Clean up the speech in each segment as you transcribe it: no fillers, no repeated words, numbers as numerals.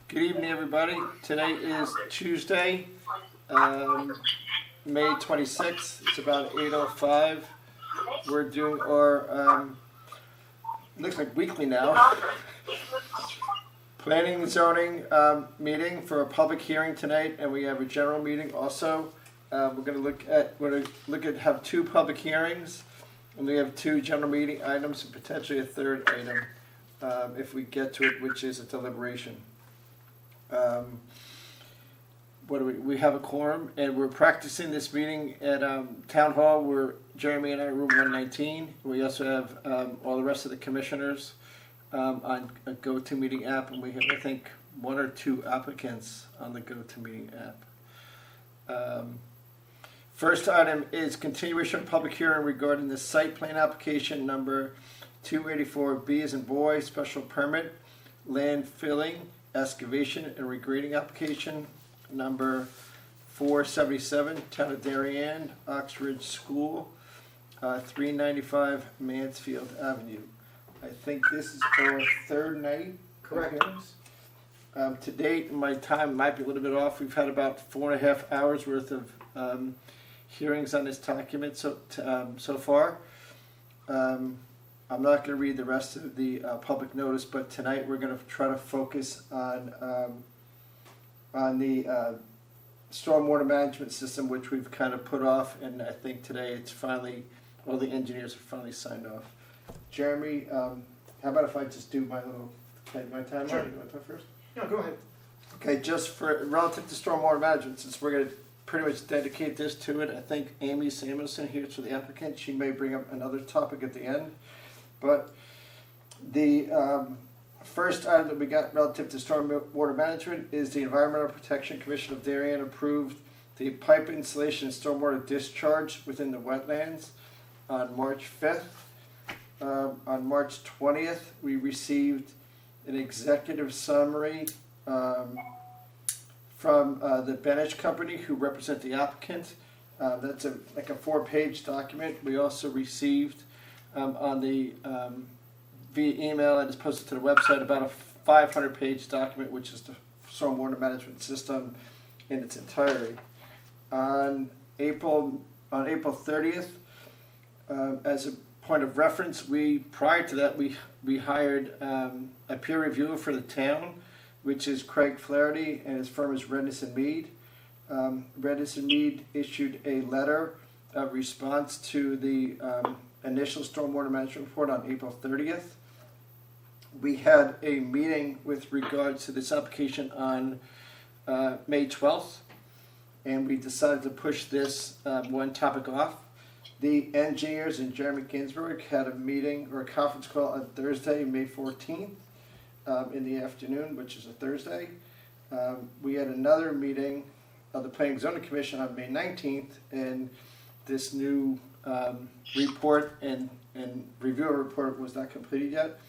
Good evening, everybody. Today is Tuesday, May 26th. It's about 8:05. We're doing our, looks like weekly now, planning and zoning meeting for a public hearing tonight, and we have a general meeting also. We're going to look at have two public hearings, and we have two general meeting items and potentially a third item if we get to it, which is a deliberation. We have a quorum, and we're practicing this meeting at Town Hall, where Jeremy and I are room 119. We also have all the rest of the commissioners on a GoToMeeting app, and we have, I think, one or two applicants on the GoToMeeting app. First item is continuation of public hearing regarding the site plan application number 284B as in boy, special permit, land filling, excavation and regrading application number 477, Town of Darien, Oxridge School, 395 Mansfield Avenue. I think this is our third night. Correct. To date, my time might be a little bit off. We've had about 4.5 hours worth of hearings on this document so far. I'm not going to read the rest of the public notice, but tonight we're going to try to focus on the stormwater management system, which we've kind of put off, and I think today it's finally, all the engineers have finally signed off. Jeremy, how about if I just do my timeline? Sure. You want to talk first? No, go ahead. Okay, just for relative to stormwater management, since we're going to pretty much dedicate this to it, I think Amy Samuelson here is for the applicant. She may bring up another topic at the end. But the first item that we got relative to stormwater management is the Environmental Protection Commission of Darien approved the pipe installation and stormwater discharge within the wetlands on March 5th. On March 20th, we received an executive summary from the Benesch Company, who represent the applicant. That's like a 4-page document. We also received on the via email and it's posted to the website about a 500-page document, which is the stormwater management system in its entirety. On April 30th, as a point of reference, prior to that we hired a peer reviewer for the town, which is Craig Flaherty, and his firm is Redness and Mead. Redness and Mead issued a letter of response to the initial stormwater management report on April 30th. We had a meeting with regards to this application on May 12th, and we decided to push this one topic off. The engineers and Jeremy Ginsburg had a meeting or a conference call on Thursday, May 14th in the afternoon, which is a Thursday. We had another meeting of the Planning and Zoning Commission on May 19th, and this new report and review report was not completed yet.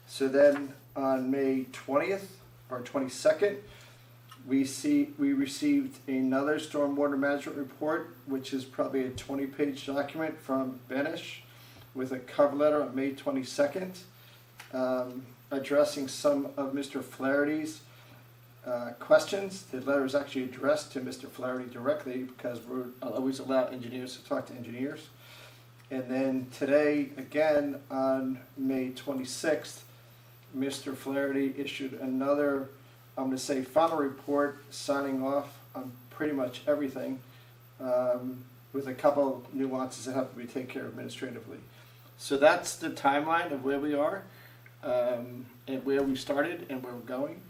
So then on May 20th or 22nd, we received another stormwater management report, which is probably a 20-page document from Benesch with a cover letter on May 22nd addressing some of Mr. Flaherty's questions. The letter is actually addressed to Mr. Flaherty directly because we always allow engineers to talk to engineers. And then today, again, on May 26th, Mr. Flaherty issued another, I'm going to say, final report signing off on pretty much everything with a couple nuances that have to be taken care of administratively. So that's the timeline of where we are and where we started and where we're going.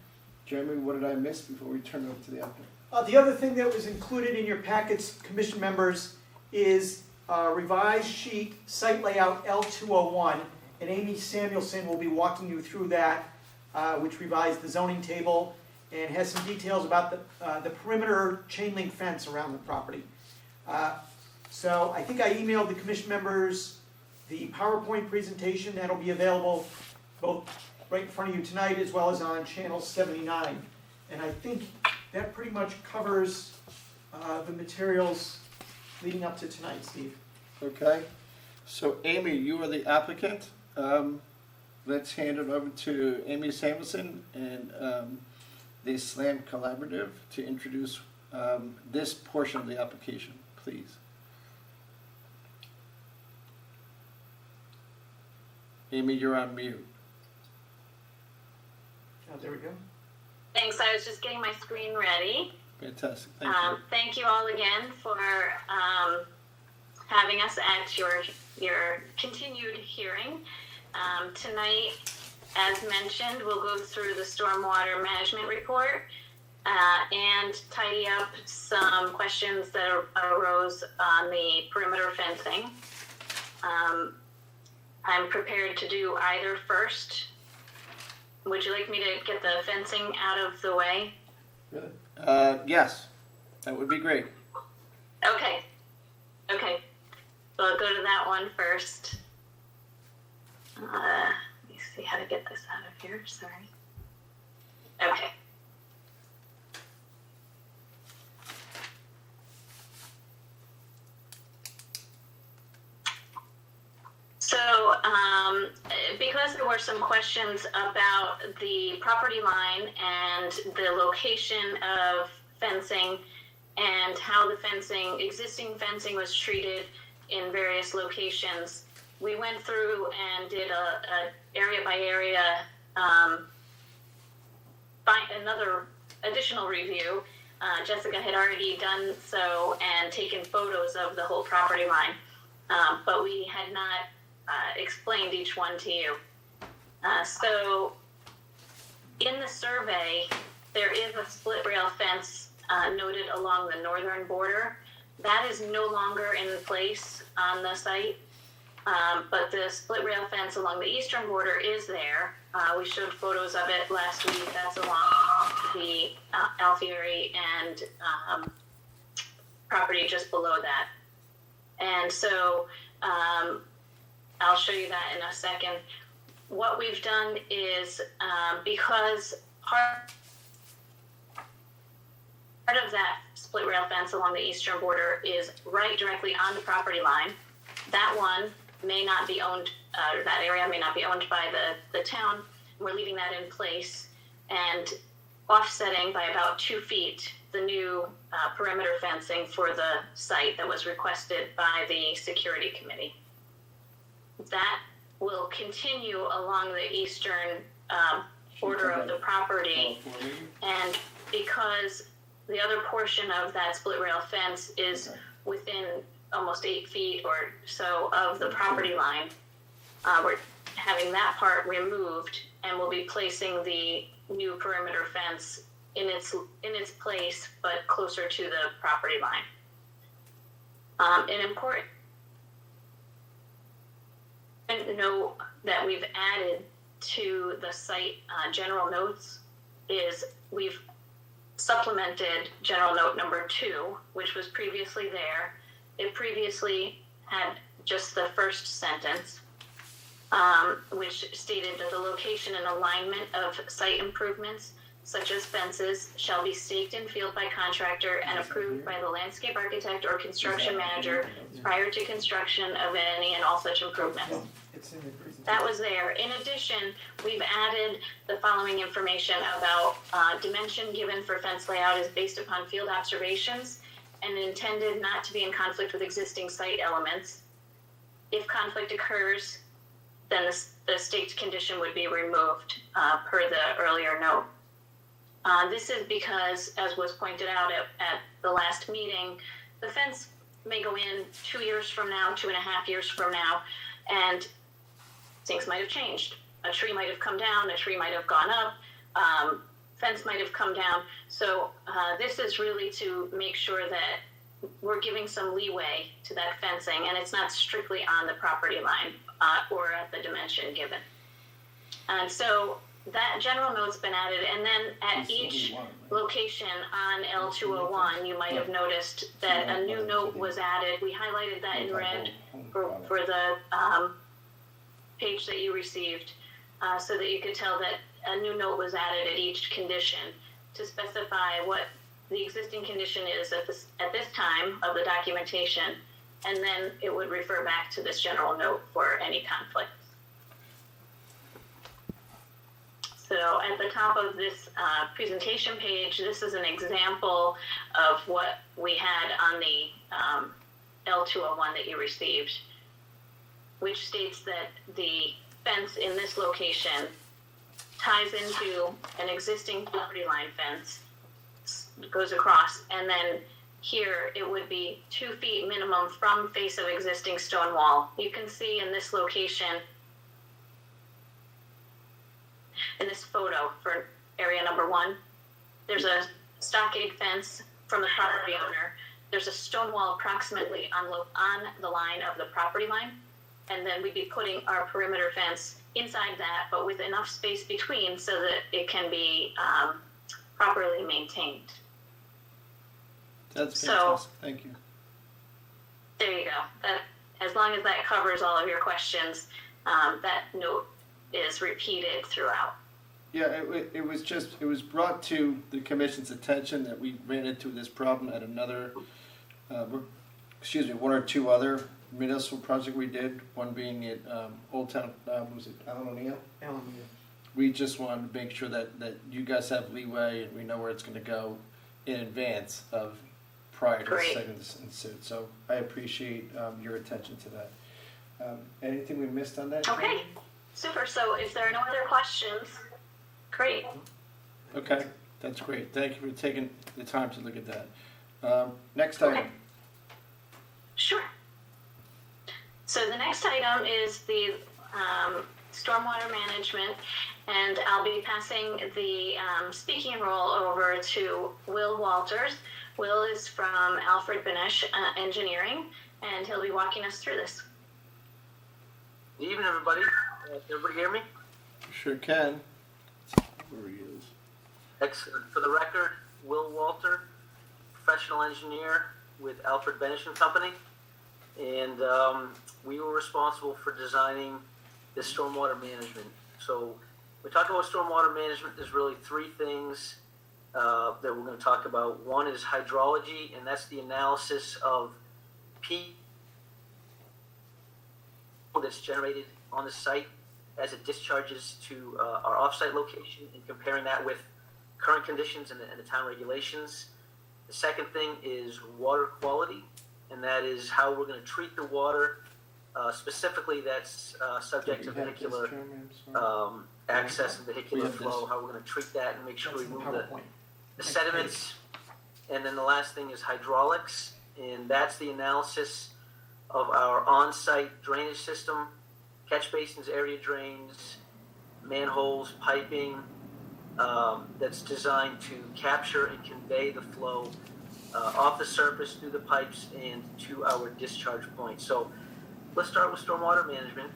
Jeremy, what did I miss before we turn it over to the applicant? The other thing that was included in your packets, commission members, is a revised sheet, site layout L201, and Amy Samuelson will be walking you through that, which revised the zoning table and has some details about the perimeter chain link fence around the property. So I think I emailed the commission members the PowerPoint presentation that'll be available both right in front of you tonight as well as on channel 79. And I think that pretty much covers the materials leading up to tonight, Steve. Okay. So Amy, you are the applicant. let's hand it over to Amy Samuelson and the SLAM Collaborative to introduce this portion of the application, please. Amy, you're on mute. Oh, there we go. Thanks, I was just getting my screen ready. Fantastic, thank you. Thank you all again for having us at your continued hearing. Tonight, as mentioned, we'll go through the stormwater management report and tidy up some questions that arose on the perimeter fencing. I'm prepared to do either first. Would you like me to get the fencing out of the way? Yes, that would be great. Okay. So I'll go to that one first. Let me see how to get this out of here. Sorry. Okay. So, because there were some questions about the property line and the location of fencing and how the existing fencing was treated in various locations, we went through and did a area by area, another additional review. Jessica had already done so and taken photos of the whole property line, but we had not explained each one to you. So in the survey, there is a split rail fence noted along the northern border. That is no longer in place on the site, but the split rail fence along the eastern border is there. We showed photos of it last week. That's along the Alfieri and property just below that. And so I'll show you that in a second. What we've done is, because part of that split rail fence along the eastern border is right directly on the property line, that one may not be owned, that area may not be owned by the town. We're leaving that in place and offsetting by about 2 feet the new perimeter fencing for the site that was requested by the security committee. That will continue along the eastern border of the property, and because the other portion of that split rail fence is within almost 8 feet or so of the property line, we're having that part removed, and we'll be placing the new perimeter fence in its place, but closer to the property line. An important note that we've added to the site general notes is we've supplemented general note number 2, which was previously there. It previously had just the first sentence, which stated that the location and alignment of site improvements, such as fences, shall be staked in field by contractor and approved by the landscape architect or construction manager prior to construction of any and all such improvements. That was there. In addition, we've added the following information about dimension given for fence layout is based upon field observations and intended not to be in conflict with existing site elements. If conflict occurs, then the staked condition would be removed per the earlier note. This is because, as was pointed out at the last meeting, the fence may go in 2 years from now, 2.5 years from now, and things might have changed. A tree might have come down, a tree might have gone up, fence might have come down. So this is really to make sure that we're giving some leeway to that fencing, and it's not strictly on the property line or at the dimension given. And so that general note's been added, and then at each location on L201, you might have noticed that a new note was added. We highlighted that in red for the page that you received, so that you could tell that a new note was added at each condition to specify what the existing condition is at this time of the documentation, and then it would refer back to this general note for any conflict. So at the top of this presentation page, this is an example of what we had on the L201 that you received, which states that the fence in this location ties into an existing property line fence, goes across, and then here it would be 2 feet minimum from face of existing stone wall. You can see in this location, in this photo for area number 1, there's a stockade fence from the property owner. There's a stone wall approximately on the line of the property line, and then we'd be putting our perimeter fence inside that, but with enough space between so that it can be properly maintained. That's So- fantastic. Thank you. There you go. That, as long as that covers all of your questions, that note is repeated throughout. Yeah, it was brought to the commission's attention that we ran into this problem at another, one or two other municipal project we did. One being at Old Town, was it Allen O'Neill? We just wanted to make sure that you guys have leeway and we know where it's going to go in advance of prior to Great. setting this in suit. So I appreciate your attention to that. Anything we missed on that? Okay, super. So if there are no other questions, great. Okay, that's great. Thank you for taking the time to look at that. Next item. Okay. Sure. So the next item is the stormwater management, and I'll be passing the speaking role over to Will Walters. Will is from Alfred Benesch Engineering, and he'll be walking us through this. Good evening, everybody. Can everybody hear me? Sure can. Where he is. Excellent. For the record, Will Walter, professional engineer with Alfred Benesch and Company, and we were responsible for designing this stormwater management. So we talk about stormwater management. There's really 3 things that we're going to talk about. One is hydrology, and that's the analysis of P that's generated on the site as it discharges to our offsite location, and comparing that with current conditions and the town regulations. The second thing is water quality, and that is how we're going to treat the water. Specifically, that's subject to vehicular access and vehicular flow, how we're going to treat that and make sure we remove the sediments. And then the last thing is hydraulics, and that's the analysis of our on-site drainage system, catch basins, area drains, manholes, piping, that's designed to capture and convey the flow off the surface through the pipes and to our discharge point. So let's start with stormwater management.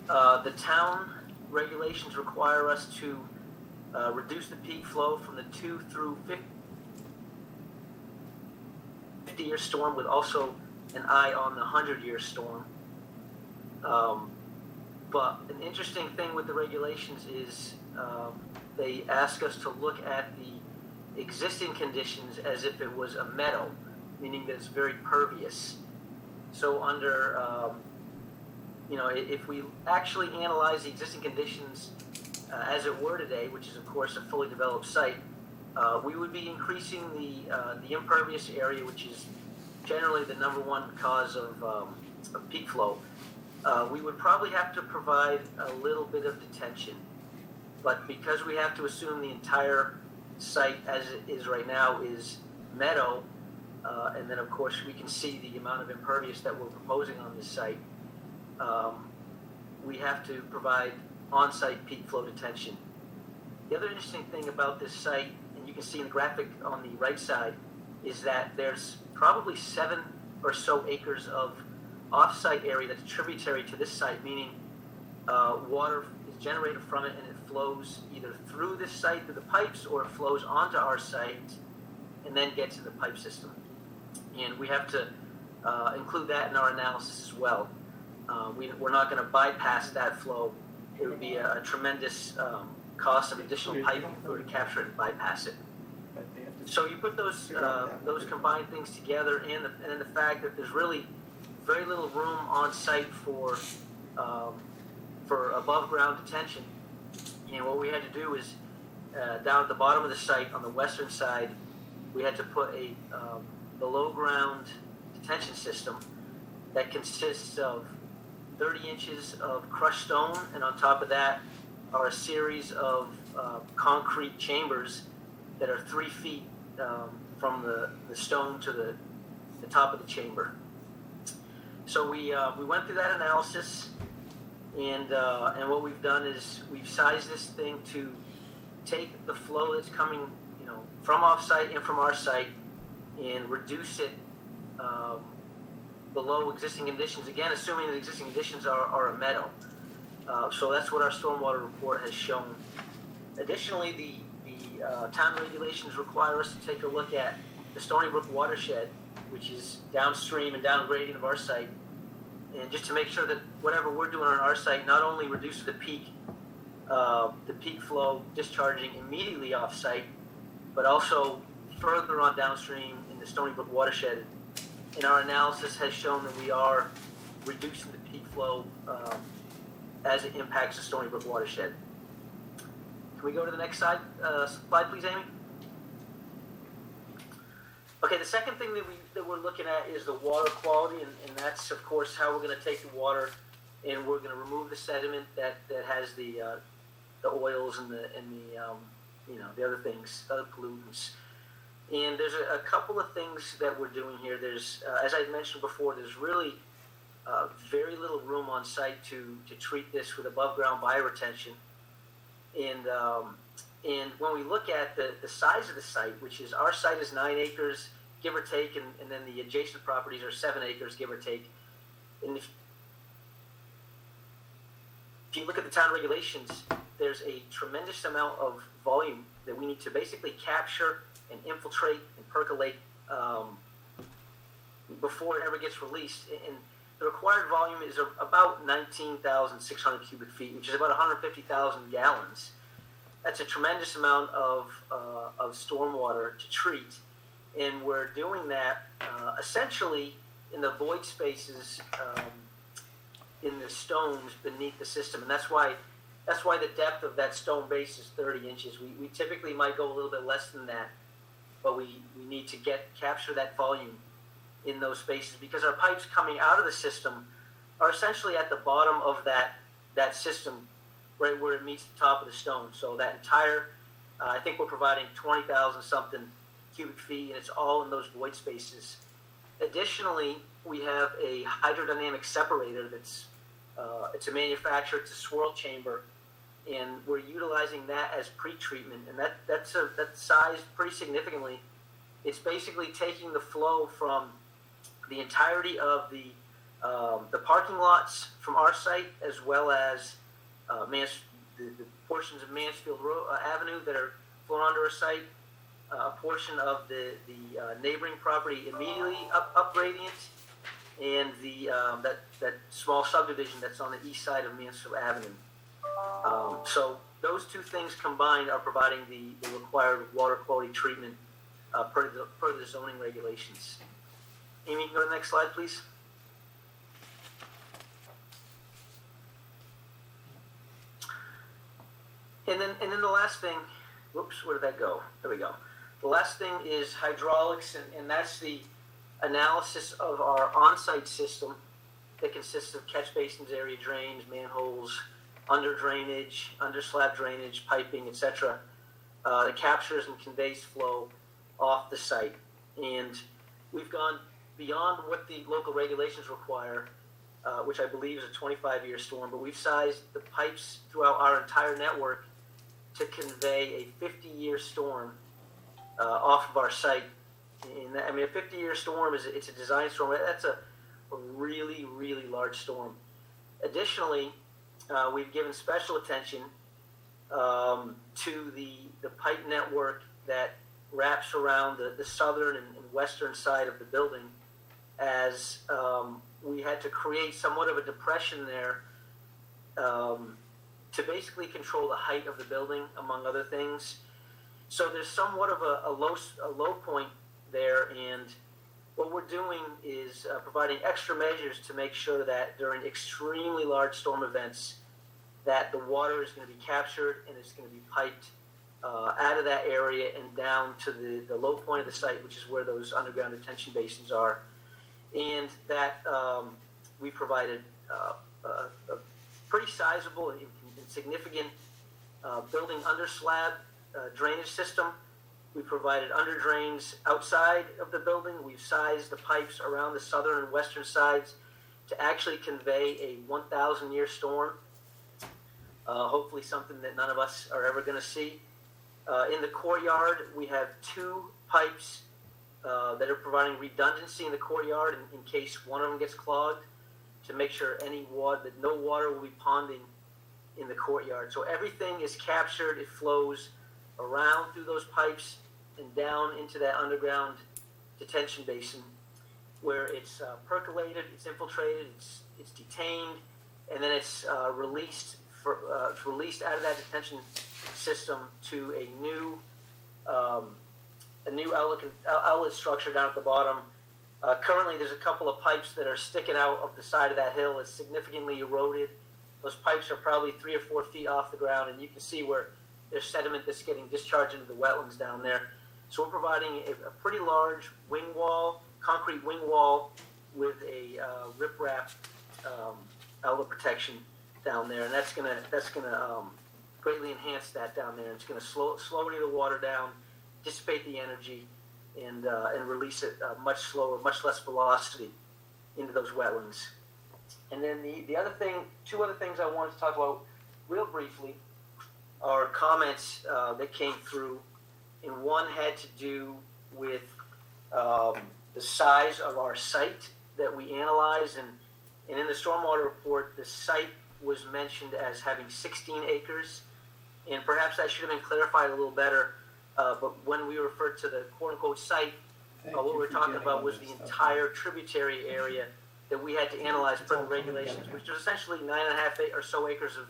The town regulations require us to reduce the peak flow from the 2 through 50-year storm, with also an eye on the 100-year storm. But an interesting thing with the regulations is they ask us to look at the existing conditions as if it was a meadow, meaning that it's very pervious. So under, if we actually analyze the existing conditions as it were today, which is of course a fully developed site, we would be increasing the impervious area, which is generally the number one cause of peak flow. We would probably have to provide a little bit of detention, but because we have to assume the entire site as it is right now is meadow, and then of course we can see the amount of impervious that we're proposing on this site, we have to provide on-site peak flow detention. The other interesting thing about this site, and you can see in the graphic on the right side, is that there's probably 7 or so acres of off-site area that's tributary to this site, meaning water is generated from it and it flows either through this site through the pipes, or it flows onto our site and then gets in the pipe system. And we have to include that in our analysis as well. We're not going to bypass that flow. It would be a tremendous cost of additional piping if we were to capture it and bypass it. So you put those combined things together, and then the fact that there's really very little room on site for above ground detention, And what we had to do is, down at the bottom of the site on the western side, we had to put a below ground detention system that consists of 30 inches of crushed stone, and on top of that are a series of concrete chambers that are 3 feet from the stone to the top of the chamber. So we went through that analysis, and what we've done is we've sized this thing to take the flow that's coming, from off-site and from our site, and reduce it below existing conditions. Again, assuming that existing conditions are a meadow. So that's what our stormwater report has shown. Additionally, the town regulations require us to take a look at the Stony Brook watershed, which is downstream and downgrading of our site, and just to make sure that whatever we're doing on our site not only reduces the peak flow discharging immediately off-site, but also further on downstream in the Stony Brook watershed. And our analysis has shown that we are reducing the peak flow as it impacts the Stony Brook watershed. Can we go to the next slide, please, Amy? Okay, the second thing that we're looking at is the water quality, and that's, of course, how we're going to take the water and we're going to remove the sediment that has the oils and the other things, other pollutants. And there's a couple of things that we're doing here. There's, as I mentioned before, there's really very little room on site to treat this with above ground bioretention. And when we look at the size of the site, which is, our site is 9 acres, give or take, and then the adjacent properties are 7 acres, give or take. And if you look at the town regulations, there's a tremendous amount of volume that we need to basically capture and infiltrate and percolate before it ever gets released. And the required volume is about 19,600 cubic feet, which is about 150,000 gallons. That's a tremendous amount of stormwater to treat, and we're doing that essentially in the void spaces in the stones beneath the system, and that's why the depth of that stone base is 30 inches. We typically might go a little bit less than that, but we need to capture that volume in those spaces, because our pipes coming out of the system are essentially at the bottom of that system, right where it meets the top of the stone. So that entire, I think we're providing 20,000 something cubic feet, and it's all in those void spaces. Additionally, we have a hydrodynamic separator that's it's a manufacturer, it's a swirl chamber, and we're utilizing that as pre-treatment, and that's sized pretty significantly. It's basically taking the flow from the entirety of the parking lots from our site, as well as the portions of Mansfield Avenue that are flowing onto our site, a portion of the neighboring property immediately up gradient, and that small subdivision that's on the east side of Mansfield Avenue. So those two things combined are providing the required water quality treatment per the zoning regulations. Amy, can you go to the next slide, please? And then the last thing, whoops, where did that go? There we go. The last thing is hydraulics, and that's the analysis of our on-site system that consists of catch basins, area drains, manholes, under drainage, under slab drainage, piping, etc. That captures and conveys flow off the site. And we've gone beyond what the local regulations require, which I believe is a 25-year storm, but we've sized the pipes throughout our entire network to convey a 50-year storm off of our site. And a 50-year storm it's a design storm. That's a really, really large storm. Additionally, we've given special attention to the pipe network that wraps around the southern and western side of the building, as we had to create somewhat of a depression there to basically control the height of the building, among other things. So there's somewhat of a low point there, and what we're doing is providing extra measures to make sure that during extremely large storm events, that the water is going to be captured and it's going to be piped out of that area and down to the low point of the site, which is where those underground detention basins are. And that we provided a pretty sizable and significant building under slab drainage system. We provided under drains outside of the building. We've sized the pipes around the southern and western sides to actually convey a 1,000-year storm. Hopefully something that none of us are ever going to see. In the courtyard, we have 2 pipes that are providing redundancy in the courtyard in case one of them gets clogged, to make sure that no water will be ponding in the courtyard. So everything is captured, it flows around through those pipes and down into that underground detention basin, where it's percolated, it's infiltrated, it's detained, and then it's released out of that detention system to a new outlet structure down at the bottom. Currently, there's a couple of pipes that are sticking out of the side of that hill. It's significantly eroded. Those pipes are probably 3 or 4 feet off the ground, and you can see where there's sediment that's getting discharged into the wetlands down there. So we're providing a pretty large wing wall, concrete wing wall, with a riprap outlet protection down there, and that's gonna greatly enhance that down there. It's gonna slow any of the water down, dissipate the energy, and release it much slower, much less velocity into those wetlands. And then the other thing, 2 other things I wanted to talk about real briefly are comments that came through, and one had to do with the size of our site that we analyzed, and in the stormwater report, the site was mentioned as having 16 acres, and perhaps that should have been clarified a little better, but when we referred to the quote-unquote site, what we were talking about was the entire tributary area that we had to analyze per the regulations, which was essentially 9.5 or so acres of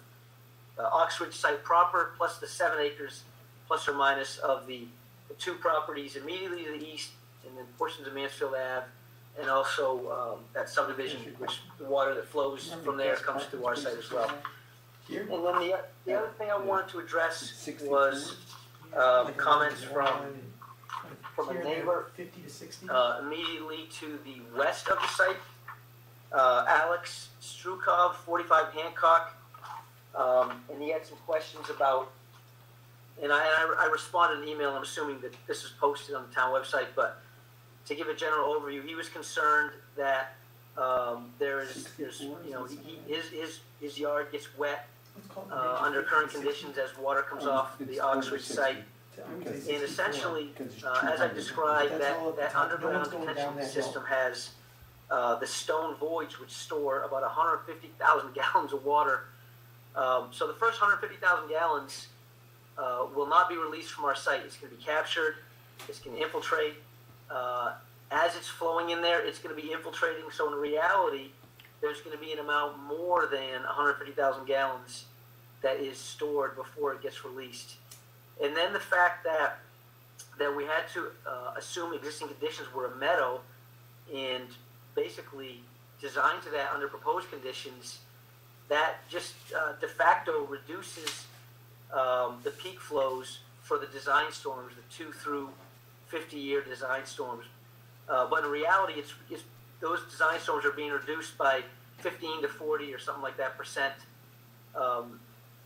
Oxford site proper, plus the 7 acres, plus or minus, of the 2 properties immediately to the east, and then portions of Mansfield Ave, and also that subdivision, which the water that flows from there comes through our site as well. And then the other thing I wanted to address was comments from a neighbor 50 to 60. immediately to the west of the site, Alex Strukov, 45 Hancock, and he had some questions about, and I responded in an email. I'm assuming that this is posted on the town website, but to give a general overview, he was concerned that there's his yard gets wet under current conditions as water comes off the Oxford site. And essentially, as I described, that underground detention system has the stone voids, which store about 150,000 gallons of water. So the first 150,000 gallons will not be released from our site. It's going to be captured. It's going to infiltrate. As it's flowing in there, it's going to be infiltrating. So in reality, there's going to be an amount more than 150,000 gallons that is stored before it gets released. And then the fact that we had to assume existing conditions were a meadow and basically design to that under proposed conditions, that just de facto reduces the peak flows for the design storms, the 2 through 50-year design storms. But in reality, it's those design storms are being reduced by 15 to 40 or something like that percent.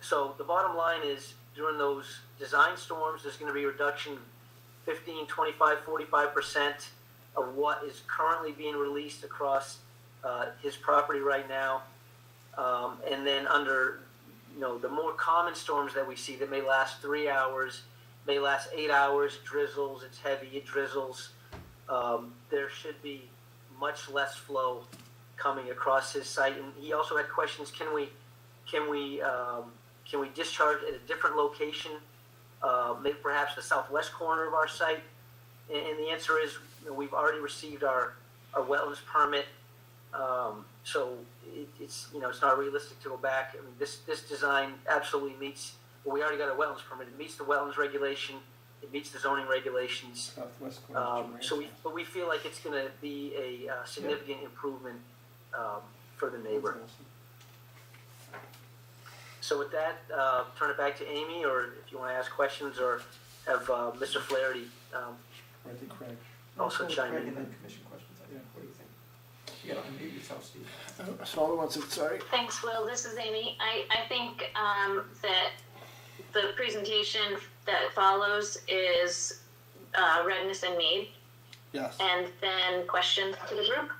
So the bottom line is, during those design storms, there's going to be a reduction 15, 25, 45% of what is currently being released across his property right now. And then under, the more common storms that we see that may last 3 hours, may last 8 hours, drizzles, it's heavy, it drizzles, there should be much less flow coming across his site. And he also had questions, can we discharge at a different location, maybe perhaps the southwest corner of our site? And the answer is, we've already received our wetlands permit, so it's not realistic to go back. I mean, this design absolutely meets. Well, we already got a wetlands permit. It meets the wetlands regulation. It meets the zoning regulations. But we feel like it's going to be a significant improvement for the neighbor. So with that, turn it back to Amy, or if you want to ask questions, or have Mr. Flaherty I think Craig. also chime Craig in. and then commission questions, I think. What do you think? You gotta unmute yourself, Steve. So once it's sorry. Thanks, Will. This is Amy. I think that the presentation that follows is Redness and Mead, Yes. and then questions to the group.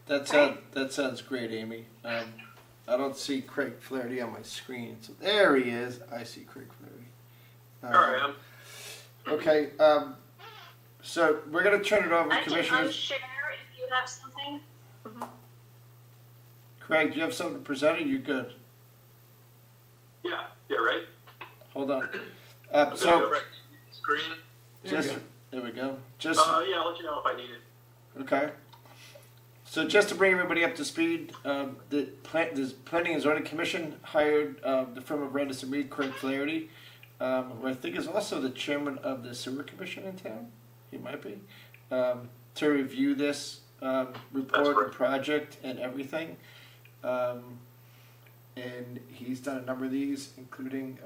That sounds great, Amy. I don't see Craig Flaherty on my screen. So there he is. I see Craig Flaherty. All right, Okay. So we're going to turn it over to I can commissioners. unshare if you have something. Craig, do you have something to present? Or you good? yeah, right. Hold on. So, So screen. there we go. Just Yeah, I'll let you know if I need it. okay. So just to bring everybody up to speed, the Planning and Zoning Commission hired the firm of Redness and Mead, Craig Flaherty, who I think is also the chairman of the Sewer Commission in town. He might be to review this report and project and everything. And he's done a number of these, including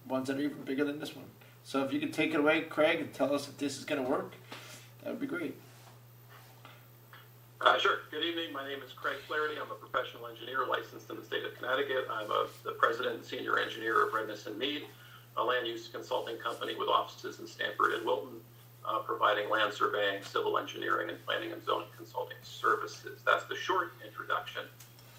ones that are even bigger than this one. So if you could take it away, Craig, and tell us if this is going to work, that would be great. Sure. Good evening. My name is Craig Flaherty. I'm a professional engineer licensed in the state of Connecticut. I'm the president and senior engineer of Redness and Mead, a land use consulting company with offices in Stamford and Wilton, providing land surveying, civil engineering, and planning and zoning consulting services. That's the short introduction.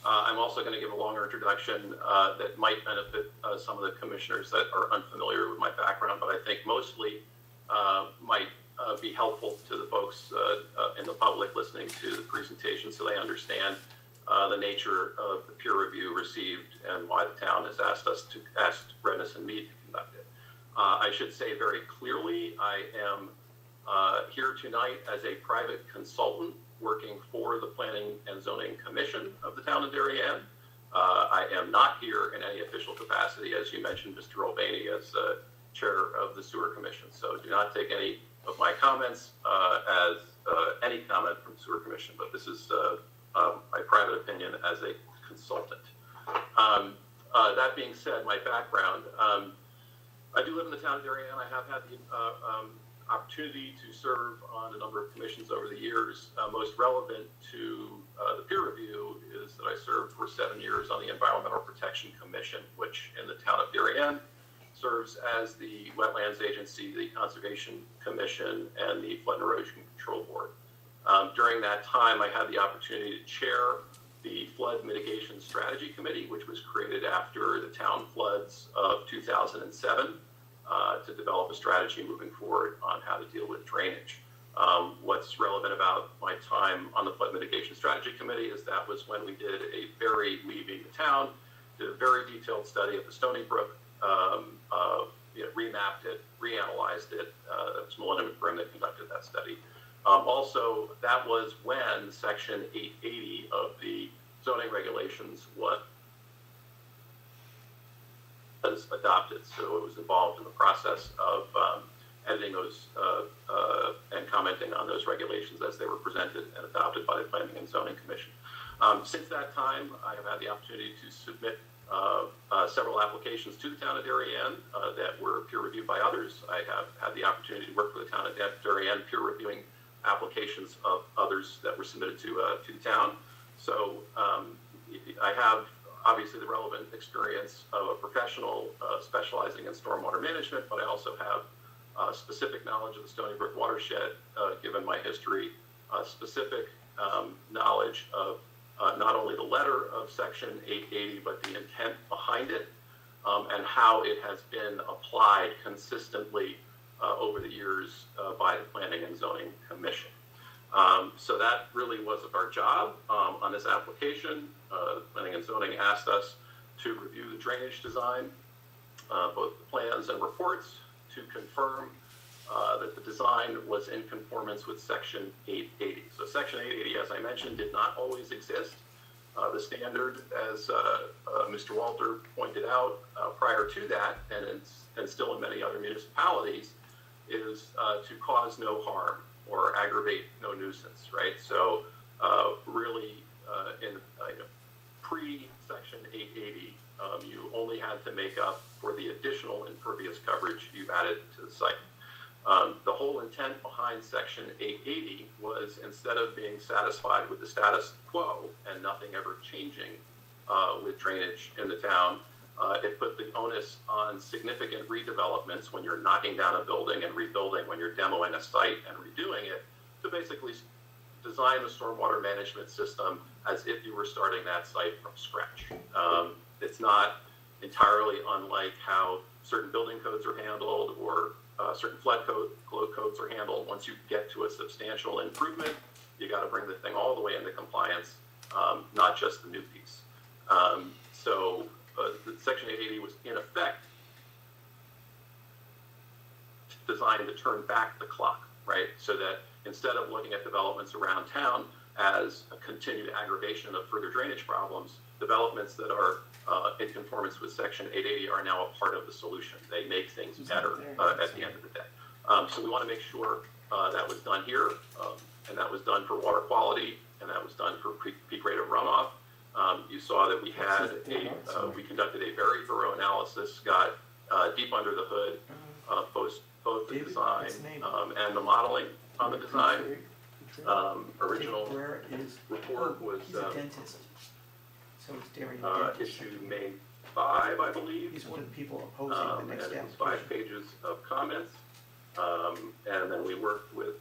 I'm also going to give a longer introduction that might benefit some of the commissioners that are unfamiliar with my background, but I think mostly might be helpful to the folks in the public listening to the presentation so they understand the nature of the peer review received and why the town has asked Redness and Mead to conduct it. I should say very clearly, I am here tonight as a private consultant working for the Planning and Zoning Commission of the town of Darien. I am not here in any official capacity, as you mentioned, Mr. Olbaney, as chair of the Sewer Commission. So do not take any of my comments as any comment from the Sewer Commission, but this is my private opinion as a consultant. That being said, my background, I do live in the town of Darien. I have had the opportunity to serve on a number of commissions over the years. Most relevant to the peer review is that I served for 7 years on the Environmental Protection Commission, which in the town of Darien serves as the Wetlands Agency, the Conservation Commission, and the Flood and Erosion Control Board. During that time, I had the opportunity to chair the Flood Mitigation Strategy Committee, which was created after the town floods of 2007 to develop a strategy moving forward on how to deal with drainage. What's relevant about my time on the Flood Mitigation Strategy Committee is that was when we did a very leaving the town, did a very detailed study of the Stony Brook, remapped it, reanalyzed it. That was Millennium Brim that conducted that study. Also, that was when Section 880 of the zoning regulations was adopted. So it was involved in the process of editing those and commenting on those regulations as they were presented and adopted by the Planning and Zoning Commission. Since that time, I have had the opportunity to submit several applications to the town of Darien that were peer reviewed by others. I have had the opportunity to work with the town of Darien peer reviewing applications of others that were submitted to the town. So I have obviously the relevant experience of a professional specializing in stormwater management, but I also have specific knowledge of the Stony Brook watershed, given my history, specific knowledge of not only the letter of Section 880, but the intent behind it, and how it has been applied consistently over the years by the Planning and Zoning Commission. So that really was our job on this application. Planning and Zoning asked us to review the drainage design, both the plans and reports, to confirm that the design was in conformance with Section 880. So Section 880, as I mentioned, did not always exist. The standard, as Mr. Walter pointed out prior to that, and still in many other municipalities, is to cause no harm or aggravate no nuisance, right? So really in pre-Section 880, you only had to make up for the additional impervious coverage you've added to the site. The whole intent behind Section 880 was, instead of being satisfied with the status quo and nothing ever changing with drainage in the town, it put the onus on significant redevelopments when you're knocking down a building and rebuilding, when you're demoing a site and redoing it, to basically design the stormwater management system as if you were starting that site from scratch. It's not entirely unlike how certain building codes are handled or certain flood codes are handled. Once you get to a substantial improvement, you got to bring the thing all the way into compliance, not just the new piece. So Section 880 was in effect designed to turn back the clock, right? So that instead of looking at developments around town as a continued aggravation of further drainage problems, developments that are in conformance with Section 880 are now a part of the solution. They make things better at the end of the day. So we want to make sure that was done here, and that was done for water quality, and that was done for peak rate of runoff. You saw that we conducted a very thorough analysis, got deep under the hood, both the design and the modeling on the design. Original report was So it's dairy issued May 5, I believe. He's one of the people opposing the next and it was application. 5 pages of comments. And then we worked with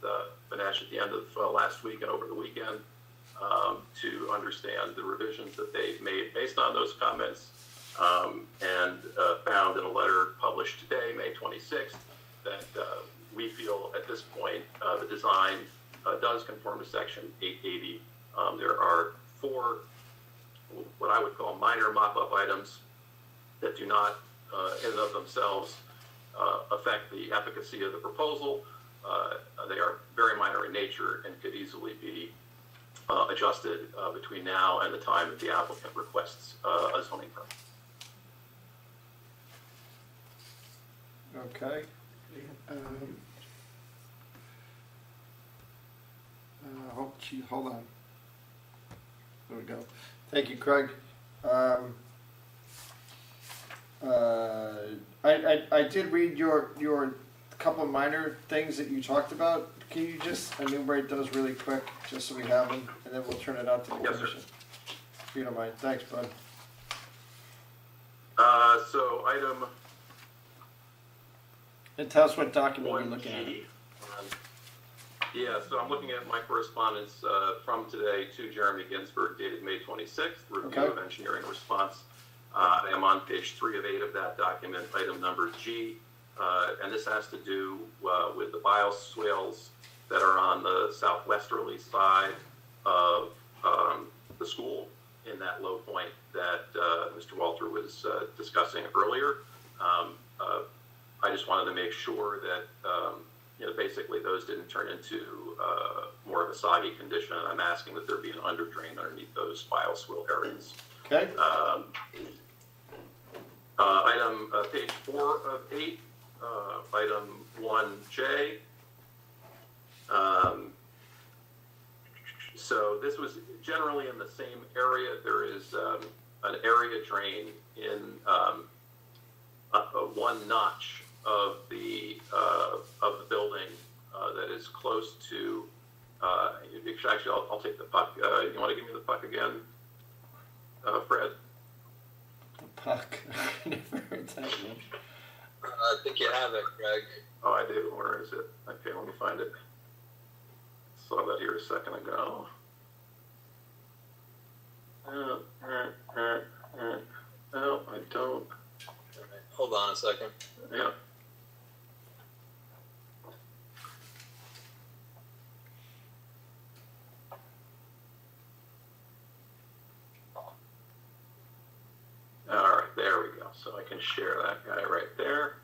Benesh at the end of last week and over the weekend to understand the revisions that they've made based on those comments, and found in a letter published today, May 26th, that we feel at this point the design does conform to Section 880. There are 4 what I would call minor mop-up items that do not in and of themselves affect the efficacy of the proposal. They are very minor in nature and could easily be adjusted between now and the time that the applicant requests a zoning permit. Okay. Hold on. There we go. Thank you, Craig. I did read your couple of minor things that you talked about. Can you just enumerate those really quick, just so we have them, and then we'll turn it out to the commission? If you don't mind. Thanks, bud. So item And tell us what document you're 1G. looking at. Yeah, so I'm looking at my correspondence from today to Jeremy Ginsburg, dated May 26th, review of engineering response. I am on page 3 of 8 of that document, item number G, and this has to do with the bioswales that are on the southwesterly side of the school in that low point that Mr. Walter was discussing earlier. I just wanted to make sure that basically those didn't turn into more of a soggy condition. I'm asking that there be an underdrain underneath those bioswale areas. Okay. Item page 4 of 8, item 1J. So this was generally in the same area. There is an area drain in one notch of the building that is close to. Actually, I'll take the puck. You want to give me the puck again, Fred? Puck. Never heard that one. I think you have it, Greg. Oh, I do. Where is it? Okay, let me find it. Saw that here a second ago. No, I don't. Hold on a second. Yeah. All right, there we go. So I can share that guy right there.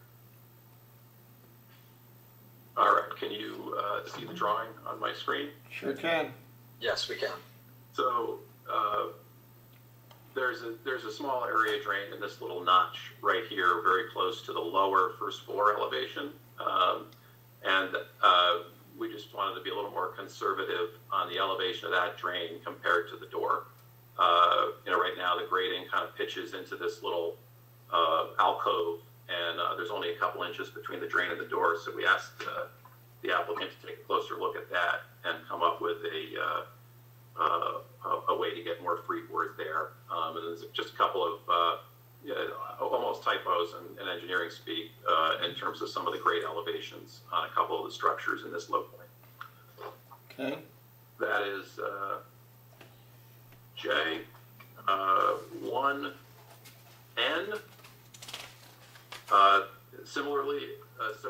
All right, can you see the drawing on my screen? Sure can. Yes, we can. So there's a small area drain in this little notch right here, very close to the lower first floor elevation, and we just wanted to be a little more conservative on the elevation of that drain compared to the door. Right now the grading kind of pitches into this little alcove, and there's only a couple inches between the drain and the door. So we asked the applicant to take a closer look at that and come up with a way to get more freeboard there. And there's just a couple of almost typos in engineering speak in terms of some of the grade elevations on a couple of the structures in this low point. Okay. That is J. 1N. Similarly, so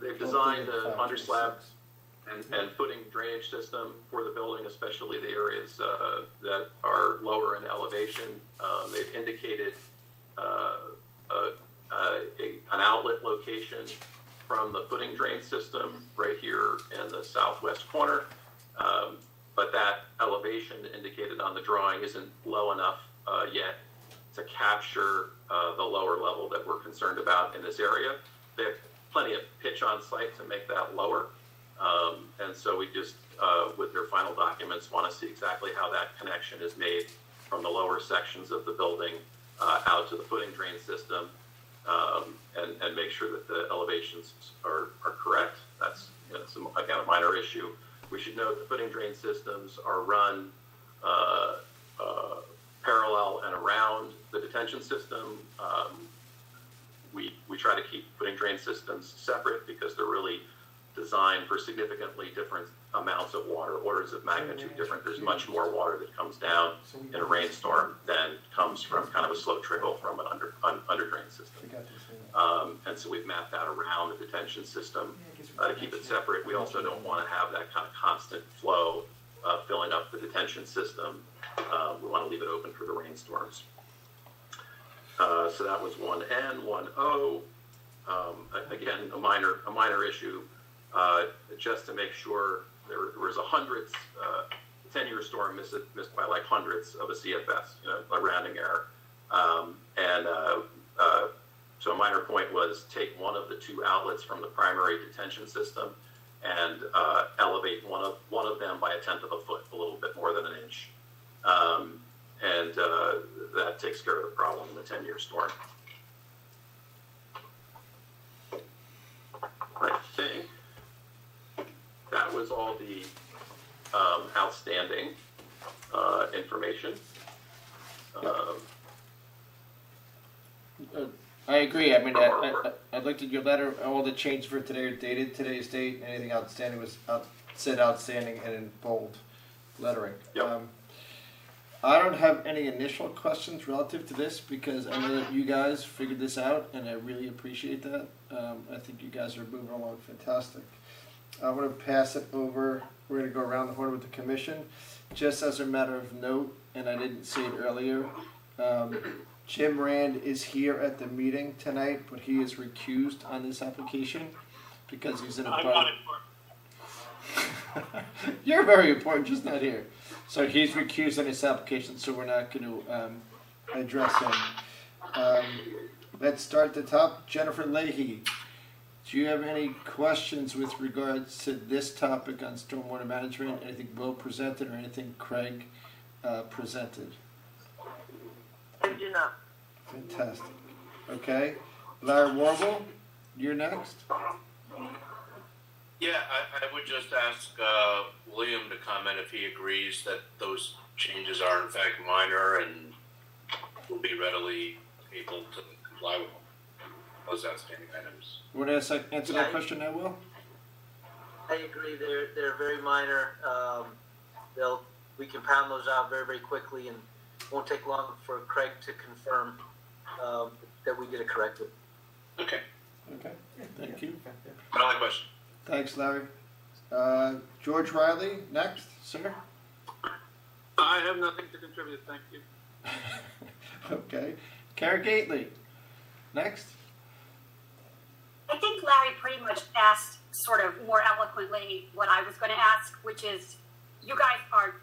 they've designed an underslab and footing drainage system for the building, especially the areas that are lower in elevation. They've indicated an outlet location from the footing drain system right here in the southwest corner. But that elevation indicated on the drawing isn't low enough yet to capture the lower level that we're concerned about in this area. They have plenty of pitch on site to make that lower. And so we just, with their final documents, want to see exactly how that connection is made from the lower sections of the building out to the footing drain system, and make sure that the elevations are correct. That's again a minor issue. We should note the footing drain systems are run parallel and around the detention system. We try to keep footing drain systems separate because they're really designed for significantly different amounts of water, orders of magnitude different. There's much more water that comes down in a rainstorm than comes from kind of a slow trickle from an under drain system. And so we've mapped that around the detention system to keep it separate. We also don't want to have that kind of constant flow filling up the detention system. We want to leave it open for the rainstorms. So that was 1N, 1O. Again, a minor issue. Just to make sure there was a hundredths, 10-year storm missed by like hundredths of a CFS, a rounding error. So a minor point was take one of the two outlets from the primary detention system and elevate one of them by 1/10 of a foot, a little bit more than an inch. And that takes care of the problem in the 10-year storm. I think that was all the outstanding information. I agree. I mean, I looked at your letter. All the changes for today are dated today's date. Anything outstanding was said outstanding and in bold lettering. Yep. I don't have any initial questions relative to this because I know that you guys figured this out, and I really appreciate that. I think you guys are moving along fantastic. I want to pass it over. We're going to go around the horn with the commission. Just as a matter of note, and I didn't say it earlier, Jim Rand is here at the meeting tonight, but he is recused on this application because he's in a... I'm not important. You're very important, just not here. So he's recused on this application, so we're not going to address him. Let's start at the top. Jennifer Leahy, do you have any questions with regards to this topic on stormwater management? Anything Will presented or anything Craig presented? I do not. Fantastic. Okay. Larry Warble, you're next. Yeah, I would just ask William to comment if he agrees that those changes are in fact minor and will be readily able to comply with those outstanding items. You want to answer that question now, Will? I agree. They're very minor. We can pound those out very, very quickly, and it won't take long for Craig to confirm that we did it correctly. Okay. Okay. Thank you. My only question. Thanks, Larry. George Riley, next, sir. I have nothing to contribute, thank you. Okay. Kara Gately, next. I think Larry pretty much asked sort of more eloquently what I was going to ask, which is you guys are,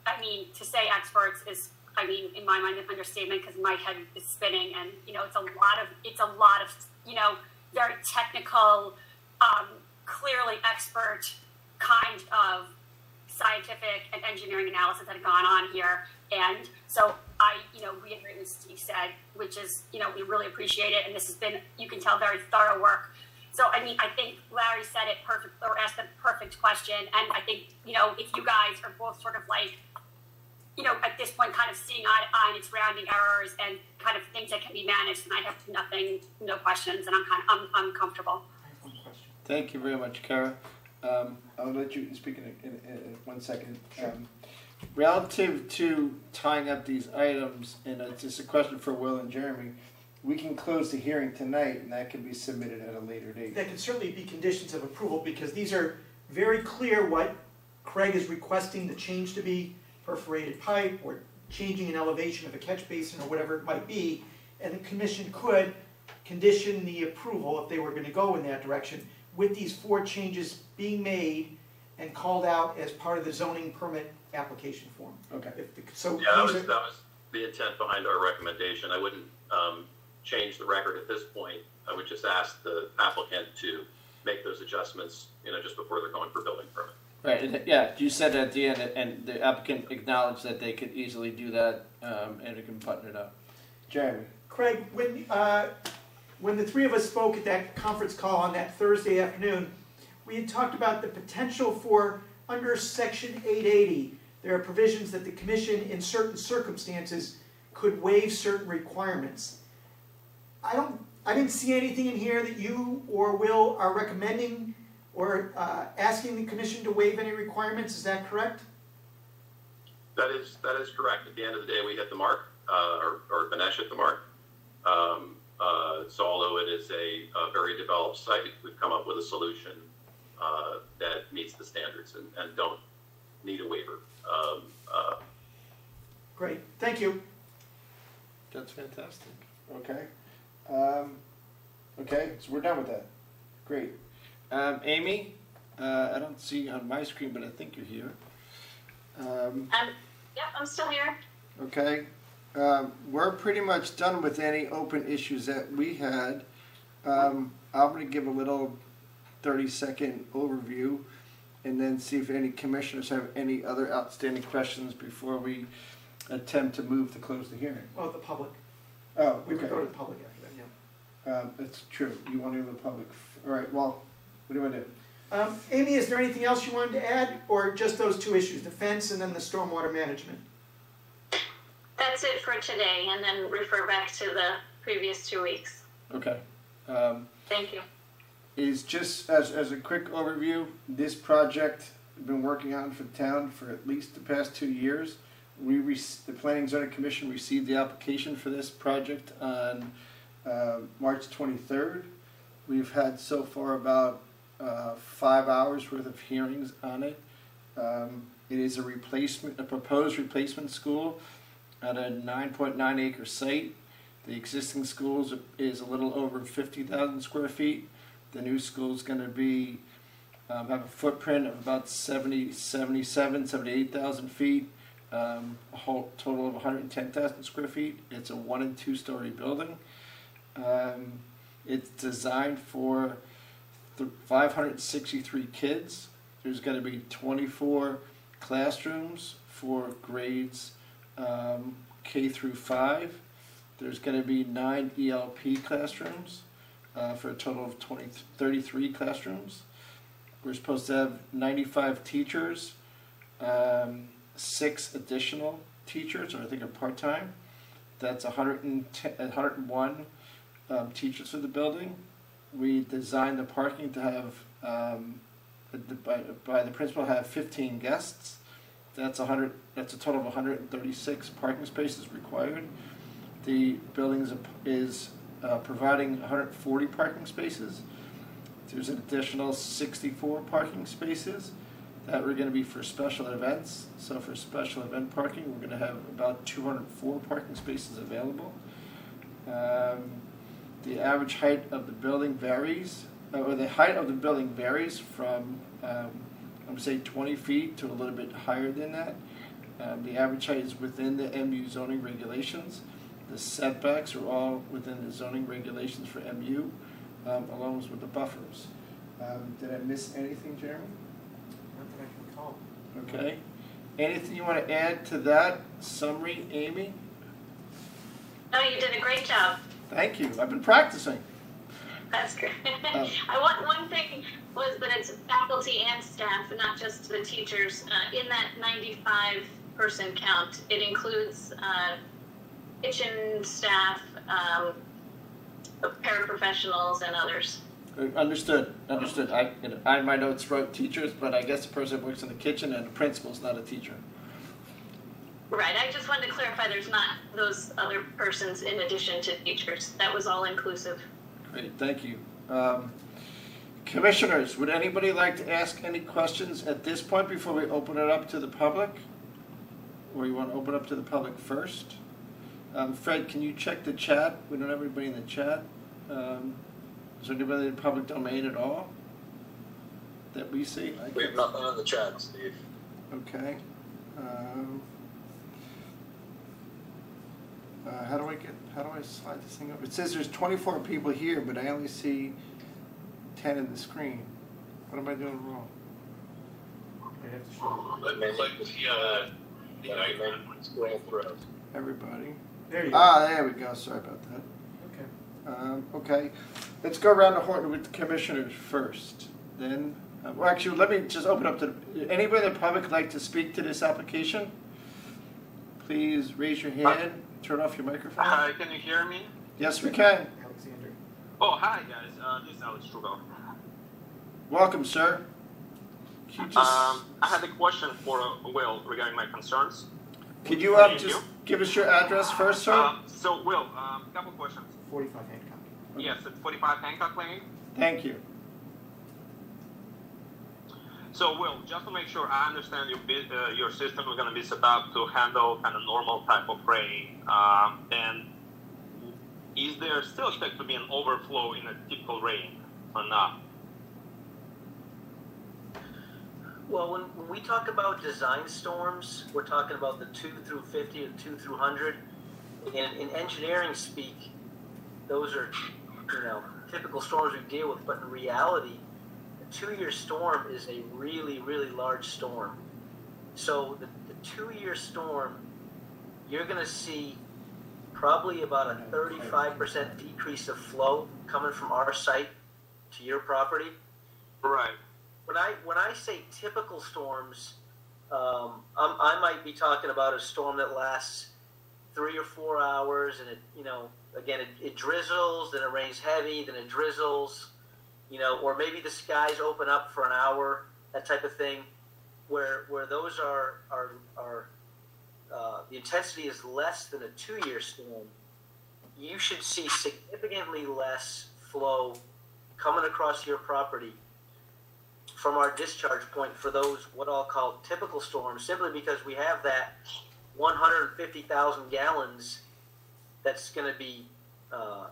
I mean, to say experts is, I mean, in my mind, an understatement because my head is spinning and, it's a lot of, very technical, clearly expert kind of scientific and engineering analysis that had gone on here. And so I, reiterate what Steve said, which is, we really appreciate it. And this has been, you can tell, very thorough work. So, I think Larry said it perfect, or asked the perfect question. And I think, if you guys are both sort of like, at this point kind of seeing eye to eye and it's rounding errors and kind of things that can be managed, and I have no questions, and I'm comfortable. I have one question. Thank you very much, Kara. I'll let you speak in 1 second. Sure. Relative to tying up these items, and it's just a question for Will and Jeremy, we can close the hearing tonight, and that can be submitted at a later date. That can certainly be conditions of approval, because these are very clear what Craig is requesting the change to be, perforated pipe, or changing an elevation of a catch basin, or whatever it might be, and the commission could condition the approval, if they were gonna go in that direction, with these 4 changes being made and called out as part of the zoning permit application form. Okay. So Yeah, these that was the intent behind our recommendation. I wouldn't change the record at this point. I would just ask the applicant to make those adjustments, just before they're going for building permit. Right, and, yeah, you said at the end, and the applicant acknowledged that they could easily do that, and we can button it up. Jeremy? Craig, when the 3 of us spoke at that conference call on that Thursday afternoon, we had talked about the potential for, under section 880, there are provisions that the commission in certain circumstances could waive certain requirements. I didn't see anything in here that you or Will are recommending or asking the commission to waive any requirements. Is that correct? That is correct. At the end of the day, we hit the mark, or Ganesh hit the mark. So although it is a very developed site, we've come up with a solution that meets the standards and don't need a waiver. Great, thank you. That's fantastic. Okay. Okay, so we're done with that. Great. Amy, I don't see on my screen, but I think you're here. Yep, I'm still here. Okay. We're pretty much done with any open issues that we had. I'm going to give a little 30-second overview and then see if any commissioners have any other outstanding questions before we attempt to move to close the hearing. Oh, the public. Oh, We okay. would go to the public after that, yeah. That's true. You want to go to the public. All right, well, what do you want to do? Amy, is there anything else you wanted to add, or just those 2 issues, the fence and then the stormwater management? That's it for today, and then refer back to the previous 2 weeks. Okay. Thank you. Is just as a quick overview, this project we've been working on for the town for at least the past 2 years. The Planning and Zoning Commission received the application for this project on March 23rd. We've had so far about 5 hours worth of hearings on it. It is a proposed replacement school at a 9.9 acre site. The existing school is a little over 50,000 square feet. The new school is going to have a footprint of about 78,000 feet, a whole total of 110,000 square feet. It's a 1- and 2-story building. It's designed for 563 kids. There's going to be 24 classrooms for grades K through 5. There's going to be 9 ELP classrooms for a total of 33 classrooms. We're supposed to have 95 teachers, 6 additional teachers, or I think are part-time. That's 101 teachers for the building. We designed the parking to have, by the principal, have 15 guests. That's a total of 136 parking spaces required. The building is providing 140 parking spaces. There's an additional 64 parking spaces that are going to be for special events. So for special event parking, we're going to have about 204 parking spaces available. The average height of the building varies, or the height of the building varies from, I would say 20 feet to a little bit higher than that. The average height is within the MU zoning regulations. The setbacks are all within the zoning regulations for MU, along with the buffers. Did I miss anything, Jeremy? Not that I can recall. Okay. Anything you want to add to that summary, Amy? No, you did a great job. Thank you. I've been practicing. That's great. Oh. I want one thing was that it's faculty and staff, not just the teachers. In that 95-person count, it includes kitchen staff, paraprofessionals, and others. Understood. I in my notes wrote teachers, but I guess the person who works in the kitchen and the principal's not a teacher. Right. I just wanted to clarify there's not those other persons in addition to teachers. That was all inclusive. Great, thank you. Commissioners, would anybody like to ask any questions at this point before we open it up to the public? Or you want to open up to the public first? Fred, can you check the chat? We don't have anybody in the chat. Is there anybody in the public domain at all that we see? We have nothing in the chat, Steve. Okay. How do I slide this thing up? It says there's 24 people here, but I only see 10 in the screen. What am I doing wrong? The icon. Scroll through. Everybody. There you go. There we go. Sorry about that. Okay. Okay. Let's go around the horn with the commissioners first. Then, well, actually, let me just open up to anybody in the public like to speak to this application. Please raise your hand. Turn off your microphone. Hi, can you hear me? Yes, we can. Alexander. Oh, hi guys. This is Alex Strugal. Welcome, sir. Can you just, I had a question for Will regarding my concerns. could you Thank just you. give us your address first, sir? So Will, a couple questions. 45 Hancock. Yes, it's 45 Hancock Lane. Thank you. So Will, just to make sure I understand your system is going to be set up to handle kind of normal type of rain, and is there still expected to be an overflow in a typical rain or not? Well, when we talk about design storms, we're talking about the 2 through 50 and 2 through 100. In engineering speak, those are, typical storms we deal with. But in reality, a 2-year storm is a really, really large storm. So the 2-year storm, you're going to see probably about a 35% decrease of flow coming from our site to your property. Right. When I say typical storms, I might be talking about a storm that lasts 3 or 4 hours, and it drizzles, then it rains heavy, then it drizzles, or maybe the skies open up for an hour, that type of thing, where those are the intensity is less than a 2-year storm. You should see significantly less flow coming across your property from our discharge point for those what I'll call typical storms, simply because we have that 150,000 gallons that's going to be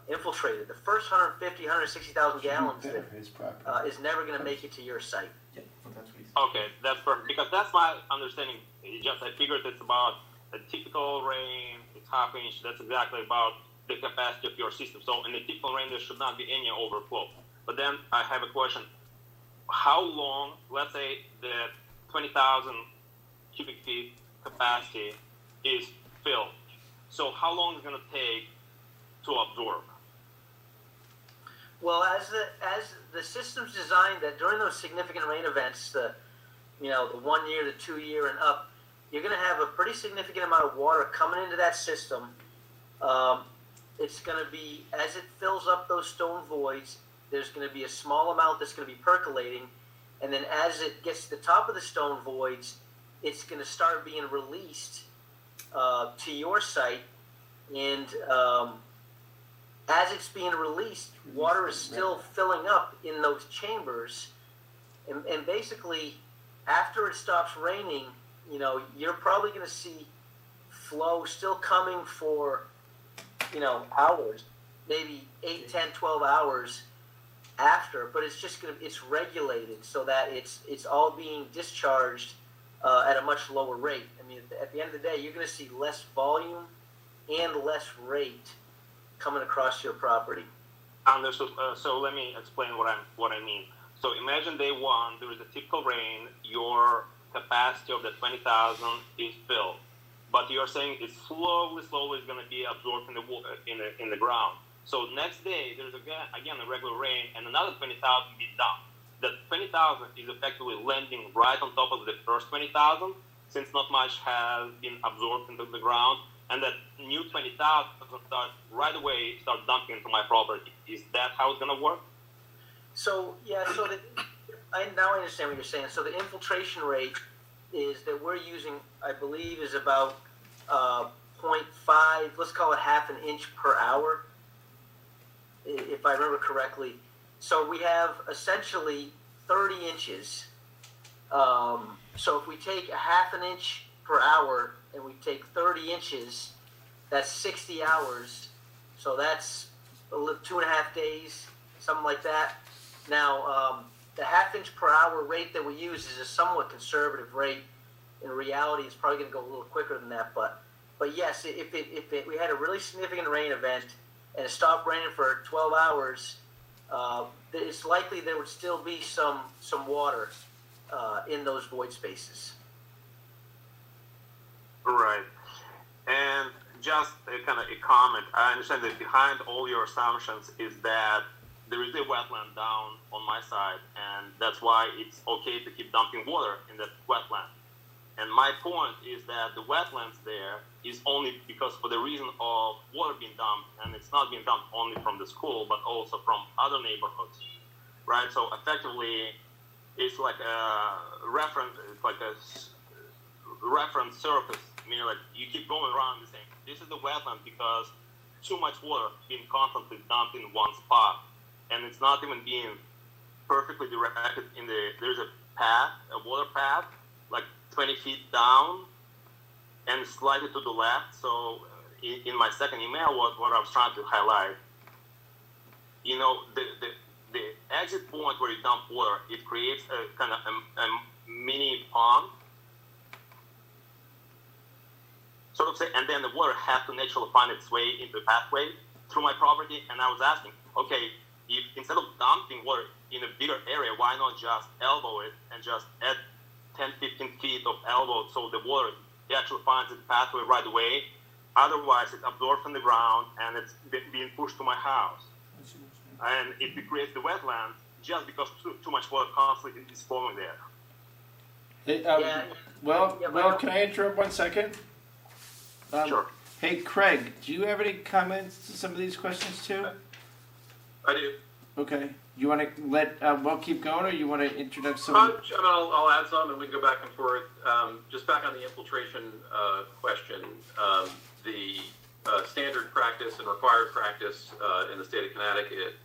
infiltrated. The first 150, 160,000 gallons is never going to make it to your site. Yeah, well, that's what he said. Okay, that's perfect. Because that's my understanding. I figured it's about a typical rain, it's half inch. That's exactly about the capacity of your system. So in the typical rain, there should not be any overflow. But then I have a question. How long, let's say the 20,000 cubic feet capacity is filled. So how long is it going to take to absorb? Well, as the system's designed, that during those significant rain events, the 1 year, the 2 year, and up, you're going to have a pretty significant amount of water coming into that system. It's going to be, as it fills up those stone voids, there's going to be a small amount that's going to be percolating, and then as it gets to the top of the stone voids, it's going to start being released to your site, and as it's being released, water is still filling up in those chambers, and basically, after it stops raining, you're probably going to see flow still coming for, hours, maybe 8, 10, 12 hours after, but it's just it's regulated so that it's all being discharged at a much lower rate. I mean, at the end of the day, you're going to see less volume and less rate coming across your property. Understood. So let me explain what I mean. So imagine day one, there is a typical rain. Your capacity of the 20,000 is filled, but you're saying it's slowly is going to be absorbed in the water, in the ground. So next day there's again a regular rain, and another 20,000 is dumped. That 20,000 is effectively landing right on top of the first 20,000, since not much has been absorbed into the ground, and that new 20,000 start right away start dumping into my property. Is that how it's going to work? So yeah, so now I understand what you're saying. So the infiltration rate is that we're using, I believe, is about 0.5, let's call it half an inch per hour, if I remember correctly. So we have essentially 30 inches. So if we take a half an inch per hour and we take 30 inches, that's 60 hours. So that's 2.5 days, something like that. Now, the half inch per hour rate that we use is a somewhat conservative rate. In reality, it's probably going to go a little quicker than that. But yes, if we had a really significant rain event and it stopped raining for 12 hours, it's likely there would still be some water in those void spaces. Right. And just a kind of a comment. I understand that behind all your assumptions is that there is a wetland down on my side, and that's why it's okay to keep dumping water in that wetland. And my point is that the wetlands there is only because for the reason of water being dumped, and it's not being dumped only from the school, but also from other neighborhoods, right? So effectively, it's like a reference, it's like a reference surface, meaning like you keep going around and saying, this is the wetland because too much water being constantly dumped in one spot. And it's not even being perfectly directed there's a path, a water path, like 20 feet down and slightly to the left. So in my second email, what I was trying to highlight, you know, the exit point where you dump water, it creates a kind of a mini pond, sort of say, and then the water has to naturally find its way into the pathway through my property. And I was asking, okay, if instead of dumping water in a bigger area, why not just elbow it and just add 10, 15 feet of elbow so the water actually finds its pathway right away? Otherwise, it's absorbed from the ground and it's being pushed to my house. And it creates the wetland just because too much water constantly is flowing there. Hey, well, can I interrupt 1 second? Sure. Hey, Craig, do you have any comments to some of these questions too? I do. Okay. You want to let Will keep going, or you want to introduce some? I'll add some, and we can go back and forth. Just back on the infiltration question, the standard practice and required practice in the state of Connecticut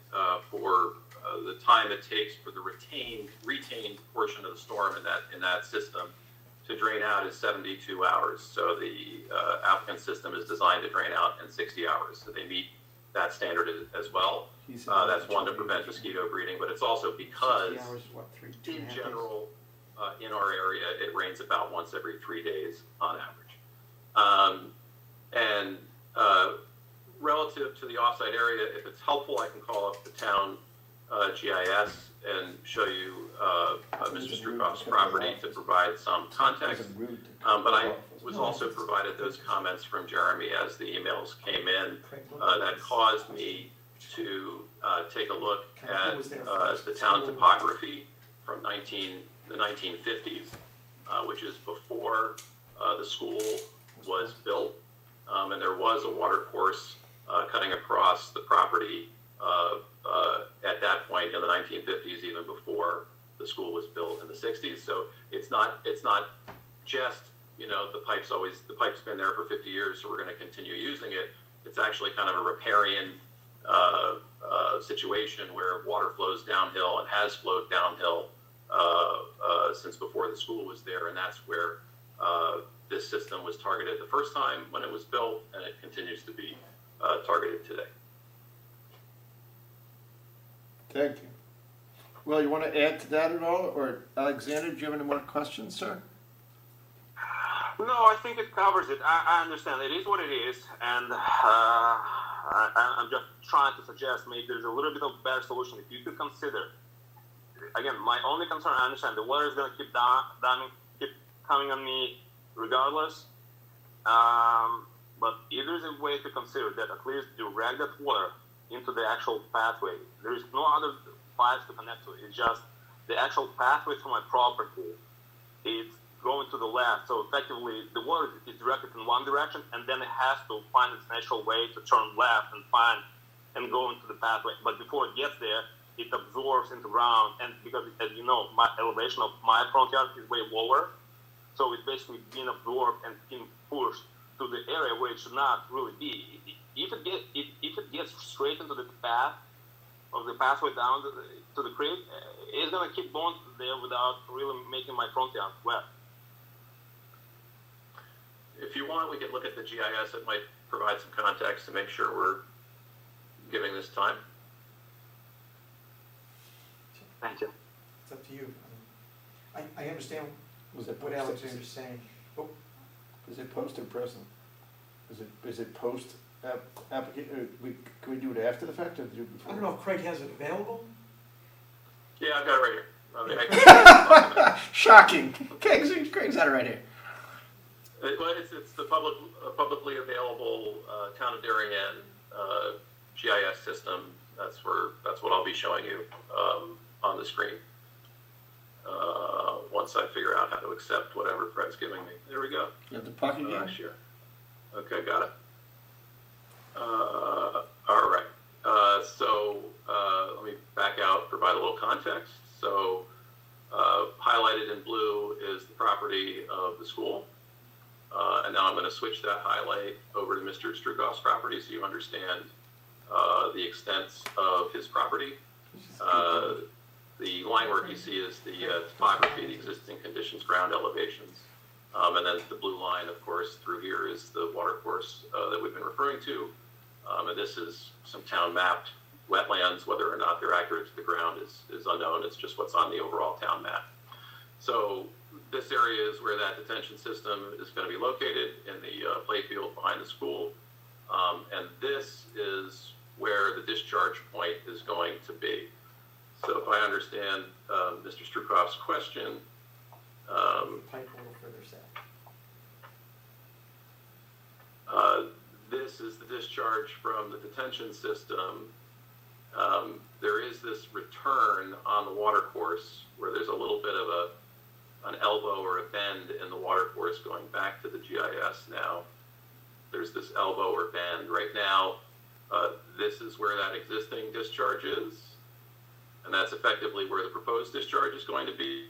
for the time it takes for the retained portion of the storm in that system to drain out is 72 hours. So the applicant system is designed to drain out in 60 hours. So they meet that standard as well. That's one to prevent mosquito breeding, but it's also because in general, in our area, it rains about once every 3 days on average. And relative to the offsite area, if it's helpful, I can call up the town GIS and show you Mr. Strukoff's property to provide some context. But I was also provided those comments from Jeremy as the emails came in that caused me to take a look at the town topography from the 1950s, which is before the school was built. And there was a water course cutting across the property at that point in the 1950s, even before the school was built in the 60s. So it's not just, you know, the pipe's been there for 50 years, so we're going to continue using it. It's actually kind of a riparian situation where water flows downhill and has flowed downhill since before the school was there, and that's where this system was targeted the first time when it was built, and it continues to be targeted today. Thank you. Will, you want to add to that at all? Or Alexander, do you have any more questions, sir? No, I think it covers it. I understand. It is what it is. And I'm just trying to suggest maybe there's a little bit of better solution. If you could consider, again, my only concern, I understand the water is going to keep coming on me regardless. But if there's a way to consider that at least direct that water into the actual pathway, there is no other pipes to connect to. It's just the actual pathway to my property. It's going to the left, so effectively the water is directed in one direction, and then it has to find its natural way to turn left and go into the pathway. But before it gets there, it absorbs into ground, and because, as you know, my elevation of my front yard is way lower, so it's basically being absorbed and being pushed to the area where it should not really be. If it gets straight into the path of the pathway down to the creek, it's gonna keep going there without really making my front yard wet. If you want, we can look at the GIS. It might provide some context to make sure we're giving this time. Thank you. It's up to you. I understand Was it what post? Alexander's saying. Oh, Is it post or present? Is it post application? Can we do it after the fact or do it before? I don't know if Craig has it available. Yeah, I've got it right here. I mean, I Shocking. Craig's got it right here. It's the publicly available Town of Darien GIS system. That's what I'll be showing you on the screen once I figure out how to accept whatever Fred's giving me. There we go. You have the pocket game? Sure. Okay, got it. All right. So let me back out, provide a little context. So highlighted in blue is the property of the school. And now I'm going to switch that highlight over to Mr. Strukoff's property so you understand the extent of his property. The line work you see is the topography, the existing conditions, ground elevations. And then the blue line, of course, through here is the water course that we've been referring to. And this is some town mapped wetlands. Whether or not they're accurate to the ground is unknown. It's just what's on the overall town map. So this area is where that detention system is going to be located in the playfield behind the school. And this is where the discharge point is going to be. So if I understand Mr. Strukoff's question, Pipe a little further south. this is the discharge from the detention system. There is this return on the water course where there's a little bit of an elbow or a bend in the water course going back to the GIS now. There's this elbow or bend. Right now, this is where that existing discharge is, and that's effectively where the proposed discharge is going to be,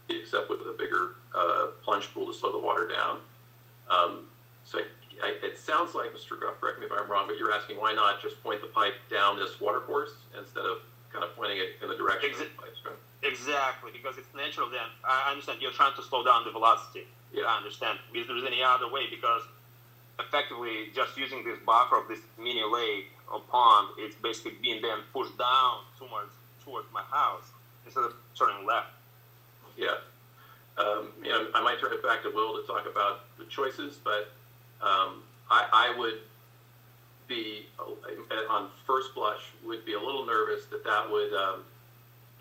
except with a bigger plunge pool to slow the water down. So it sounds like, Mr. Gruff, correct me if I'm wrong, but you're asking why not just point the pipe down this water course instead of kind of pointing it in the direction of the pipes, right? Exactly, because it's natural then. I understand you're trying to slow down the velocity. Yeah. I understand. If there's any other way, because effectively just using this buffer of this mini lake or pond, it's basically being then pushed down towards my house instead of turning left. Yeah. I might turn it back to Will to talk about the choices, but I would be, on first blush, would be a little nervous that would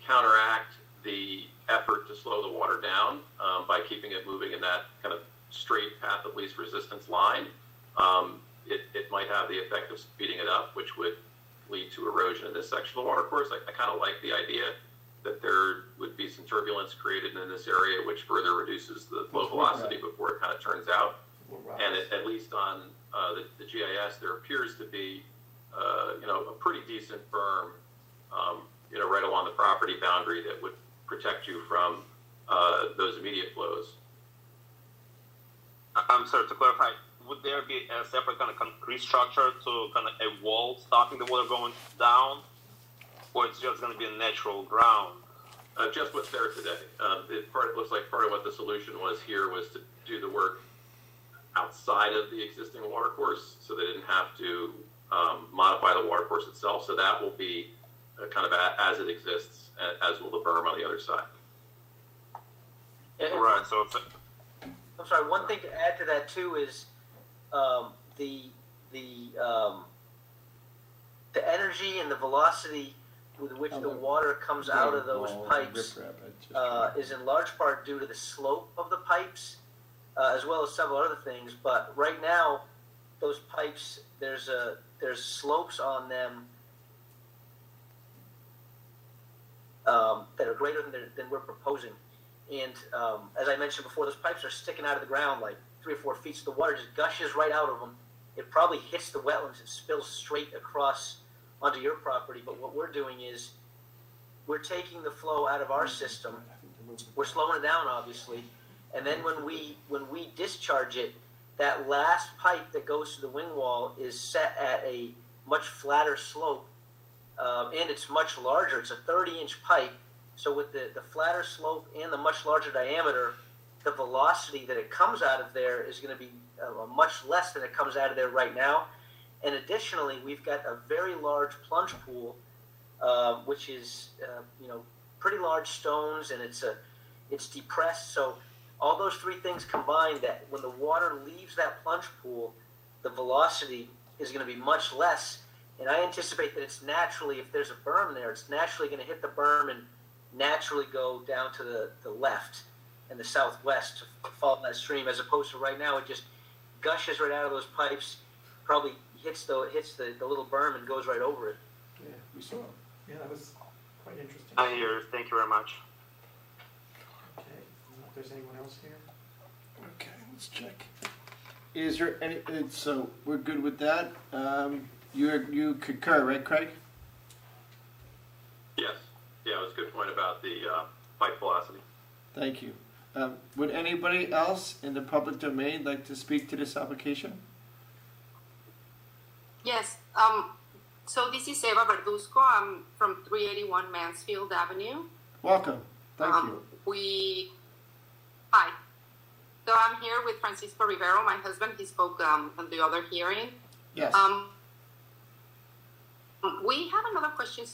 counteract the effort to slow the water down by keeping it moving in that kind of straight path of least resistance line. It might have the effect of speeding it up, which would lead to erosion in this section of the water course. I kind of like the idea that there would be some turbulence created in this area, which further reduces the flow velocity before it kind of turns out. And at least on the GIS, there appears to be, a pretty decent berm, right along the property boundary that would protect you from those immediate flows. I'm sorry, to clarify, would there be a separate kind of concrete structure to kind of a wall stopping the water going down, or it's just going to be a natural ground? Just what's there today. It looks like part of what the solution was here was to do the work outside of the existing water course, so they didn't have to modify the water course itself. So that will be kind of as it exists, as will the berm on the other side. Right. So I'm sorry. One thing to add to that too is the energy and the velocity with which the water comes out of those pipes is in large part due to the slope of the pipes, as well as several other things. But right now, those pipes, there's slopes on them that are greater than we're proposing. And as I mentioned before, those pipes are sticking out of the ground like 3 or 4 feet, so the water just gushes right out of them. It probably hits the wetlands and spills straight across onto your property. But what we're doing is we're taking the flow out of our system. We're slowing it down, obviously. And then when we discharge it, that last pipe that goes to the wing wall is set at a much flatter slope, and it's much larger. It's a 30-inch pipe. So with the flatter slope and the much larger diameter, the velocity that it comes out of there is going to be much less than it comes out of there right now. And additionally, we've got a very large plunge pool, which is pretty large stones, and it's depressed. So all those 3 things combined, that when the water leaves that plunge pool, the velocity is going to be much less. And I anticipate that it's naturally, if there's a berm there, it's naturally going to hit the berm and naturally go down to the left and the southwest to fall in that stream, as opposed to right now it just gushes right out of those pipes, probably hits the little berm and goes right over it. Yeah, we saw. Yeah, that was quite interesting. I hear. Thank you very much. Okay, I don't know if there's anyone else here. Okay, let's check. Is there any? So we're good with that. You concur, right, Craig? Yes. Yeah, it was a good point about the pipe velocity. Thank you. Would anybody else in the public domain like to speak to this application? Yes. So this is Eva Verduzco. I'm from 381 Mansfield Avenue. Welcome. Thank you. Hi. So I'm here with Francisco Rivero, my husband. He spoke on the other hearing. Yes. We have another question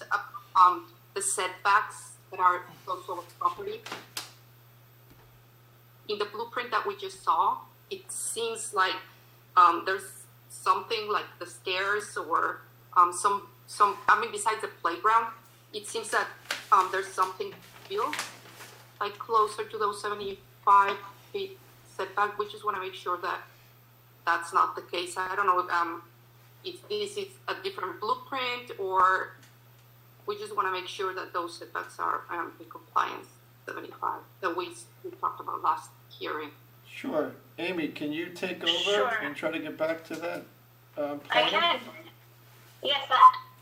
the setbacks that are close to our property. In the blueprint that we just saw, it seems like there's something like the stairs or besides the playground, it seems that there's something built like closer to those 75 feet setback. We just want to make sure that that's not the case. I don't know if this is a different blueprint, or we just want to make sure that those setbacks are in compliance, 75, that we talked about last hearing. Sure. Amy, can you take over Sure. and try to get back to that? I can. Yes,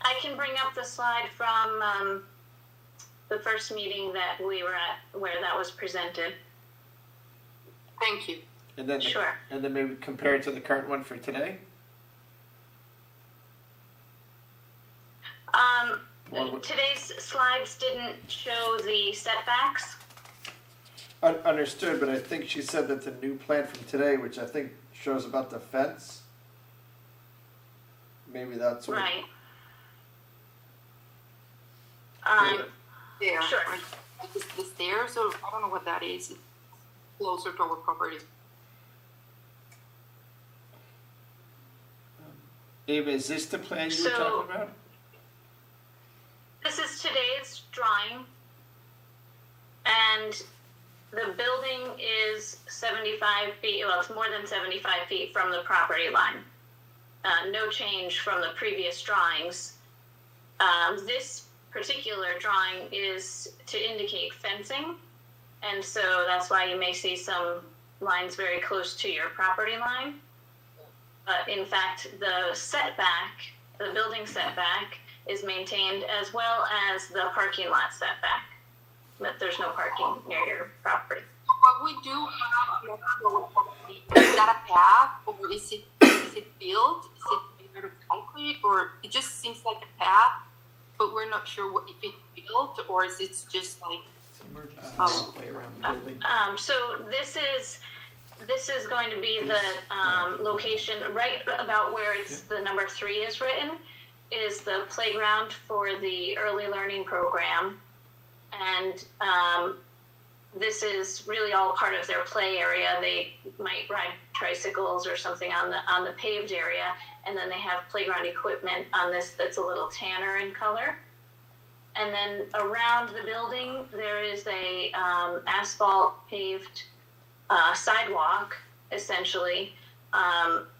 I can bring up the slide from the first meeting that we were at, where that was presented. Thank you. And then, Sure. And then maybe compare it to the current one for today? Today's slides didn't show the setbacks. Understood, but I think she said that the new plan from today, which I think shows about the fence, maybe that's what. Right. There. Sure. The stairs, or I don't know what that is. It's closer to our property. Ava, is this the plan you were So- talking about? This is today's drawing, and the building is 75 feet, well, it's more than 75 feet from the property line. No change from the previous drawings. This particular drawing is to indicate fencing, and so that's why you may see some lines very close to your property line. But in fact, the setback, the building setback, is maintained, as well as the parking lot setback. But there's no parking near your property. What we do is that a path, or is it built? Is it made of concrete, or it just seems like a path, but we're not sure if it's built or is it just like. It's an emergency way around the building. So this is going to be the location right about where it's the number 3 is written, is the playground for the early learning program. And this is really all part of their play area. They might ride tricycles or something on the paved area, and then they have playground equipment on this that's a little tanner in color. And then around the building, there is a asphalt paved sidewalk, essentially.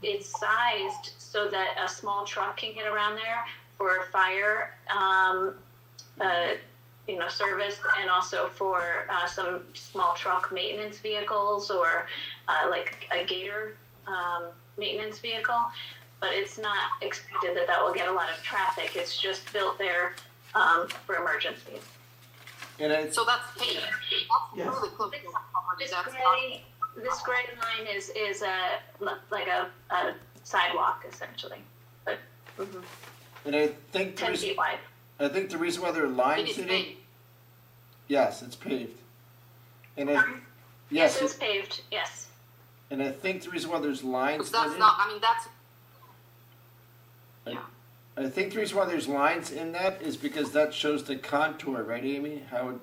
It's sized so that a small truck can get around there for fire, service, and also for some small truck maintenance vehicles or like a gator maintenance vehicle. But it's not expected that will get a lot of traffic. It's just built there for emergencies. And So that's paved. That's Yes. really close to the property. This That's gray line is like a sidewalk, essentially, but and I think 10 feet wide. I think the reason why there are it lines is in it. paved. Yes, it's paved. And Yes, yes, it's paved, yes. and I think the reason why there's lines Because that's in not, I mean, that's, it. yeah. I think the reason why there's lines in that is because that shows the contour, right, Amy? How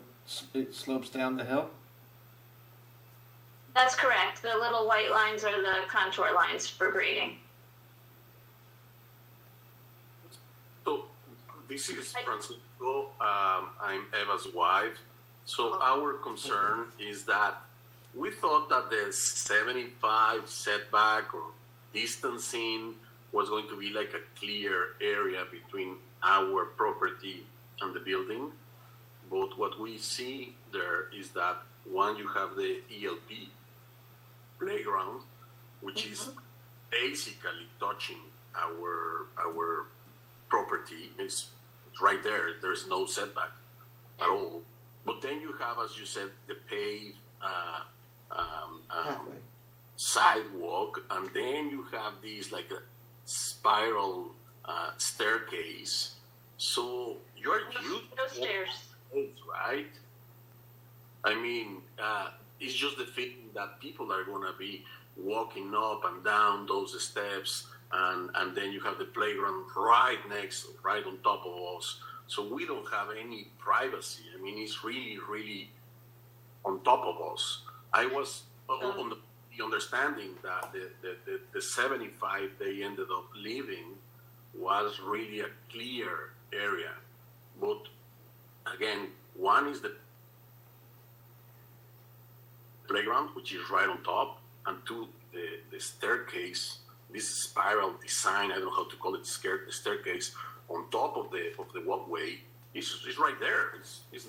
it slopes down the hill. That's correct. The little white lines are the contour lines for grading. So this is Francisco. I'm Eva's wife. So our concern is that we thought that the 75 setback or distancing was going to be like a clear area between our property and the building. But what we see there is that one, you have the ELP playground, which is basically touching our property. It's right there. There's no setback at all. But then you have, as you said, the paved Pathway. sidewalk, and then you have these like a spiral staircase. So you're used No stairs. right? I mean, it's just the feeling that people are going to be walking up and down those steps, and then you have the playground right on top of us. So we don't have any privacy. I mean, it's really, really on top of us. I was on the understanding that the 75 they ended up leaving was really a clear area. But again, one is the playground, which is right on top, and two, the staircase, this spiral design, I don't know how to call it, staircase on top of the walkway is right there.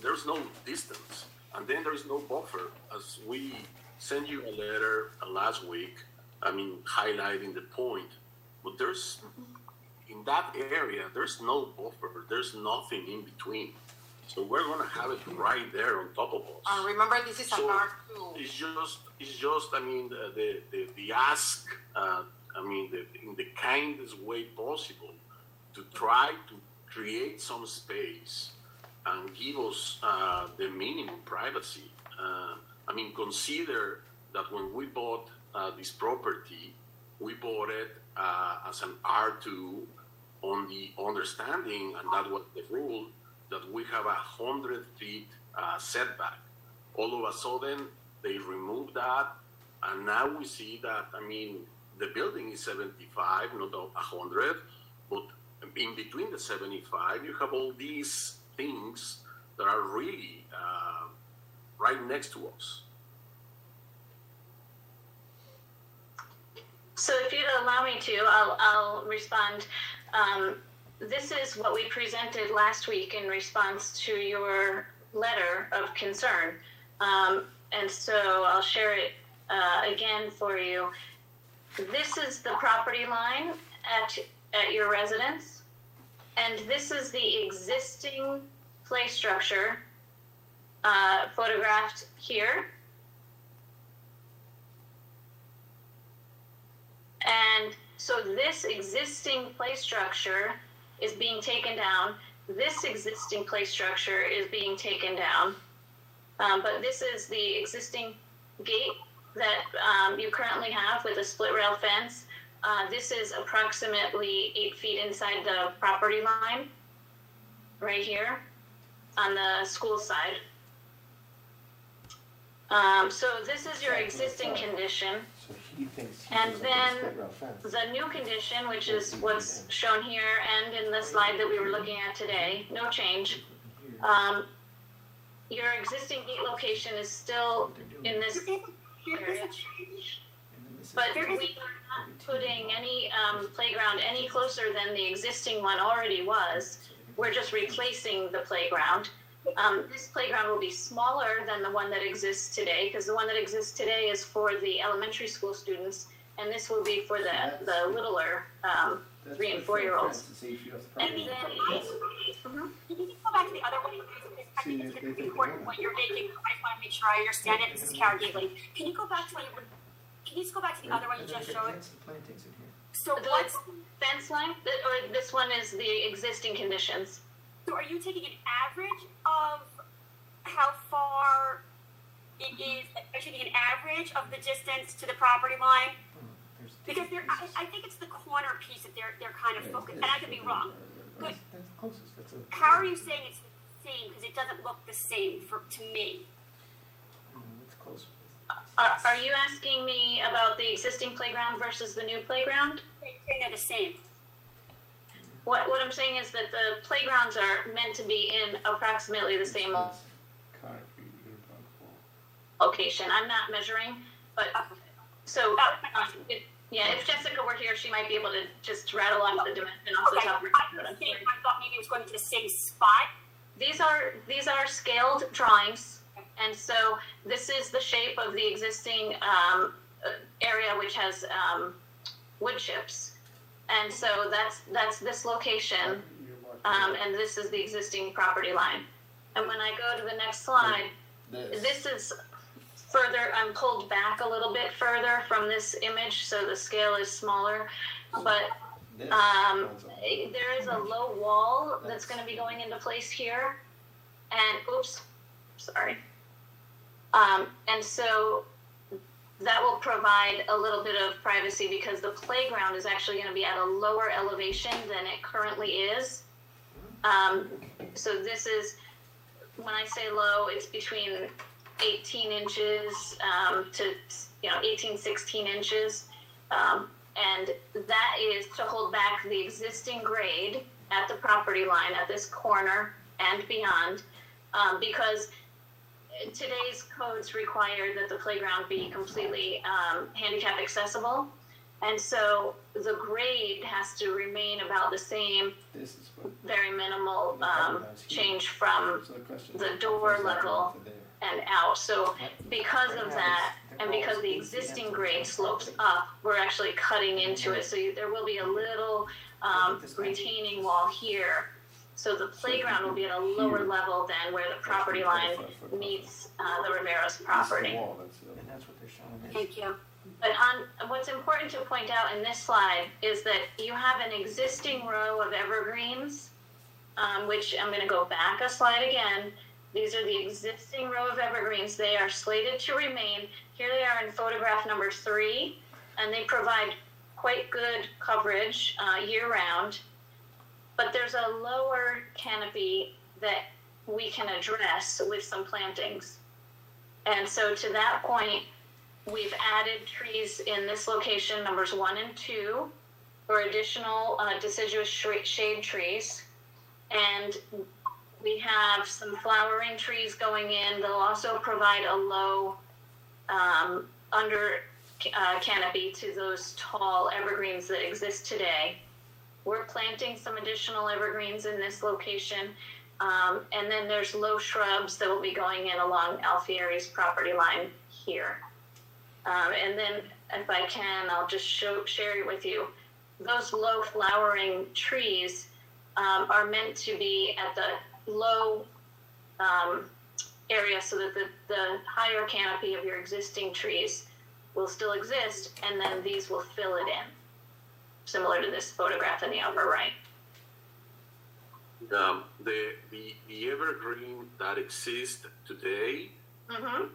There's no distance, and then there's no buffer. As we sent you a letter last week, I mean, highlighting the point, but there's in that area there's no buffer. There's nothing in between. So we're gonna have it right there on top of us. And remember, this is an So R2. it's just. I mean, the ask. I mean, in the kindest way possible, to try to create some space and give us the minimum privacy. I mean, consider that when we bought this property, we bought it as an R2 on the understanding, and that was the rule, that we have 100 feet setback. All of a sudden, they removed that, and now we see that, I mean, the building is 75, not 100, but in between the 75, you have all these things that are really right next to us. So if you'd allow me to, I'll respond. This is what we presented last week in response to your letter of concern. And so I'll share it again for you. This is the property line at your residence, and this is the existing play structure photographed here. And so this existing play structure is being taken down. This existing play structure is being taken down. But this is the existing gate that you currently have with a split rail fence. This is approximately 8 feet inside the property line, right here on the school side. So this is your existing condition. So he thinks. And then the new condition, which is what's shown here and in the slide that we were looking at today, no change, Your existing gate location is still in this area, but we are not putting any playground any closer than the existing one already was. We're just replacing the playground. This playground will be smaller than the one that exists today, because the one that exists today is for the elementary school students, and this will be for the littler 3 and 4-year-olds. And then, can you go back to the other one? I think it's an important point you're making. I just want to make sure I understand it. This is Kara Gately. Can you go back to can you just go back to the other one you just showed? So The what's, fence line, or this one is the existing conditions. so are you taking an average of how far it is? Are you taking an average of the distance to the property line? Because I think it's the corner piece that they're kind of focused, and I could be wrong. But how are you saying it's the same? Because it doesn't look the same to me. Are you asking me about the existing playground versus the new playground? They're the same. What I'm saying is that the playgrounds are meant to be in approximately the same location. I'm not measuring, but so if Jessica were here, she might be able to just rattle off the dimension off the top of her head. I thought maybe it was going to the same spot. These are scaled drawings, and so this is the shape of the existing area, which has wood chips, and so that's this location, and this is the existing property line. And when I go to the next slide, this is further. I'm pulled back a little bit further from this image, so the scale is smaller, but there is a low wall that's going to be going into place here, and and so that will provide a little bit of privacy because the playground is actually going to be at a lower elevation than it currently is. So this is, when I say low, it's between 18 inches to 18, 16 inches. And that is to hold back the existing grade at the property line at this corner and beyond, because today's codes require that the playground be completely handicap accessible. And so the grade has to remain about the same, very minimal change from the door level and out. So because of that, and because the existing grade slopes up, we're actually cutting into it. So there will be a little retaining wall here. So the playground will be at a lower level than where the property line meets the Riveros property. Thank you. But what's important to point out in this slide is that you have an existing row of evergreens, which I'm going to go back a slide again. These are the existing row of evergreens. They are slated to remain. Here they are in photograph number 3, and they provide quite good coverage year-round. But there's a lower canopy that we can address with some plantings. And so to that point, we've added trees in this location, numbers 1 and 2, for additional deciduous shade trees. And we have some flowering trees going in. They'll also provide a low under canopy to those tall evergreens that exist today. We're planting some additional evergreens in this location. And then there's low shrubs that will be going in along Alfieri's property line here. And then if I can, I'll just share it with you. Those low flowering trees are meant to be at the low area so that the higher canopy of your existing trees will still exist, and then these will fill it in, similar to this photograph in the upper right. The evergreen that exists today, Mm-hmm.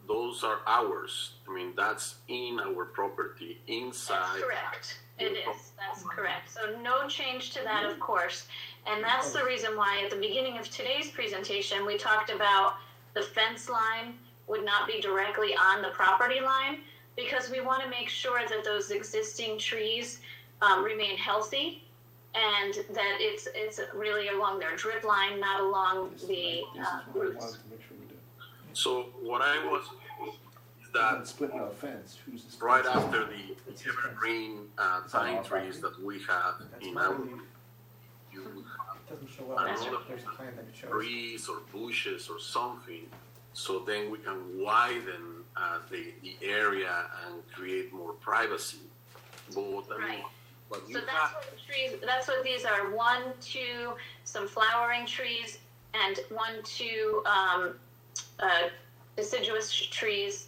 those are ours. I mean, that's in our property, inside. That's correct. It is. That's correct. So no change to that, of course. And that's the reason why at the beginning of today's presentation, we talked about the fence line would not be directly on the property line, because we want to make sure that those existing trees remain healthy and that it's really along their drip line, not along the This is what I roots. wanted to make sure we do. So what I was is that Splitting our fence. Who's the right sponsor? after the evergreen pine trees that we have That's in my our, belief. you It doesn't show a up. lot of There's a plan that it shows. trees or bushes or something, so then we can widen the area and create more privacy. But I mean, Right. what you So that's have, what the trees, that's what these are, 1, 2, some flowering trees, and 1, 2 deciduous trees.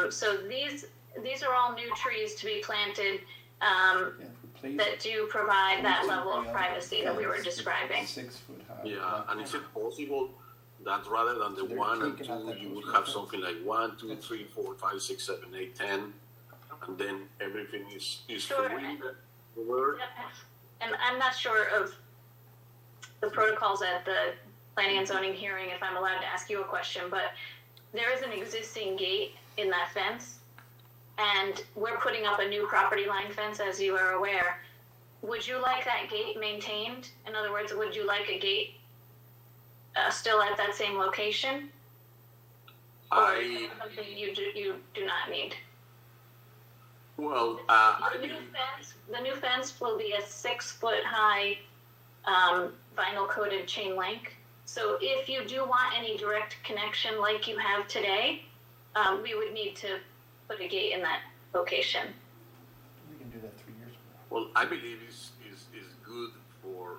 So these are all new trees to be planted Yeah, replace that do provide that level of privacy that we were describing. 6 foot high. yeah, and is it possible that rather than the So they're 1 and taking out 2, that you would first have one. something like 1, 2, 3, 4, 5, 6, 7, 8, 10, and then everything is Sure. free? The word? And I'm not sure of the protocols at the planning and zoning hearing, if I'm allowed to ask you a question, but there is an existing gate in that fence, and we're putting up a new property line fence, as you are aware. Would you like that gate maintained? In other words, would you like a gate still at that same location? Or is I, that something you do not need? well, I The new believe, fence, the new fence will be a 6-foot high vinyl coated chain link. So if you do want any direct connection like you have today, we would need to put a gate in that location. We can do that 3 years from now. well, I believe is good for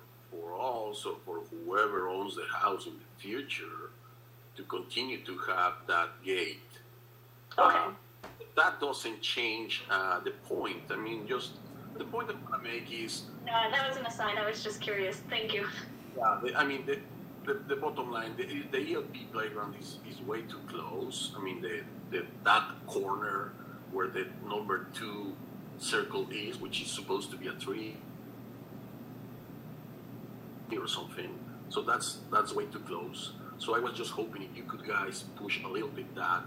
also for whoever owns the house in the future to continue to have that gate. Okay. That doesn't change the point. I mean, just the point that I make is, That was an aside. I was just curious. Thank you. I mean, the bottom line, the ELP playground is way too close. I mean, that corner where the number 2 circle is, which is supposed to be a 3 or something. So that's way too close. So I was just hoping if you could guys push a little bit that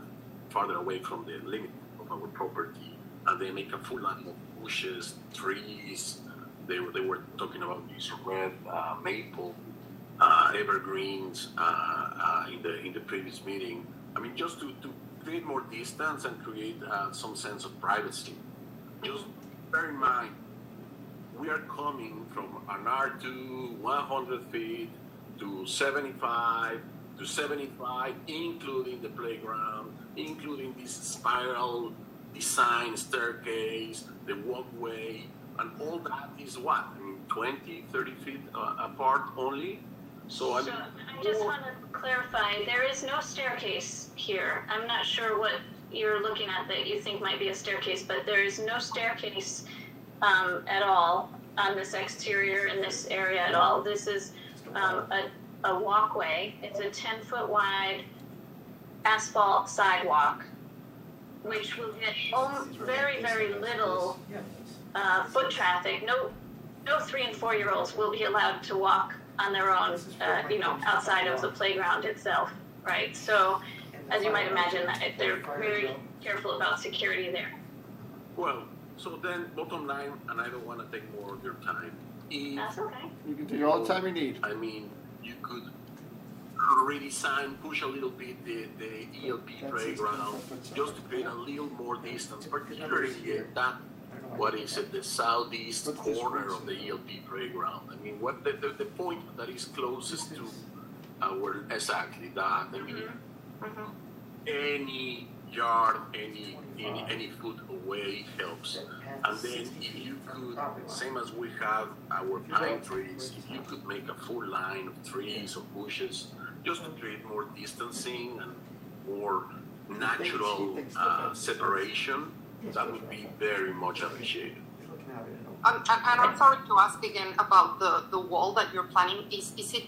farther away from the limit of our property, and then make a full line of bushes, trees. They were talking about these red maple evergreens in the previous meeting. I mean, just to create more distance and create some sense of privacy. Just bear in mind, we are coming from an R2 100 feet to 75 to 75, including the playground, including this spiral design staircase, the walkway, and all that is what? I mean, 20, 30 feet apart only? So I mean, I just want to clarify, there is no staircase here. I'm not sure what you're looking at that you think might be a staircase, but there is no staircase at all on this exterior in this area at all. This is a walkway. It's a 10-foot wide asphalt sidewalk, which will get very, very little foot traffic. No 3 and 4-year-olds will be allowed to walk on their own, outside of the playground itself, right? So, as you might imagine, they're very careful about security there. well, so then bottom line, and I don't want to take more of your time, is, That's okay. You can take all the time you need. I mean, you could redesign, push a little bit the ELP playground, just to create a little more distance, particularly at that, what is it, the southeast corner of the ELP playground. I mean, what the point that is closest to our, exactly that. I mean, any yard, any foot away helps. And then if you could, same as we have our pine trees, if you could make a full line of trees or bushes, just to create more distancing and more natural separation, that would be very much appreciated. And I'm sorry to ask again about the wall that you're planning. Is it,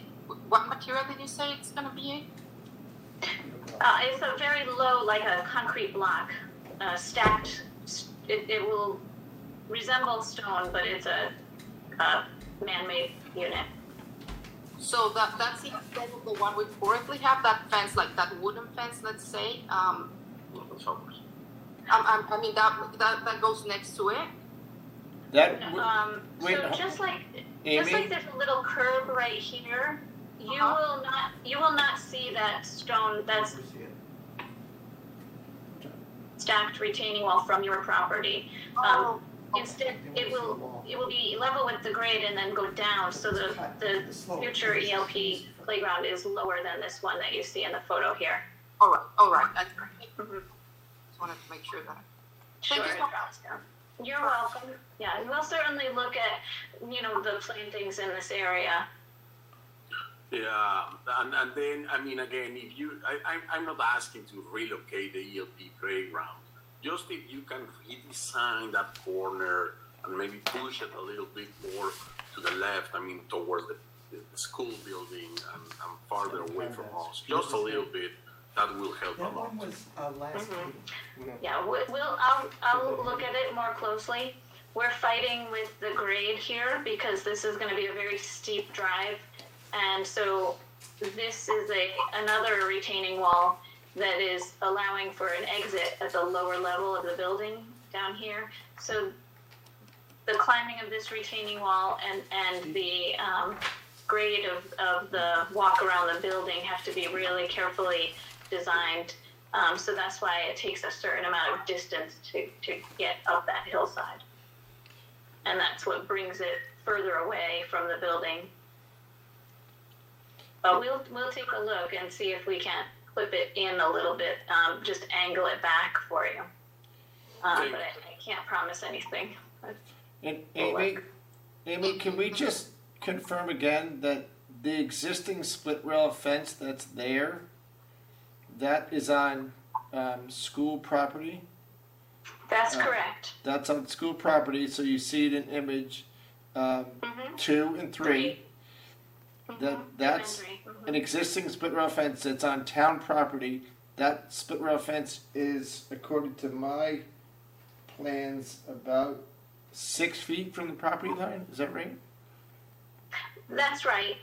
what material did you say it's going to be? It's a very low, like a concrete block, stacked. It will resemble stone, but it's a man-made unit. So that's instead of the one we currently have, that fence, like that wooden fence, let's say. I mean that goes next to it. That So just like Just like Amy? there's a little curb right here, you will not see that stone, that's stacked retaining wall from your property. Instead, it will be level with the grade and then go down, so the future ELP playground is lower than this one that you see in the photo here. All right, that's great. Just wanted to make sure that. Sure, Thank you it so much. drops down. You're welcome. Yeah, and we'll certainly look at, the plantings in this area. Yeah, and then, I mean, again, if you, I'm not asking to relocate the ELP playground. Just if you can redesign that corner and maybe push it a little bit more to the left, I mean, towards the school building and farther away from us, just a little bit, that will help a That lot. one was last meeting. Yeah, I'll look at it more closely. We're fighting with the grade here because this is going to be a very steep drive, and so this is another retaining wall that is allowing for an exit at the lower level of the building down here. So the climbing of this retaining wall and the grade of the walk around the building have to be really carefully designed. So that's why it takes a certain amount of distance to get up that hillside. And that's what brings it further away from the building. But we'll take a look and see if we can't clip it in a little bit, just angle it back for you. But I can't promise anything. And Amy, can we just confirm again that the existing split rail fence that's there, that is on school property? That's correct. That's on school property, so you see it in image 2 and 3. That's an existing split rail fence that's on town property. That split rail fence is, according to my plans, about 6 feet from the property line. Is that right? That's right.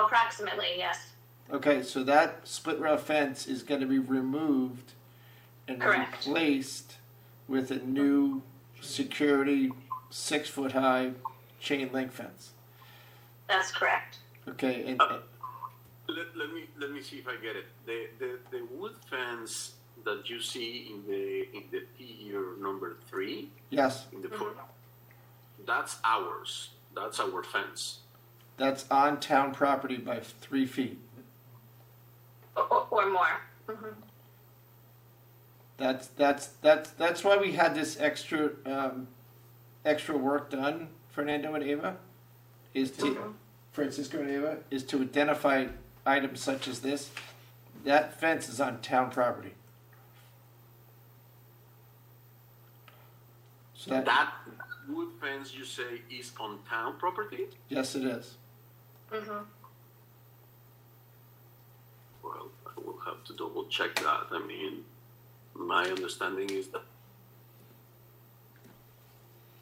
Approximately, yes. Okay, so that split rail fence is going to be removed and Correct. replaced with a new security 6-foot high chain link fence. That's correct. Okay, and Let me see if I get it. The wood fence that you see in the tier number 3 yes, in the photo, that's ours. That's our fence. that's on town property by 3 feet. Or more. That's why we had this extra work done, Fernando and Ava, is to Francisco and Ava, is to identify items such as this. That fence is on town property. So That wood fence you say is on town property? yes, it is. Well, I will have to double check that. I mean, my understanding is that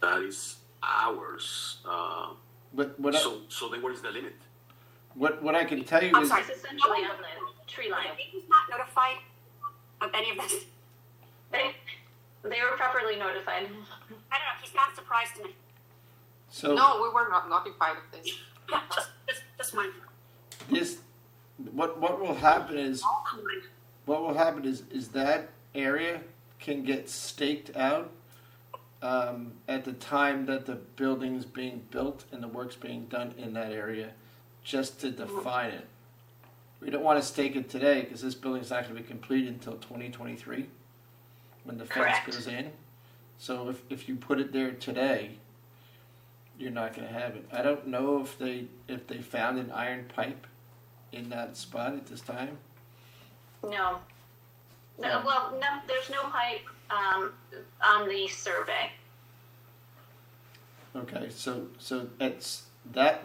that is ours. But So then what is the limit? what I can tell you I'm is sorry. It's essentially on the tree line. He's not notified of any of this. They were properly notified. I don't know. He's not surprised to me. so. No, we were not notified of this. Yeah, just one. This, what will happen is that area can get staked out at the time that the building is being built and the work's being done in that area, just to define it. We don't want to stake it today because this building's not going to be completed until 2023 when the fence Correct. goes in. So if you put it there today, you're not going to have it. I don't know if they found an iron pipe in that spot at this time. No. Well, no, there's no pipe on the survey. Okay, so it's that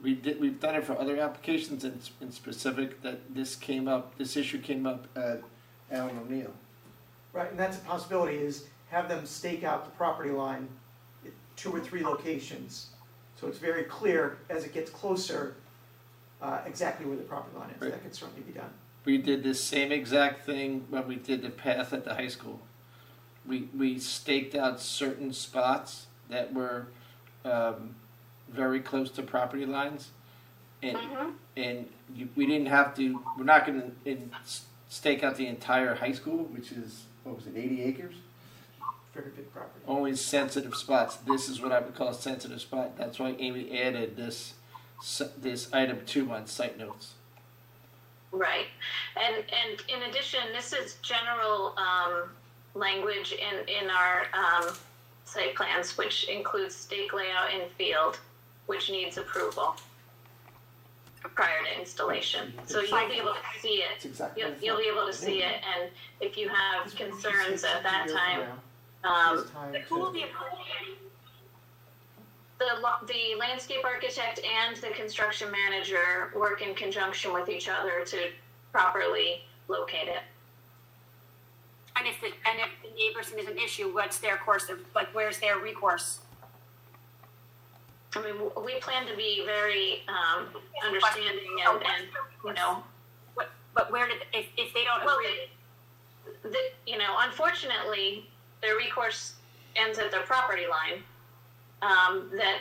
we've done it for other applications in specific that this issue came up at Allen O'Neill. Right, and that's a possibility, is have them stake out the property line at 2 or 3 locations. So it's very clear as it gets closer, exactly where the property line is. Right. That could certainly be done. We did this same exact thing when we did the path at the high school. We staked out certain spots that were very close to property lines. And, we didn't have to, we're not gonna stake out the entire high school, which is, what was it, 80 acres? Very big property. Only sensitive spots. This is what I would call a sensitive spot. That's why Amy added this item 2 on site notes. Right, and in addition, this is general language in our site plans, which includes stake layout in field, which needs approval prior to installation. So you'll be able to see it. It's exactly You'll be able to see it, and if you have concerns at that time, Who will be approving it? the landscape architect and the construction manager work in conjunction with each other to properly locate it. And if the neighbors think there's an issue, what's their course of, like, where's their recourse? I mean, we plan to be very understanding and you know. But where did, if they don't Well, agree? you know, unfortunately, their recourse ends at their property line. That,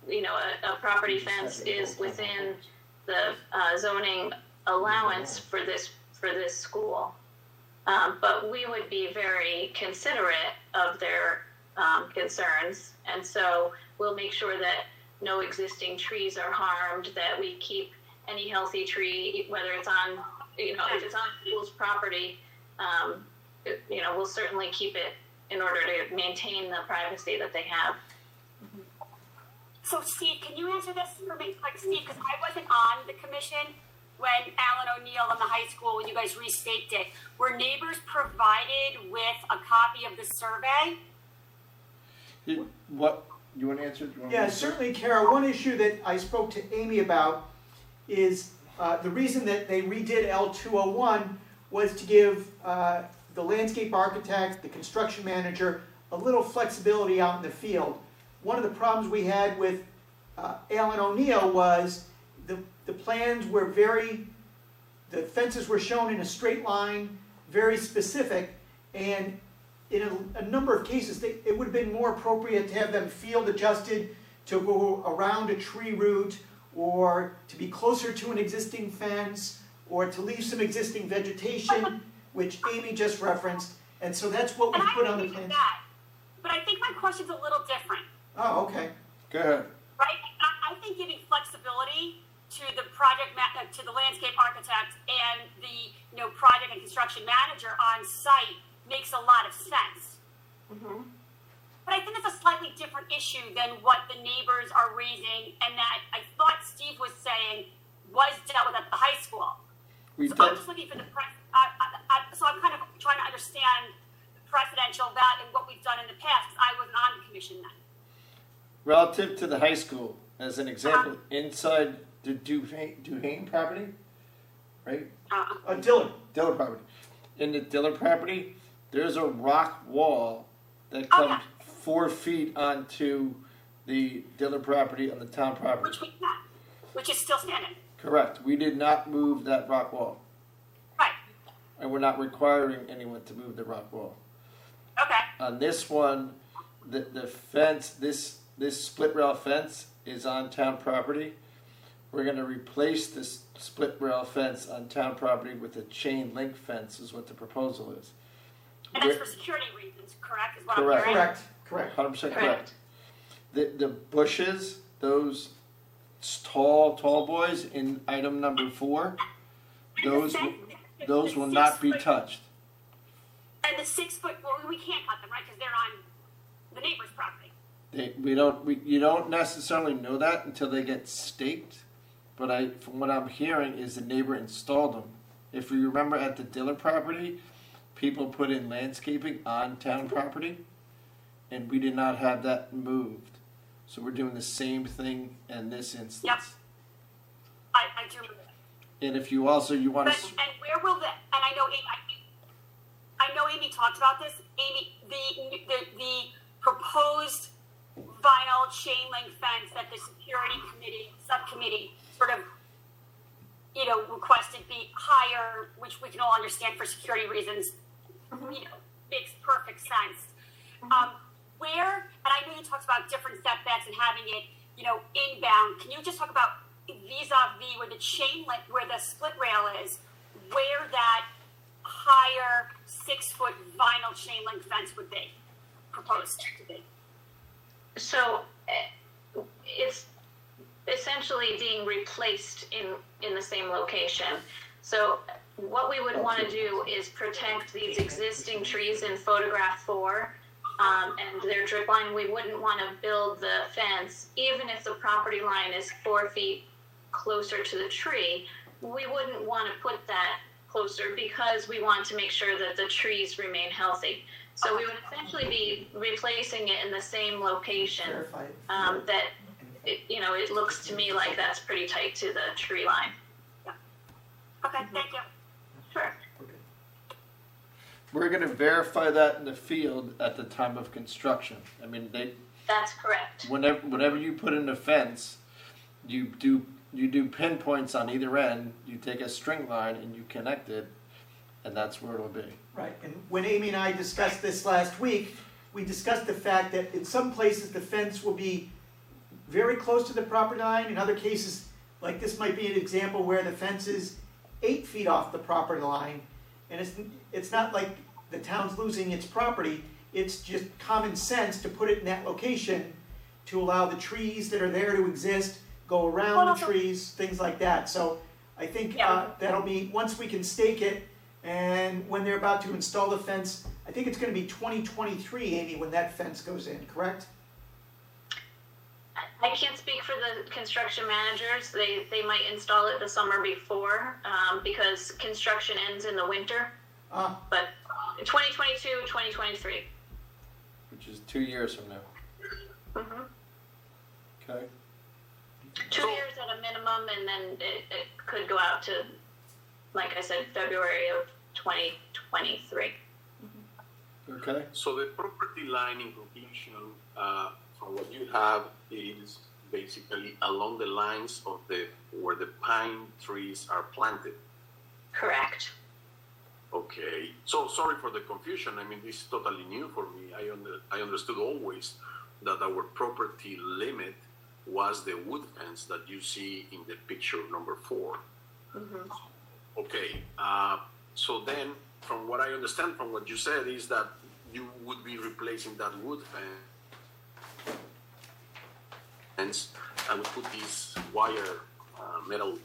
you know, a property fence is within the zoning allowance for this school. But we would be very considerate of their concerns, and so we'll make sure that no existing trees are harmed, that we keep any healthy tree, whether it's on, you know, if it's on school's property, you know, we'll certainly keep it in order to maintain the privacy that they have. So Steve, can you answer this for me? Like, Steve, because I wasn't on the commission when Alan O'Neill in the high school, when you guys restaked it. Were neighbors provided with a copy of the survey? What, you want to answer? Yeah, certainly, Kara. One issue that I spoke to Amy about is the reason that they redid L201 was to give the landscape architect, the construction manager, a little flexibility out in the field. One of the problems we had with Alan O'Neill was the plans were the fences were shown in a straight line, very specific, and in a number of cases, it would have been more appropriate to have them field adjusted to go around a tree root, or to be closer to an existing fence, or to leave some existing vegetation, which Amy just referenced, and so that's what we put on the plans. But I think my question's a little different. Oh, okay. Go ahead. Right? I think giving flexibility to the to the landscape architect and the project and construction manager on site makes a lot of sense. Mm-hmm. But I think it's a slightly different issue than what the neighbors are raising, and that I thought Steve was saying was dealt with at the high school. I'm just looking for the so I'm kind of trying to understand the precedential that and what we've done in the past, because I wasn't on the commission then. Relative to the high school, as an example, inside the Duhane property, right? Dillard. Dillard property. In the Dillard property, there's a rock wall that comes 4 feet onto the Dillard property on the town property. Which is still standing. Correct. We did not move that rock wall. Right. And we're not requiring anyone to move the rock wall. Okay. On this one, the fence, this split rail fence is on town property. We're going to replace this split rail fence on town property with a chain link fence is what the proposal is. And that's for security reasons, correct? Is what Correct. I'm hearing? Correct. 100% correct. The bushes, those tall boys in item number 4, those will not be touched. And the 6 foot, well, we can't cut them, right? Because they're on the neighbor's property. You don't necessarily know that until they get staked, but from what I'm hearing is the neighbor installed them. If you remember at the Dillard property, people put in landscaping on town property, and we did not have that moved. So we're doing the same thing in this instance. Yep. I do remember that. And if you want to... And where will the, and I know Amy talked about this, Amy, the proposed vinyl chain link fence that the security subcommittee sort of, requested be higher, which we can all understand for security reasons, makes perfect sense. Where, and I know you talked about different setbacks and having it inbound, can you just talk about vis-a-vis where the chain link, where the split rail is, where that higher 6-foot vinyl chain link fence would be proposed to be? So it's essentially being replaced in the same location. So what we would want to do is protect these existing trees in photograph 4 and their drip line. We wouldn't want to build the fence, even if the property line is 4 feet closer to the tree. We wouldn't want to put that closer because we want to make sure that the trees remain healthy. So we would essentially be replacing it in the same location. That it looks to me like that's pretty tight to the tree line. Yeah. Okay, thank you. Sure. We're going to verify that in the field at the time of construction. I mean, That's correct. whenever you put in a fence, you do pinpoints on either end. You take a string line and you connect it, and that's where it'll be. Right, and when Amy and I discussed this last week, we discussed the fact that in some places the fence will be very close to the property line. In other cases, like this might be an example where the fence is 8 feet off the property line. And it's not like the town's losing its property, it's just common sense to put it in that location to allow the trees that are there to exist, go around the trees, things like that. So I think that'll be, once we can stake it, and when they're about to install the fence, I think it's going to be 2023, Amy, when that fence goes in, correct? I can't speak for the construction managers. They might install it the summer before because construction ends in the winter. But 2022, 2023. Which is 2 years from now. Mm-hmm. Okay. 2 years at a minimum, and then it could go out to, like I said, February of 2023. Okay. So the property line in conclusion, from what you have, is basically along the lines of where the pine trees are planted. Correct. Okay. So sorry for the confusion. I mean, this is totally new for me. I understood always that our property limit was the wood fence that you see in the picture number 4. Mm-hmm. Okay. So then, from what I understand from what you said, is that you would be replacing that wood fence and would put this wire metal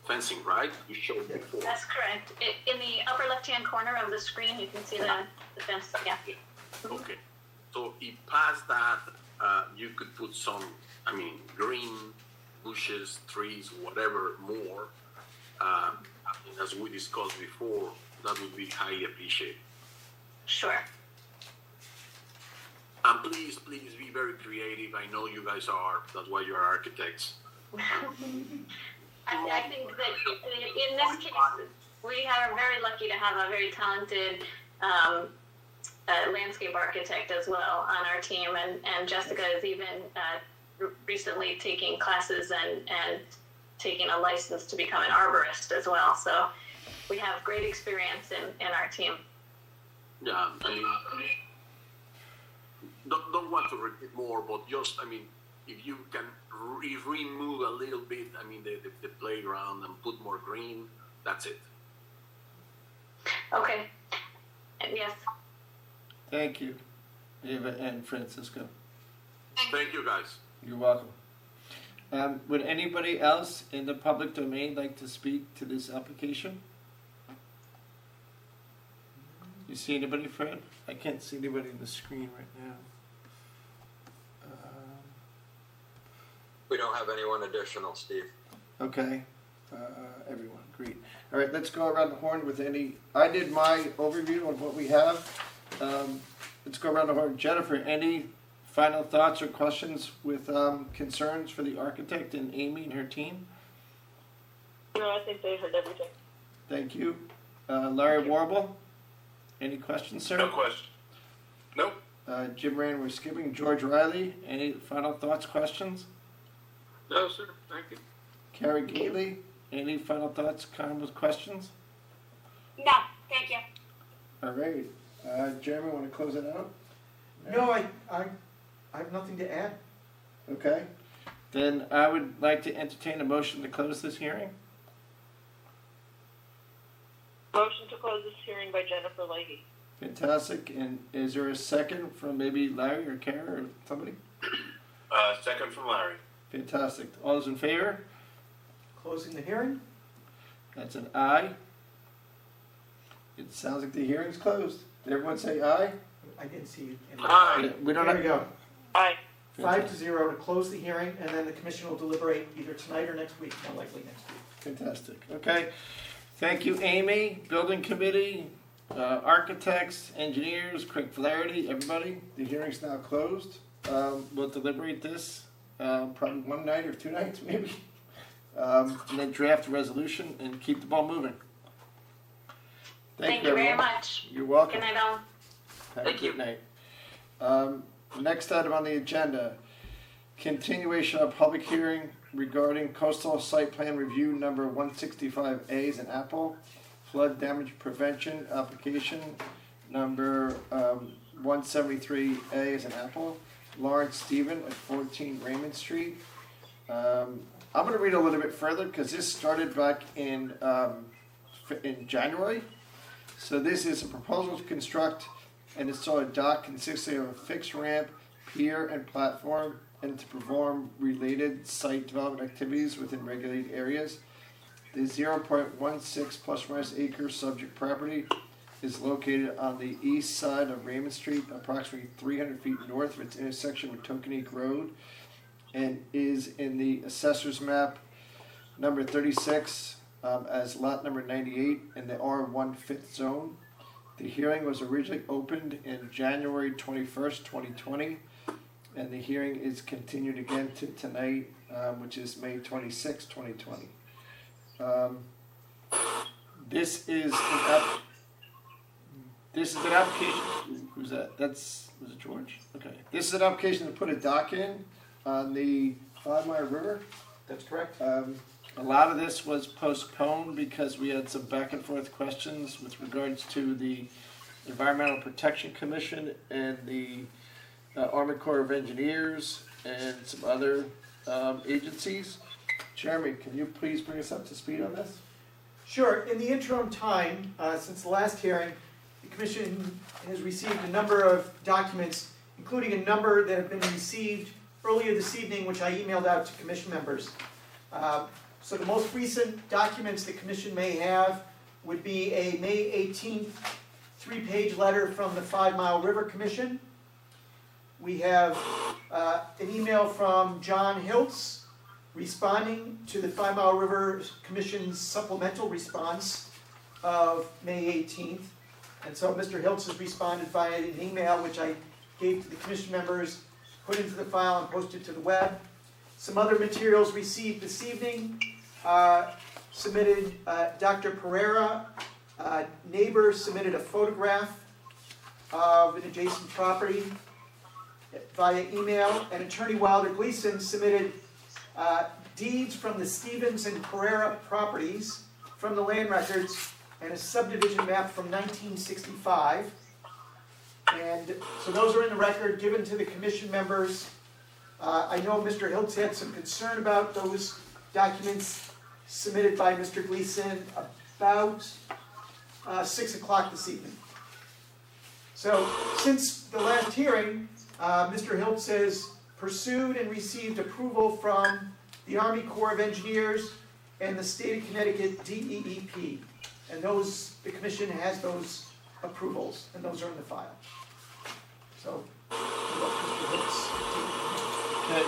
fencing, right? You showed before. That's correct. In the upper left-hand corner of the screen, you can see the fence. Yeah. Okay. So if past that, you could put some, green bushes, trees, whatever more. As we discussed before, that would be highly appreciated. Sure. And please be very creative. I know you guys are. That's why you're architects. I think that in this case, we are very lucky to have a very talented landscape architect as well on our team, and Jessica is even recently taking classes and taking a license to become an arborist as well. So we have great experience in our team. Yeah, don't want to repeat more, but just, if you can remove a little bit, the playground and put more green, that's it. Okay. Yes. Thank you, Eva and Francisco. Thank you, guys. You're welcome. Would anybody else in the public domain like to speak to this application? You see anybody, Fred? I can't see anybody on the screen right now. We don't have anyone additional, Steve. Okay. Everyone, great. All right, let's go around the horn with I did my overview of what we have. Let's go around the horn. Jennifer, any final thoughts or questions with concerns for the architect and Amy and her team? No, I think they heard everything. Thank you. Larry Warble, any questions, sir? No question. Nope. Jim Rand, we're skipping. George Riley, any final thoughts, questions? No, sir. Thank you. Carrie Gately, any final thoughts, comments, questions? No, thank you. All right. Jeremy, want to close it out? No, I have nothing to add. Okay. Then I would like to entertain a motion to close this hearing. Motion to close this hearing by Jennifer Leahy. Fantastic. And is there a second from maybe Larry or Kara or somebody? Second from Larry. Fantastic. All those in favor? Closing the hearing? That's an aye. It sounds like the hearing's closed. Did everyone say aye? I didn't see you. Yeah, we don't There have, we go. Aye. 5-0 to close the hearing, and then the commission will deliberate either tonight or next week, more likely next week. Fantastic. Okay. Thank you, Amy, Building Committee, architects, engineers, Craig Flaherty, everybody. The hearing's now closed. We'll deliberate this probably one night or 2 nights, maybe. And then draft a resolution and keep the ball moving. Thank you very everyone. much. You're welcome. Good night, all. Have Thank a you. good night. Next item on the agenda, continuation of public hearing regarding coastal site plan review number 165A is an Apple, flood damage prevention application number 173A is an Apple, Lawrence Stephen at 14 Raymond Street. I'm going to read a little bit further because this started back in January. So this is a proposal to construct and install a dock consisting of a fixed ramp, pier, and platform, and to perform related site development activities within regulated areas. The 0.16 plus minus acre subject property is located on the east side of Raymond Street, approximately 300 feet north of its intersection with Tokenique Road, and is in the assessor's map number 36 as lot number 98 in the R1 fifth zone. The hearing was originally opened in January 21st, 2020, and the hearing is continued again to tonight, which is May 26, 2020. This is an application. Who's that? Was it George? Okay. This is an application to put a dock in on the 5 Mile River. That's correct. A lot of this was postponed because we had some back and forth questions with regards to the Environmental Protection Commission and the Army Corps of Engineers and some other agencies. Jeremy, can you please bring us up to speed on this? Sure. In the interim time, since the last hearing, the commission has received a number of documents, including a number that have been received earlier this evening, which I emailed out to commission members. So the most recent documents the commission may have would be a May 18th 3-page letter from the 5 Mile River Commission. We have an email from John Hiltz responding to the 5 Mile River Commission's supplemental response of May 18th. And so Mr. Hiltz has responded via an email, which I gave to the commission members, put into the file and posted to the web. Some other materials received this evening, submitted Dr. Pereira, neighbor submitted a photograph of an adjacent property via email, and Attorney Wilder Gleason submitted deeds from the Stevens and Pereira properties from the land records and a subdivision map from 1965. And so those are in the record given to the commission members. I know Mr. Hiltz had some concern about those documents submitted by Mr. Gleason about 6 o'clock this evening. So since the last hearing, Mr. Hiltz has pursued and received approval from the Army Corps of Engineers and the State of Connecticut DEEP. And those, the commission has those approvals, and those are in the file. So, Mr. Hiltz. Okay.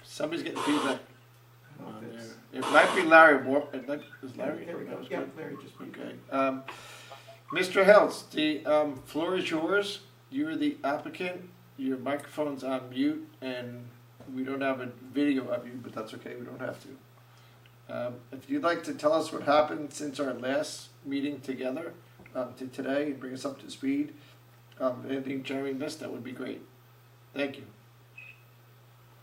Somebody's getting feedback. It might be Larry. Is Larry? There we go. Yeah, Larry just. Okay. Mr. Hiltz, the floor is yours. You're the applicant. Your microphone's on mute, and we don't have a video of you, but that's okay. We don't have to. If you'd like to tell us what happened since our last meeting together to today and bring us up to speed, anything Jeremy missed, that would be great. Thank you.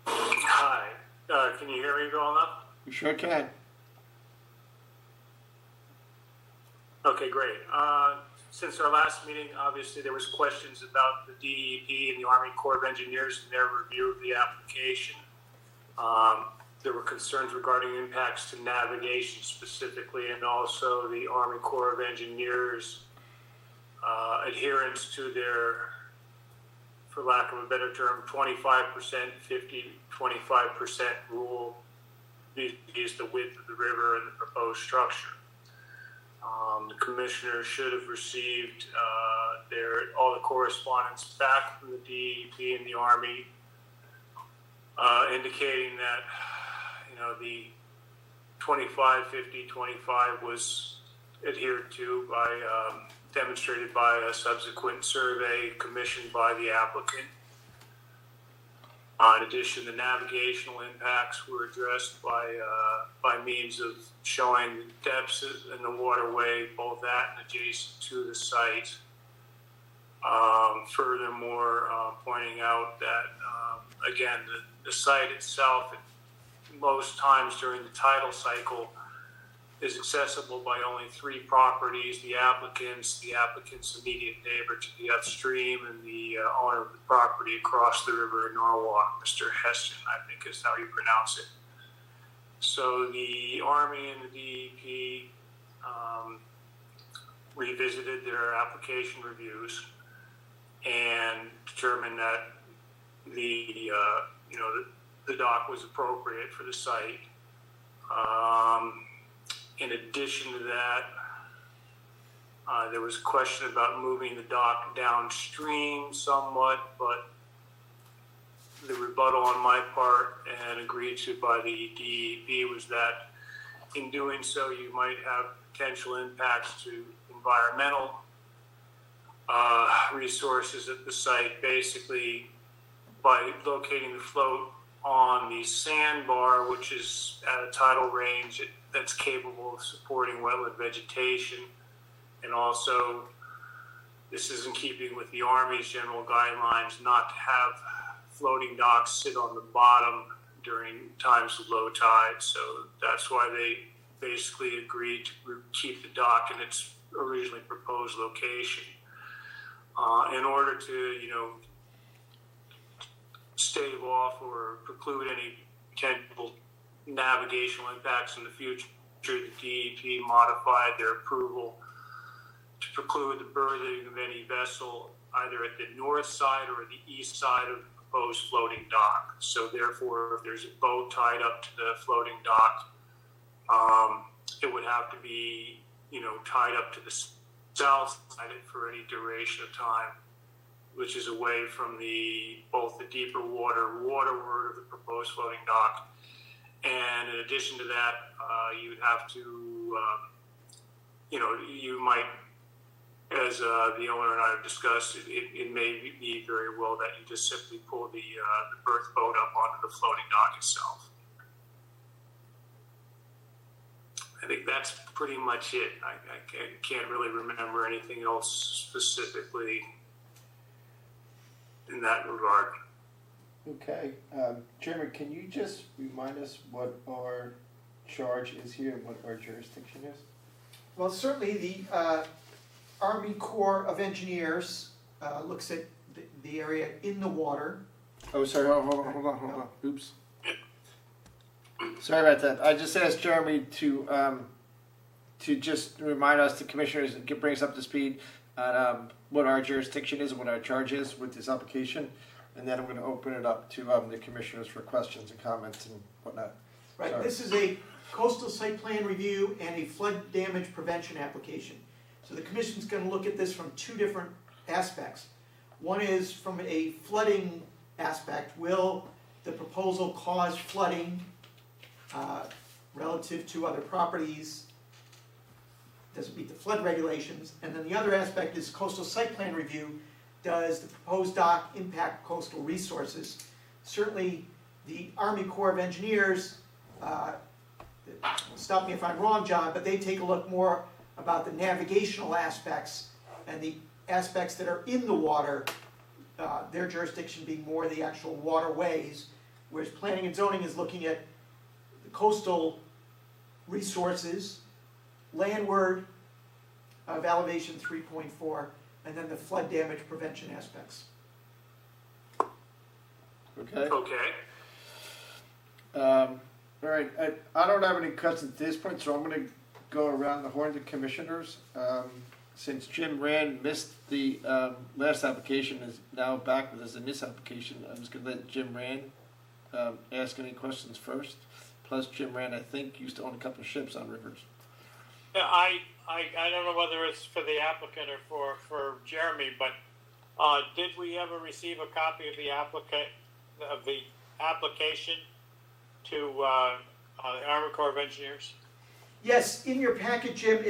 Hi. Can you hear me well enough? You sure can. Okay, great. Since our last meeting, obviously there was questions about the DEP and the Army Corps of Engineers and their review of the application. There were concerns regarding impacts to navigation specifically, and also the Army Corps of Engineers adherence to their, for lack of a better term, 25%, 50, 25% rule is the width of the river and the proposed structure. The commissioners should have received all the correspondence back from the DEP and the Army, indicating that the 25, 50, 25 was adhered to by demonstrated by a subsequent survey commissioned by the applicant. In addition, the navigational impacts were addressed by means of showing the depths in the waterway, both at and adjacent to the site. Furthermore, pointing out that, again, the site itself, most times during the tidal cycle, is accessible by only 3 properties: the applicant's immediate neighbor to the upstream, and the owner of the property across the river in Norwalk, Mr. Heston, I think is how you pronounce it. So the Army and the DEP revisited their application reviews and determined that the dock was appropriate for the site. In addition to that, there was a question about moving the dock downstream somewhat, but the rebuttal on my part, and agreed to by the DEP, was that in doing so you might have potential impacts to environmental resources at the site, basically by locating the float on the sandbar, which is at a tidal range that's capable of supporting wetland vegetation. And also, this is in keeping with the Army's general guidelines not to have floating docks sit on the bottom during times of low tide. So that's why they basically agreed to keep the dock in its originally proposed location. In order to, stave off or preclude any potential navigational impacts in the future, the DEP modified their approval to preclude the berthing of any vessel either at the north side or the east side of the proposed floating dock. So therefore, if there's a boat tied up to the floating dock, it would have to be, tied up to the south side for any duration of time, which is away from both the deeper waterward of the proposed floating dock. And in addition to that, you would have to, you might, as the owner and I have discussed, it may be very well that you just simply pull the berth boat up onto the floating dock itself. I think that's pretty much it. I can't really remember anything else specifically in that regard. Okay. Chairman, can you just remind us what our charge is here and what our jurisdiction is? Well, certainly the Army Corps of Engineers looks at the area in the water. Oh, sorry, hold on. Oops. Sorry about that. I just asked Jeremy to just remind us, the commissioners, bring us up to speed on what our jurisdiction is and what our charge is with this application. And then I'm going to open it up to the commissioners for questions and comments and whatnot. Right, Sorry. This is a coastal site plan review and a flood damage prevention application. So the commission's going to look at this from 2 different aspects. One is from a flooding aspect. Will the proposal cause flooding relative to other properties? Does it meet the flood regulations? And then the other aspect is coastal site plan review. Does the proposed dock impact coastal resources? Certainly, the Army Corps of Engineers, stop me if I'm wrong, John, but they take a look more about the navigational aspects and the aspects that are in the water, their jurisdiction being more the actual waterways, whereas planning and zoning is looking at the coastal resources, landward of elevation 3.4, and then the flood damage prevention aspects. Okay. Okay. All right, I don't have any questions at this point, so I'm gonna go around the horn to commissioners. Since Jim Rand missed the last application, is now back with us in this application, I'm just gonna let Jim Rand ask any questions first. Plus, Jim Rand, I think, used to own a couple of ships on rivers. Yeah, I don't know whether it's for the applicant or for Jeremy, but did we ever receive a copy of the application to the Army Corps of Engineers? Yes, in your packet, Jim,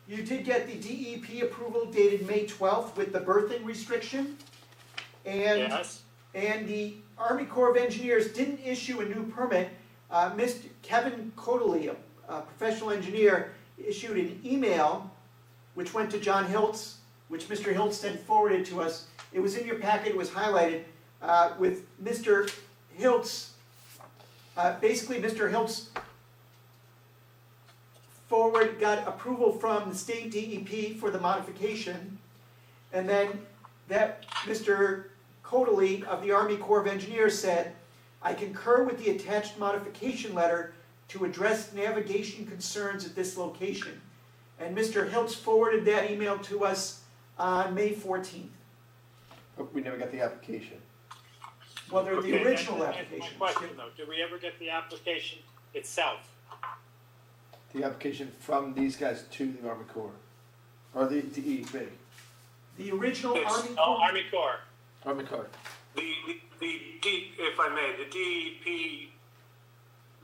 you did get the DEP approval dated May 12th with the berthing restriction. And, yes. And the Army Corps of Engineers didn't issue a new permit. Mr. Kevin Codley, a professional engineer, issued an email which went to John Hiltz, which Mr. Hiltz then forwarded to us. It was in your packet, it was highlighted with Mr. Hiltz. Basically, Mr. Hiltz got approval from the state DEP for the modification, and then that Mr. Codley of the Army Corps of Engineers said, I concur with the attached modification letter to address navigation concerns at this location. And Mr. Hiltz forwarded that email to us on May 14th. But we never got the application. Well, they're the original That's application. my question, though. Did we ever get the application itself? The application from these guys to the Army Corps, or the DEP. The original Army Corps. Army Corps. Army Corps. If I may, the DEP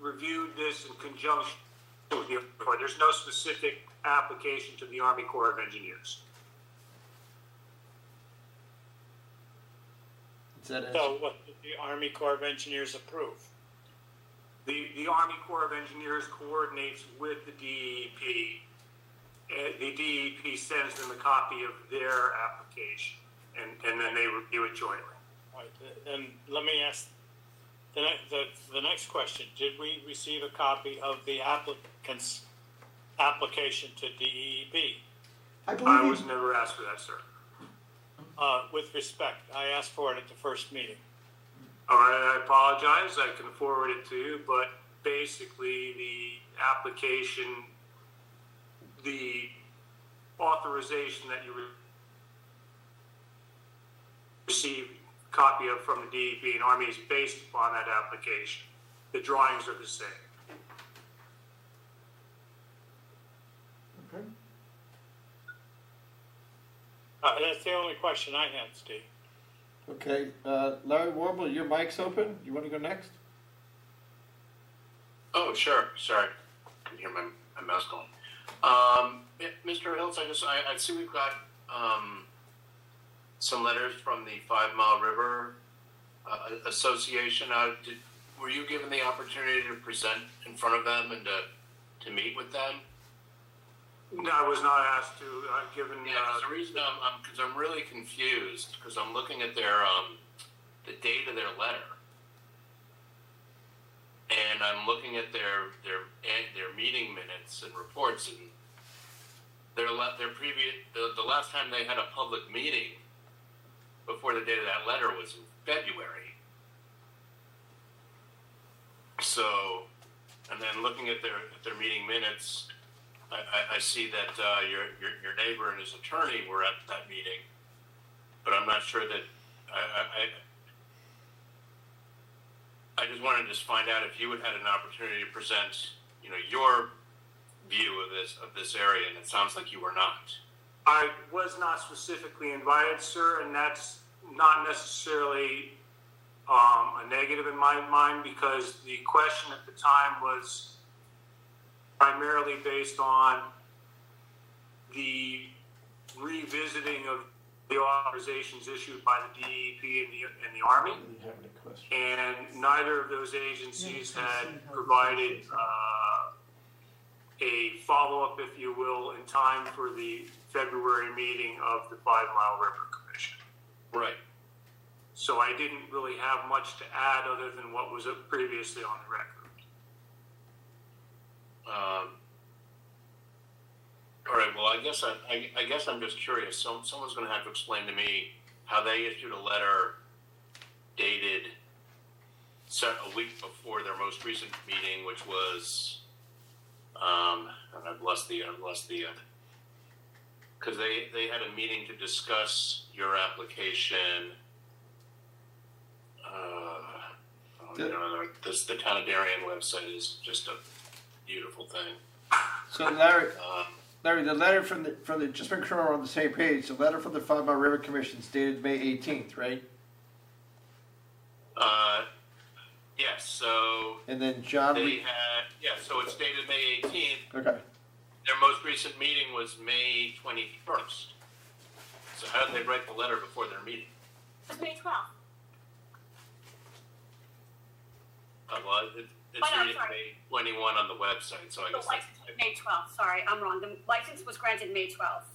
reviewed this in conjunction with the Army Corps. There's no specific application to the Army Corps of Engineers. So what did the Army Corps of Engineers approve? The Army Corps of Engineers coordinates with the DEP. The DEP sends them a copy of their application, and then they review it jointly. All right, then let me ask the next question. Did we receive a copy of the applicant's application to DEP? I was never asked for that, sir. With respect, I asked for it at the first meeting. All right, I apologize. I can forward it to you, but basically the application, the authorization that you received a copy of from the DEP and Army is based upon that application. The drawings are the same. Okay. That's the only question I had, Steve. Okay, Larry Warble, your mic's open. You want to go next? Oh, sure. Sorry. I can hear my mouse going. Mr. Hiltz, I see we've got some letters from the 5 Mile River Association. Were you given the opportunity to present in front of them and to meet with them? No, I was not asked to, given... The reason I'm really confused, because I'm looking at their, the date of their letter, and I'm looking at their meeting minutes and reports, and the last time they had a public meeting before the date of that letter was in February. So, and then looking at their meeting minutes, I see that your neighbor and his attorney were at that meeting, but I'm not sure that I just wanted to find out if you had an opportunity to present, your view of this area, and it sounds like you were not. I was not specifically invited, sir, and that's not necessarily a negative in my mind, because the question at the time was primarily based on the revisiting of the authorizations issued by the DEP and the Army, and neither of those agencies had provided a follow-up, if you will, in time for the February meeting of the 5 Mile River Commission. Right. So I didn't really have much to add other than what was previously on the record. All right. Well, I guess I'm just curious. Someone's going to have to explain to me how they issued a letter dated a week before their most recent meeting, which was, and I've lost the, because they had a meeting to discuss your application. The Town of Darien website is just a beautiful thing. So Larry, the letter from the just make sure we're on the same page. The letter from the 5 Mile River Commission is dated May 18th, right? Yes. So. And then John. So it's dated May 18th. Okay. Their most recent meeting was May 21st. So how did they write the letter before their meeting? It was May 12th. Well, it's reading May 21 on the website, so I guess that's May 12th. Sorry, I'm wrong. The license was granted May 12th.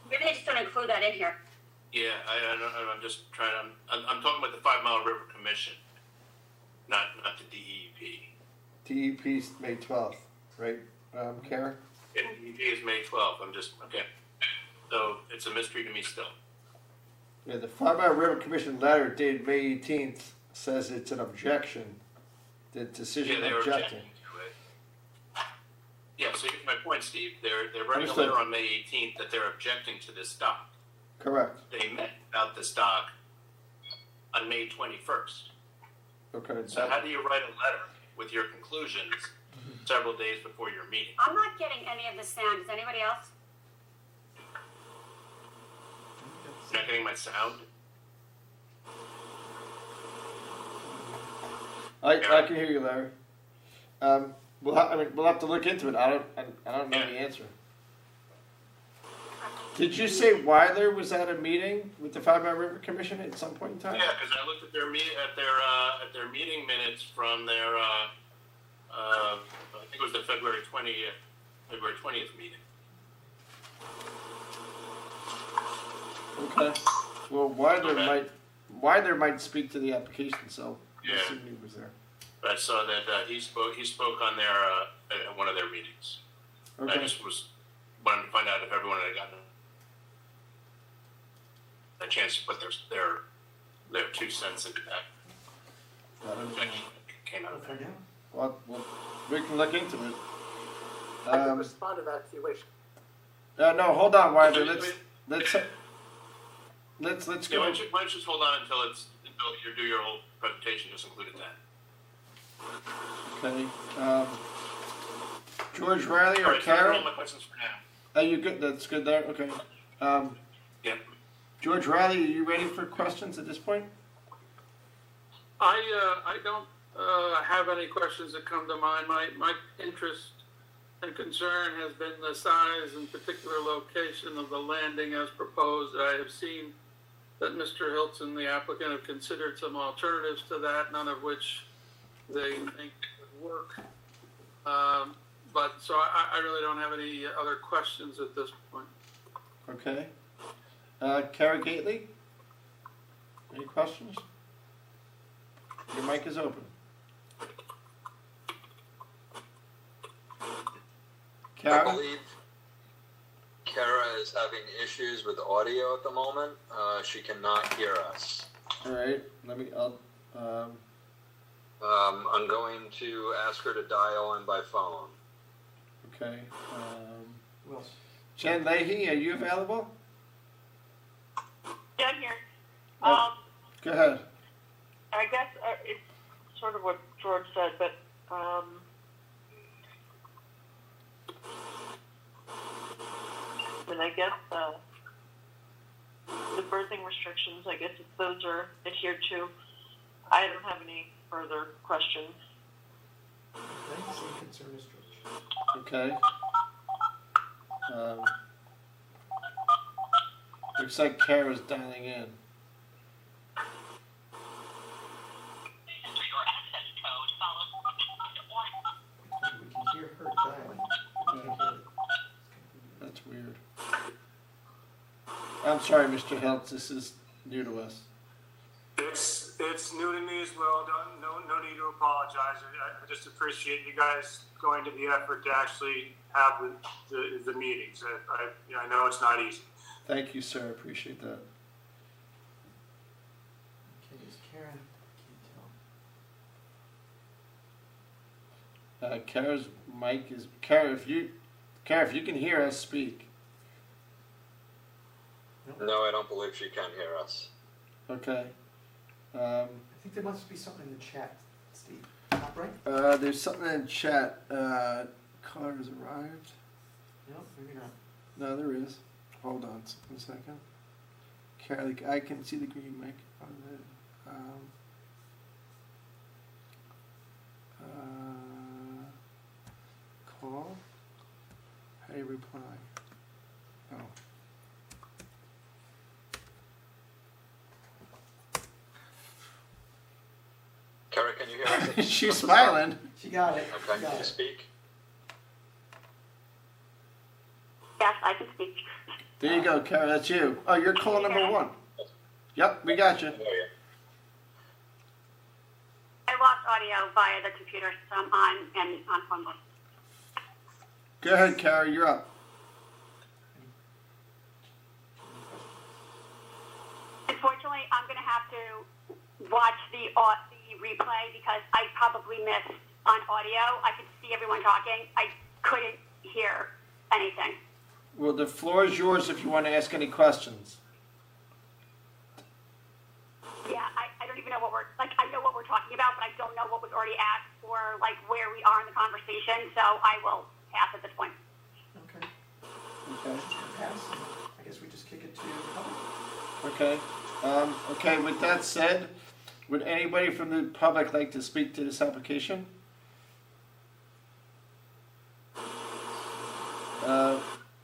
Maybe they just don't include that in here. Yeah, I'm just trying. I'm talking about the 5 Mile River Commission, not the DEP. DEP's May 12th, right, Karen? Yeah, DEP is May 12th. I'm just okay. So it's a mystery to me still. Yeah, the 5 Mile River Commission letter dated May 18th says it's an objection. The decision they were objecting. objecting to it. Yeah, so here's my point, Steve. They're writing Understood. a letter on May 18th that they're objecting to this dock. Correct. They met about this dock on May 21st. Okay. So how do you write a letter with your conclusions several days before your meeting? I'm not getting any of the sound. Is anybody else? You're not getting my sound? I can hear you, Larry. We'll have to look into it. I don't know the answer. Did you say Weiler was at a meeting with the 5 Mile River Commission at some point in time? Yeah, because I looked at their meeting minutes from their I think it was the February 20th meeting. Okay. Well, Weiler might speak to the application, so I assume he was there. But I saw that he spoke on their at one of their meetings. Okay. I just wanted to find out if everyone had gotten a chance to put their 2 cents into that. I don't know. Came out of there. Well, we can look into it. I can respond to that if you wish. No, hold on, Weiler. Let's Yeah, go. why don't you just hold on until you do your whole presentation, just include it then. Okay. George Riley or All right, so those are Karen? all my questions for now. Are you good? That's good there. Okay. Yeah. George Riley, are you ready for questions at this point? I don't have any questions that come to mind. My interest and concern has been the size and particular location of the landing as proposed. I have seen that Mr. Hilton, the applicant, have considered some alternatives to that, none of which they think would work. But so I really don't have any other questions at this point. Okay. Kara Gately? Any questions? Your mic is open. I believe Kara is having issues with audio at the moment. She cannot hear us. All right. I'm going to ask her to dial in by phone. Okay. Jen Leahy, are you available? Yeah, I'm here. Go ahead. I guess it's sort of what George said, but I guess the birthing restrictions, I guess if those are adhered to, I don't have any further questions. Okay. Looks like Kara's dialing in. We can hear her dialing. That's weird. I'm sorry, Mr. Hiltz. This is new to us. It's new to me as well. No need to apologize. I just appreciate you guys going to the effort to actually have the meetings. I know it's not easy. Thank you, sir. I appreciate that. Okay, is Karen? Can't tell. Kara's mic is Kara. If you can hear us, speak. No, I don't believe she can hear us. Okay. I think there must be something in the chat, Steve. Not right? There's something in chat. Caller has arrived. No, maybe not. No, there is. Hold on 1 second. Kara, I can see the green mic on it. Call. How do you reply? Oh. Kara, can you hear us? She's smiling. She got it. Okay, can you speak? Yes, I can speak. There you go, Kara. That's you. Oh, you're call number 1. Yep, we got you. Oh, yeah. I lost audio via the computer system on phone book. Go ahead, Kara. You're up. Unfortunately, I'm going to have to watch the replay because I probably missed on audio. I could see everyone talking. I couldn't hear anything. Well, the floor is yours if you want to ask any questions. Yeah, I don't even know what I know what we're talking about, but I don't know what was already asked or where we are in the conversation. So I will pass at this point. Okay. Okay. Pass. I guess we just kick it to public. Okay. Okay, with that said, would anybody from the public like to speak to this application?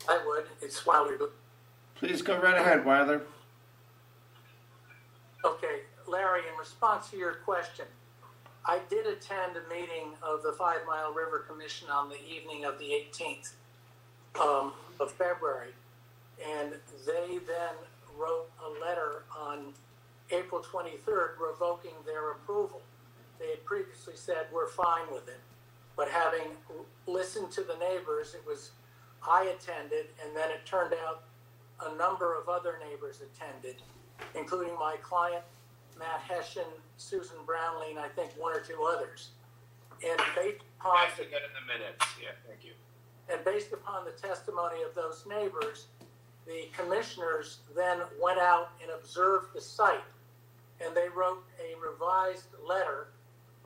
I would. It's Wilder. Please go right ahead, Weiler. Okay, Larry, in response to your question, I did attend a meeting of the 5 Mile River Commission on the evening of the 18th of February, and they then wrote a letter on April 23rd revoking their approval. They had previously said, we're fine with it. But having listened to the neighbors, I attended, and then it turned out a number of other neighbors attended, including my client, Matt Hessian, Susan Brownlee, and I think 1 or 2 others. And based upon I should get in the minutes. Yeah, thank you. And based upon the testimony of those neighbors, the commissioners then went out and observed the site, and they wrote a revised letter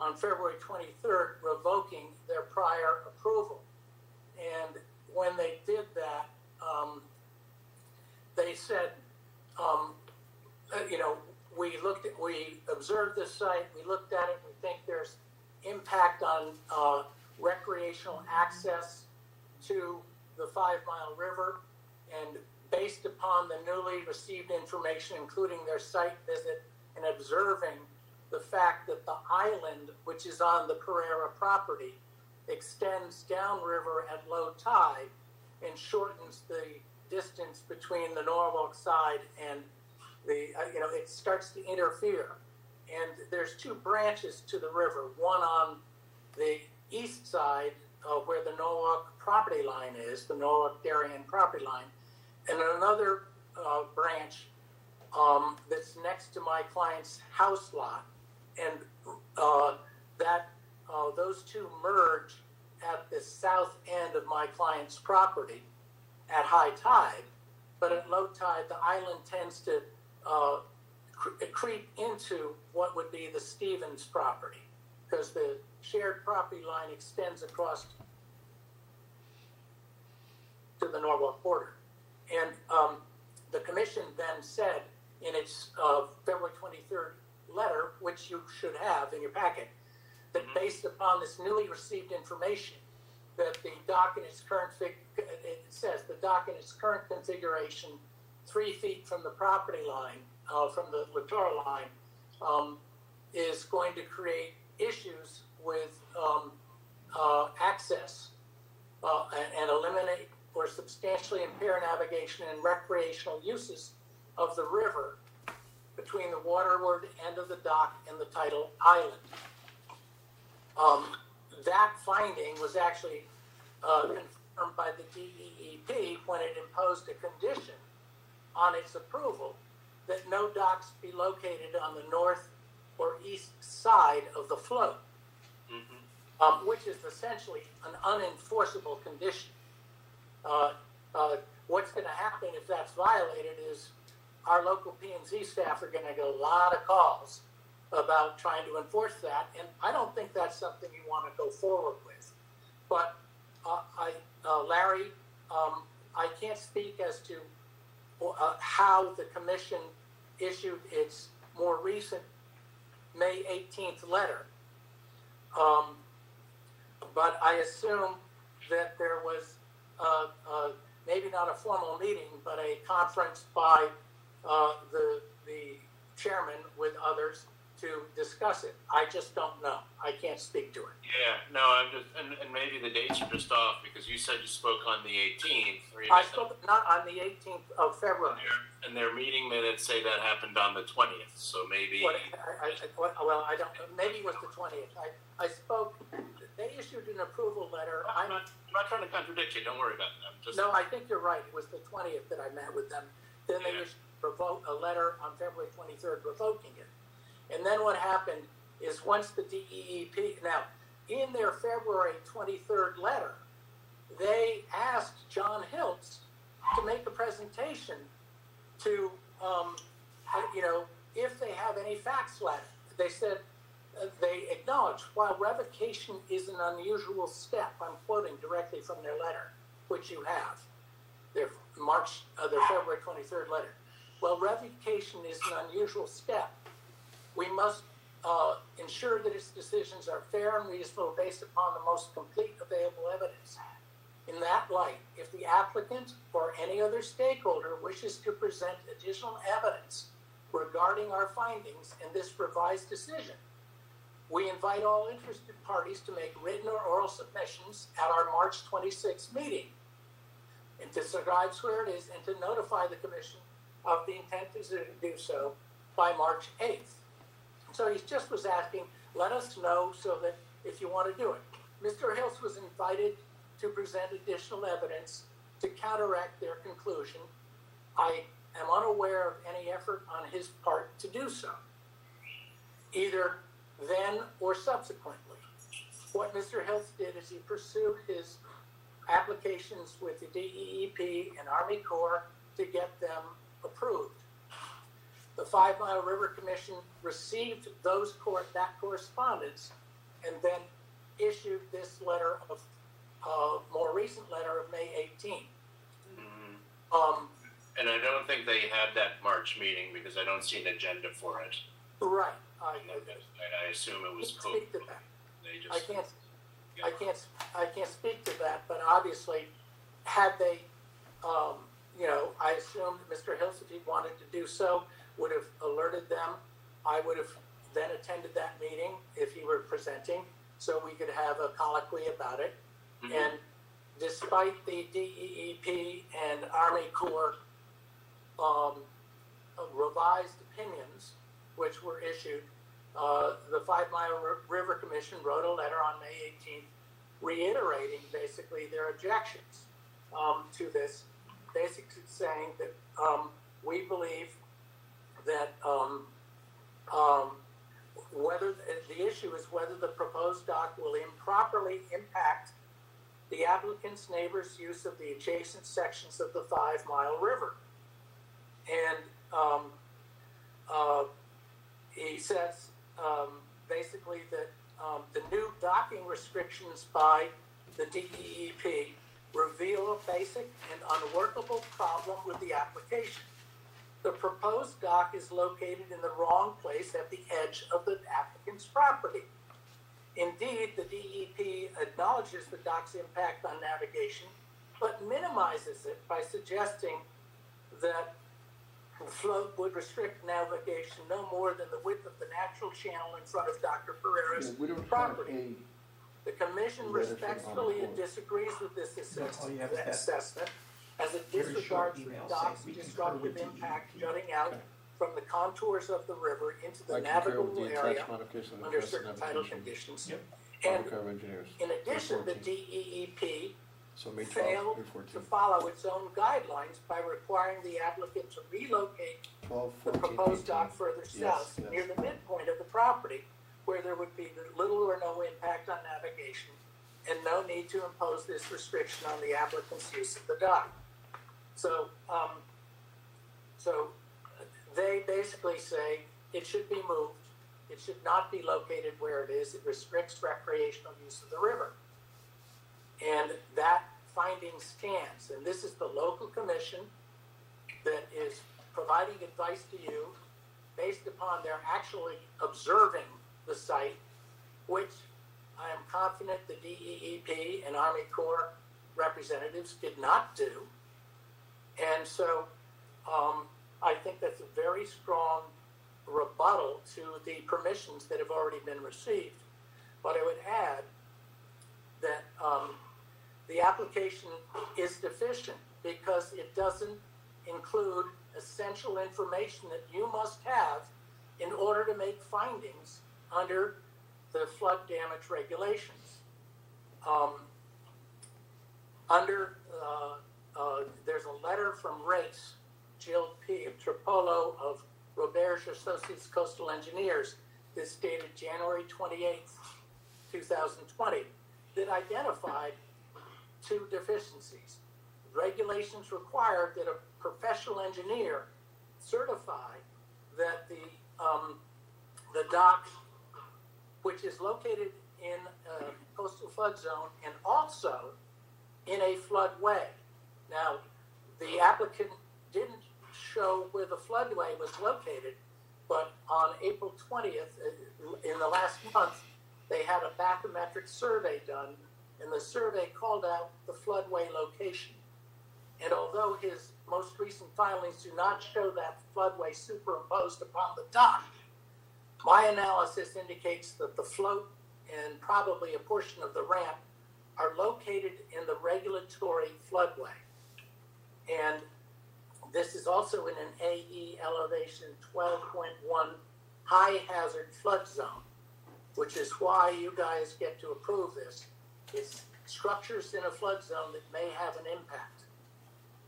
on February 23rd revoking their prior approval. And when they did that, they said, we observed this site, we looked at it, we think there's impact on recreational access to the 5 Mile River, and based upon the newly received information, including their site visit and observing the fact that the island, which is on the Pereira property, extends downriver at low tide and shortens the distance between the Norwalk side and it starts to interfere. And there's 2 branches to the river, one on the east side where the Norwalk property line is, the Norwalk Darien property line, and another branch that's next to my client's house lot. And those 2 merge at the south end of my client's property at high tide, but at low tide, the island tends to creep into what would be the Stevens property, because the shared property line extends across to the Norwalk border. And the commission then said in its February 23rd letter, which you should have in your packet, that based upon this newly received information, that the dock in its current the dock in its current configuration, 3 feet from the property line, from the littoral line, is going to create issues with access and eliminate or substantially impair navigation and recreational uses of the river between the waterward end of the dock and the tidal island. That finding was actually confirmed by the DEEP when it imposed a condition on its approval that no docks be located on the north or east side of the float, which is essentially an unenforceable condition. What's going to happen if that's violated is our local P&Z staff are going to get a lot of calls about trying to enforce that, and I don't think that's something you want to go forward with. But Larry, I can't speak as to how the commission issued its more recent May 18th letter. But I assume that there was maybe not a formal meeting, but a conference by the chairman with others to discuss it. I just don't know. I can't speak to it. Yeah, no, I'm just, and maybe the dates are just off because you said you spoke on the 18th. I spoke not on the 18th of February. And their meeting minutes say that happened on the 20th, so maybe. Well, I don't. Maybe it was the 20th. I spoke. They issued an approval letter. I'm not trying to contradict you. Don't worry about that. Just... No, I think you're right. It was the 20th that I met with them. Then they issued a letter on February 23rd revoking it. And then what happened is once the DEEP, now in their February 23rd letter, they asked John Hiltz to make a presentation to, if they have any facts left. They said, they acknowledged, while revocation is an unusual step, I'm quoting directly from their letter, which you have, their February 23rd letter. While revocation is an unusual step, we must ensure that its decisions are fair and reasonable based upon the most complete available evidence. In that light, if the applicant or any other stakeholder wishes to present additional evidence regarding our findings in this revised decision, we invite all interested parties to make written or oral submissions at our March 26th meeting and to describe where it is and to notify the Commission of the intent to do so by March 8th. So he just was asking, let us know so that if you want to do it. Mr. Hiltz was invited to present additional evidence to counteract their conclusion. I am unaware of any effort on his part to do so, either then or subsequently. What Mr. Hiltz did is he pursued his applications with the DEEP and Army Corps to get them approved. The 5 Mile River Commission received that correspondence and then issued this letter of more recent letter of May 18th. And I don't think they had that March meeting because I don't see an agenda for it. Right. I assume it was speak to that. They just. I can't speak to that, but obviously, had they, I assumed Mr. Hiltz, if he wanted to do so, would have alerted them. I would have then attended that meeting if he were presenting, so we could have a colloquy about it. Mm-hmm. And despite the DEEP and Army Corps revised opinions, which were issued, the 5 Mile River Commission wrote a letter on May 18th reiterating basically their objections to this, basically saying that we believe that whether the issue is whether the proposed dock will improperly impact the applicant's neighbor's use of the adjacent sections of the 5 Mile River. And he says basically that the new docking restrictions by the DEEP reveal a basic and unworkable problem with the application. The proposed dock is located in the wrong place at the edge of the applicant's property. Indeed, the DEP acknowledges the dock's impact on navigation, but minimizes it by suggesting that the float would restrict navigation no more than the width of the natural channel in front of Dr. Pereira's property. The Commission respectfully disagrees with this assessment as it disregards the dock's disruptive impact jutting out from the contours of the river into the navigable area under certain tidal conditions. And in addition, the DEEP So May 12th, failed May to 14th. follow its own guidelines by requiring the applicant to relocate 12, the 14, proposed 18. dock further south yes. near the midpoint of the property, where there would be little or no impact on navigation and no need to impose this restriction on the applicant's use of the dock. So, they basically say it should be moved. It should not be located where it is. It restricts recreational use of the river. And that finding stands. And this is the local commission that is providing advice to you based upon their actually observing the site, which I am confident the DEEP and Army Corps representatives did not do. And so I think that's a very strong rebuttal to the permissions that have already been received. But I would add that the application is deficient because it doesn't include essential information that you must have in order to make findings under the flood damage regulations. There's a letter from Race, Jill P. Tripolo of Roberge Associates Coastal Engineers, that's dated January 28th, 2020, that identified two deficiencies. Regulations require that a professional engineer certify that the dock, which is located in a coastal flood zone and also in a floodway. Now, the applicant didn't show where the floodway was located, but on April 20th, in the last month, they had a bathymetric survey done, and the survey called out the floodway location. And although his most recent filings do not show that floodway superimposed upon the dock, my analysis indicates that the float and probably a portion of the ramp are located in the regulatory floodway. And this is also in an AE elevation 12.1 high hazard flood zone, which is why you guys get to approve this. It's structures in a flood zone that may have an impact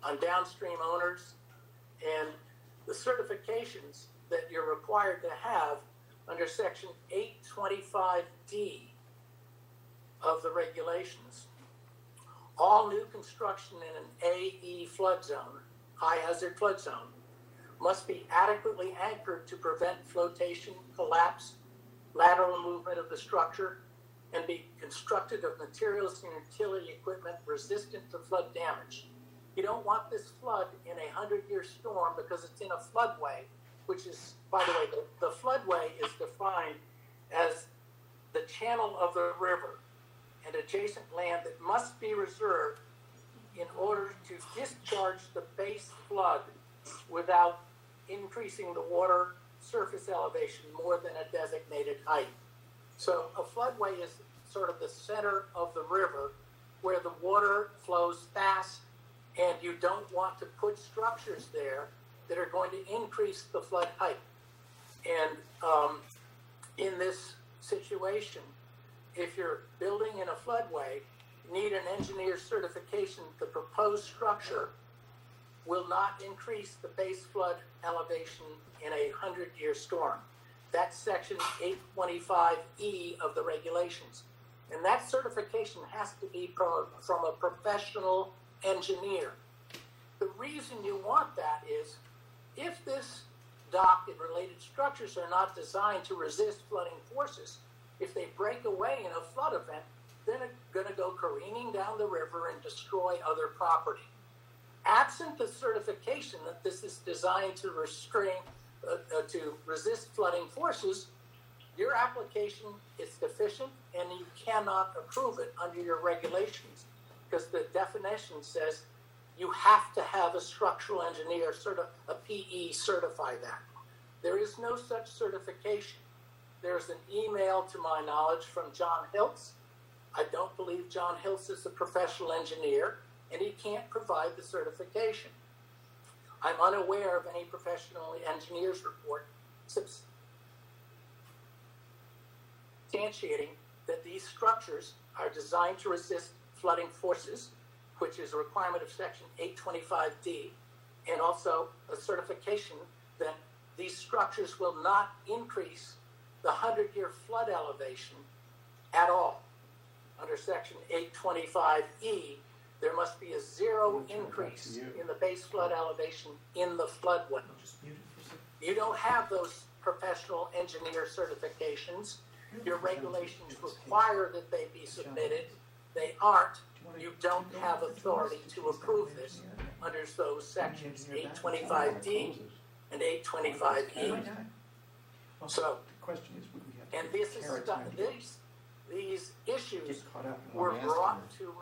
on downstream owners, and the certifications that you're required to have under section 825D of the regulations. All new construction in an AE flood zone, high hazard flood zone, must be adequately anchored to prevent flotation, collapse, lateral movement of the structure, and be constructed of materials and utility equipment resistant to flood damage. You don't want this flood in a 100-year storm because it's in a floodway, which is, by the way, the floodway is defined as the channel of the river and adjacent land that must be reserved in order to discharge the base flood without increasing the water surface elevation more than a designated height. So a floodway is sort of the center of the river where the water flows fast, and you don't want to put structures there that are going to increase the flood height. And in this situation, if you're building in a floodway, you need an engineer certification the proposed structure will not increase the base flood elevation in a 100-year storm. That's section 825E of the regulations. And that certification has to be from a professional engineer. The reason you want that is if this dock and related structures are not designed to resist flooding forces, if they break away in a flood event, then it's going to go careening down the river and destroy other property. Absent the certification that this is designed to to resist flooding forces, your application is deficient and you cannot approve it under your regulations because the definition says you have to have a structural engineer, a PE, certify that. There is no such certification. There's an email, to my knowledge, from John Hiltz. I don't believe John Hiltz is a professional engineer, and he can't provide the certification. I'm unaware of any professional engineer's report substantiating that these structures are designed to resist flooding forces which is a requirement of section 825D, and also a certification that these structures will not increase the 100-year flood elevation at all. Under section 825E, there must be a zero increase in the base flood elevation in the floodway. You don't have those professional engineer certifications. Your regulations require that they be submitted. They aren't. You don't have authority to approve this under those sections 825D and 825E. So, and this is these issues were brought to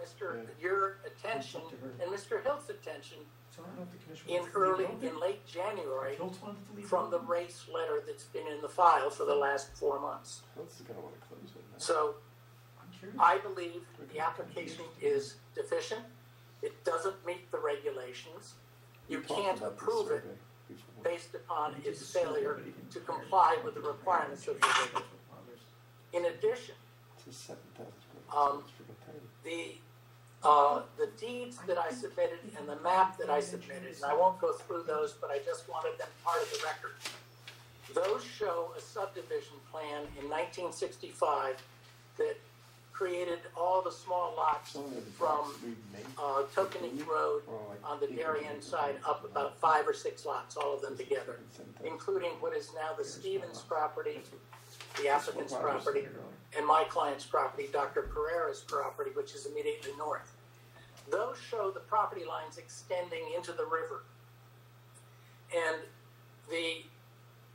your attention and Mr. Hill's attention in late January from the race letter that's been in the file for the last 4 months. So I believe the application is deficient. It doesn't meet the regulations. You can't approve it based upon its failure to comply with the requirements of the regulations. In addition, the deeds that I submitted and the map that I submitted, and I won't go through those, but I just wanted them part of the record. Those show a subdivision plan in 1965 that created all the small lots from Tokenique Road on the Darien side up about 5 or 6 lots, all of them together, including what is now the Stevens property, the applicant's property, and my client's property, Dr. Pereira's property, which is immediately north. Those show the property lines extending into the river. And the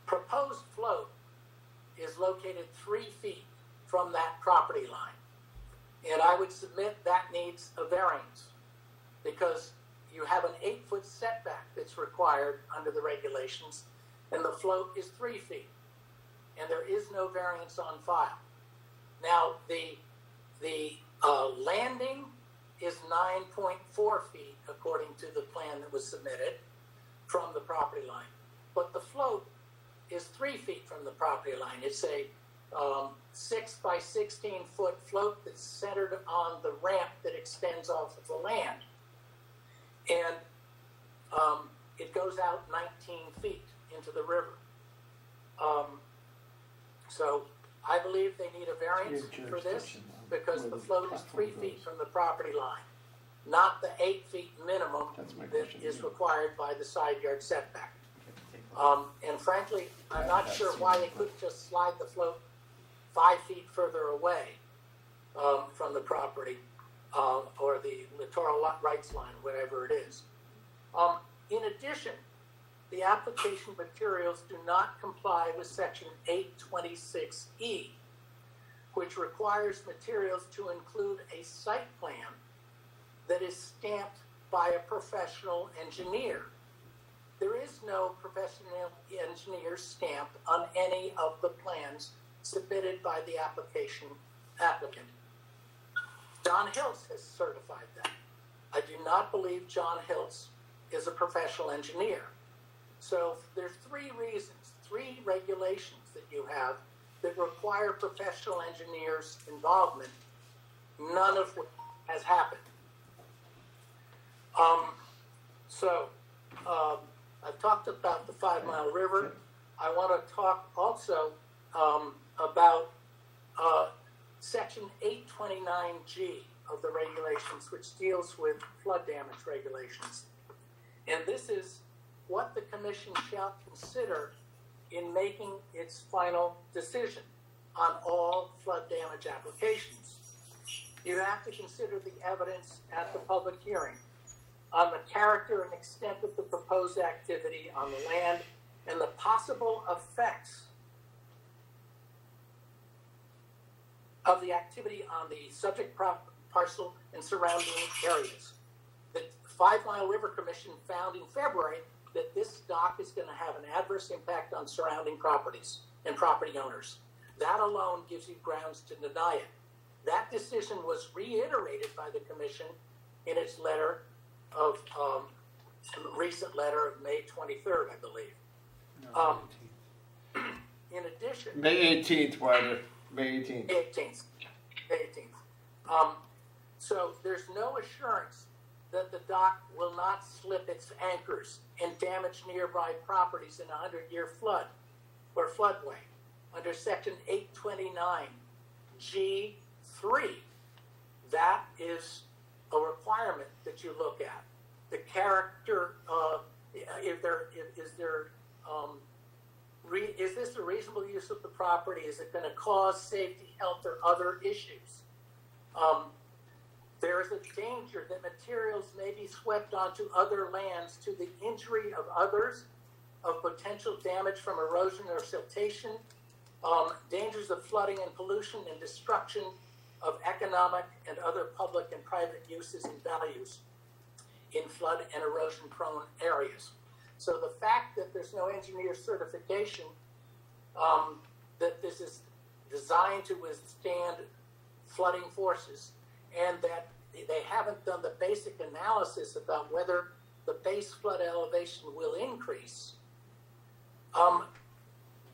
proposed float is located 3 feet from that property line. And I would submit that needs a variance because you have an 8-foot setback that's required under the regulations, and the float is 3 feet. And there is no variance on file. Now, the landing is 9.4 feet according to the plan that was submitted from the property line. But the float is 3 feet from the property line. It's a 6 by 16 foot float that's centered on the ramp that extends off of the land. And it goes out 19 feet into the river. So I believe they need a variance for this because the float is 3 feet from the property line, not the 8 feet minimum that is required by the side yard setback. And frankly, I'm not sure why they couldn't just slide the float 5 feet further away from the property or the littoral rights line, whatever it is. In addition, the application materials do not comply with section 826E, which requires materials to include a site plan that is stamped by a professional engineer. There is no professional engineer stamp on any of the plans submitted by the applicant. John Hiltz has certified that. I do not believe John Hiltz is a professional engineer. So there's 3 reasons, 3 regulations that you have that require professional engineers' involvement, none of which has happened. I've talked about the 5 Mile River. I want to talk also about section 829G of the regulations, which deals with flood damage regulations. And this is what the commission shall consider in making its final decision on all flood damage applications. You have to consider the evidence at the public hearing on the character and extent of the proposed activity on the land and the possible effects of the activity on the subject parcel and surrounding areas. The 5 Mile River Commission found in February that this dock is going to have an adverse impact on surrounding properties and property owners. That alone gives you grounds to deny it. That decision was reiterated by the commission in its letter of recent letter of May 23rd, I believe. In addition, May 18th, Wilder. May 18th. May 18th. So there's no assurance that the dock will not slip its anchors and damage nearby properties in a 100-year flood or floodway under Section 829 G3. That is a requirement that you look at. The character, is this a reasonable use of the property? Is it going to cause safety, health, or other issues? There is a danger that materials may be swept onto other lands to the injury of others, of potential damage from erosion or siltation, dangers of flooding and pollution, and destruction of economic and other public and private uses and values in flood and erosion prone areas. So the fact that there's no engineer certification, that this is designed to withstand flooding forces, and that they haven't done the basic analysis about whether the base flood elevation will increase,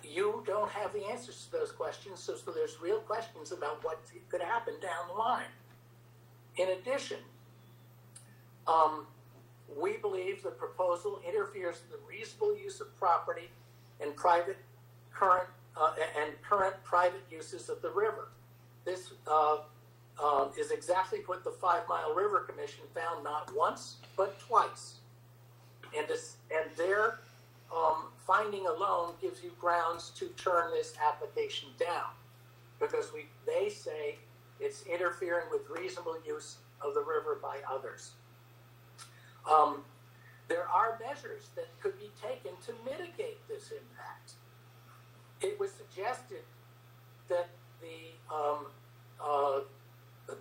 you don't have the answers to those questions, so there's real questions about what could happen down the line. In addition, we believe the proposal interferes with the reasonable use of property and current private uses of the river. This is exactly what the 5 Mile River Commission found not once, but twice. And their finding alone gives you grounds to turn this application down, because they say it's interfering with reasonable use of the river by others. There are measures that could be taken to mitigate this impact. It was suggested that the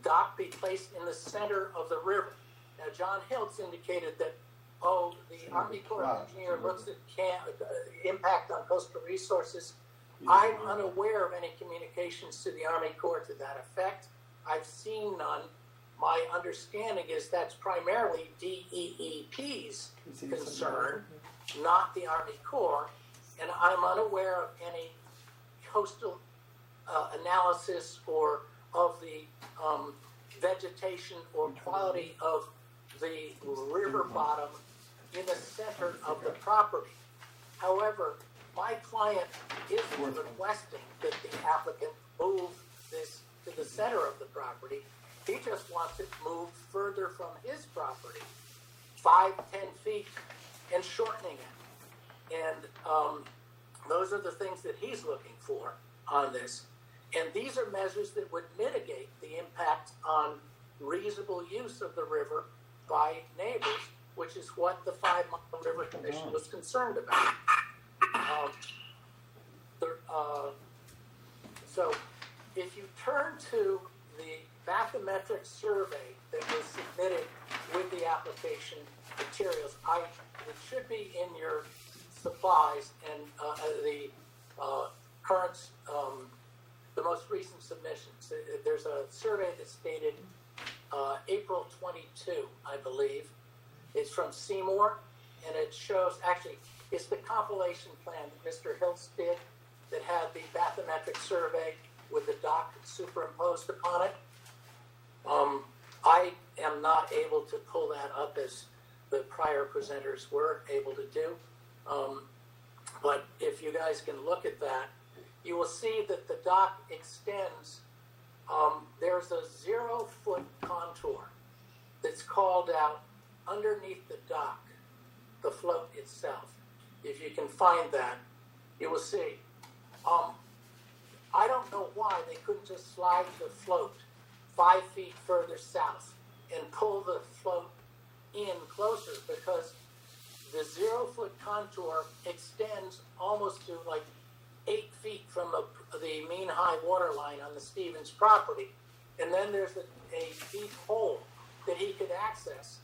dock be placed in the center of the river. Now, John Hiltz indicated that, the Army Corps of Engineers looks at impact on coastal resources. I'm unaware of any communications to the Army Corps to that effect. I've seen none. My understanding is that's primarily DEEP's concern, not the Army Corps, and I'm unaware of any coastal analysis or of the vegetation or quality of the river bottom in the center of the property. However, my client isn't requesting that the applicant move this to the center of the property. He just wants it moved further from his property, 5-10 feet, and shortening it. And those are the things that he's looking for on this. And these are measures that would mitigate the impact on reasonable use of the river by neighbors, which is what the 5 Mile River Commission was concerned about. So if you turn to the bathymetric survey that was submitted with the application materials, it should be in your supplies, and the current, the most recent submissions. There's a survey that's dated April 22, I believe. It's from Seymour, and it shows, actually, it's the compilation plan that Mr. Hiltz did that had the bathymetric survey with the dock superimposed upon it. I am not able to pull that up as the prior presenters were able to do. But if you guys can look at that, you will see that the dock extends. There's a 0-foot contour that's called out underneath the dock, the float itself. If you can find that, you will see. I don't know why they couldn't just slide the float 5 feet further south and pull the float in closer, because the 0-foot contour extends almost to like 8 feet from the mean high water line on the Stevens property. And then there's a deep hole that he could access,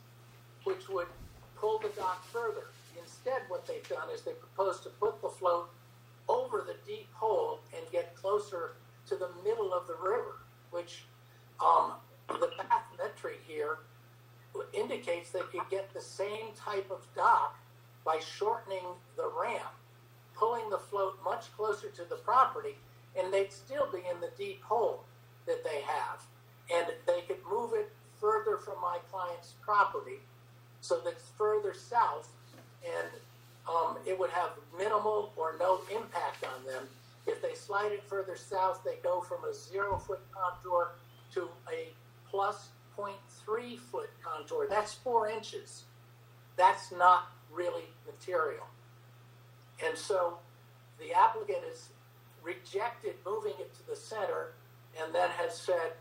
which would pull the dock further. Instead, what they've done is they propose to put the float over the deep hole and get closer to the middle of the river, which the bathymetry here indicates they could get the same type of dock by shortening the ramp, pulling the float much closer to the property, and they'd still be in the deep hole that they have. And they could move it further from my client's property, so that's further south, and it would have minimal or no impact on them. If they slide it further south, they go from a 0-foot contour to a plus 0.3 foot contour. That's 4 inches. That's not really material. And so the applicant has rejected moving it to the center and then has said,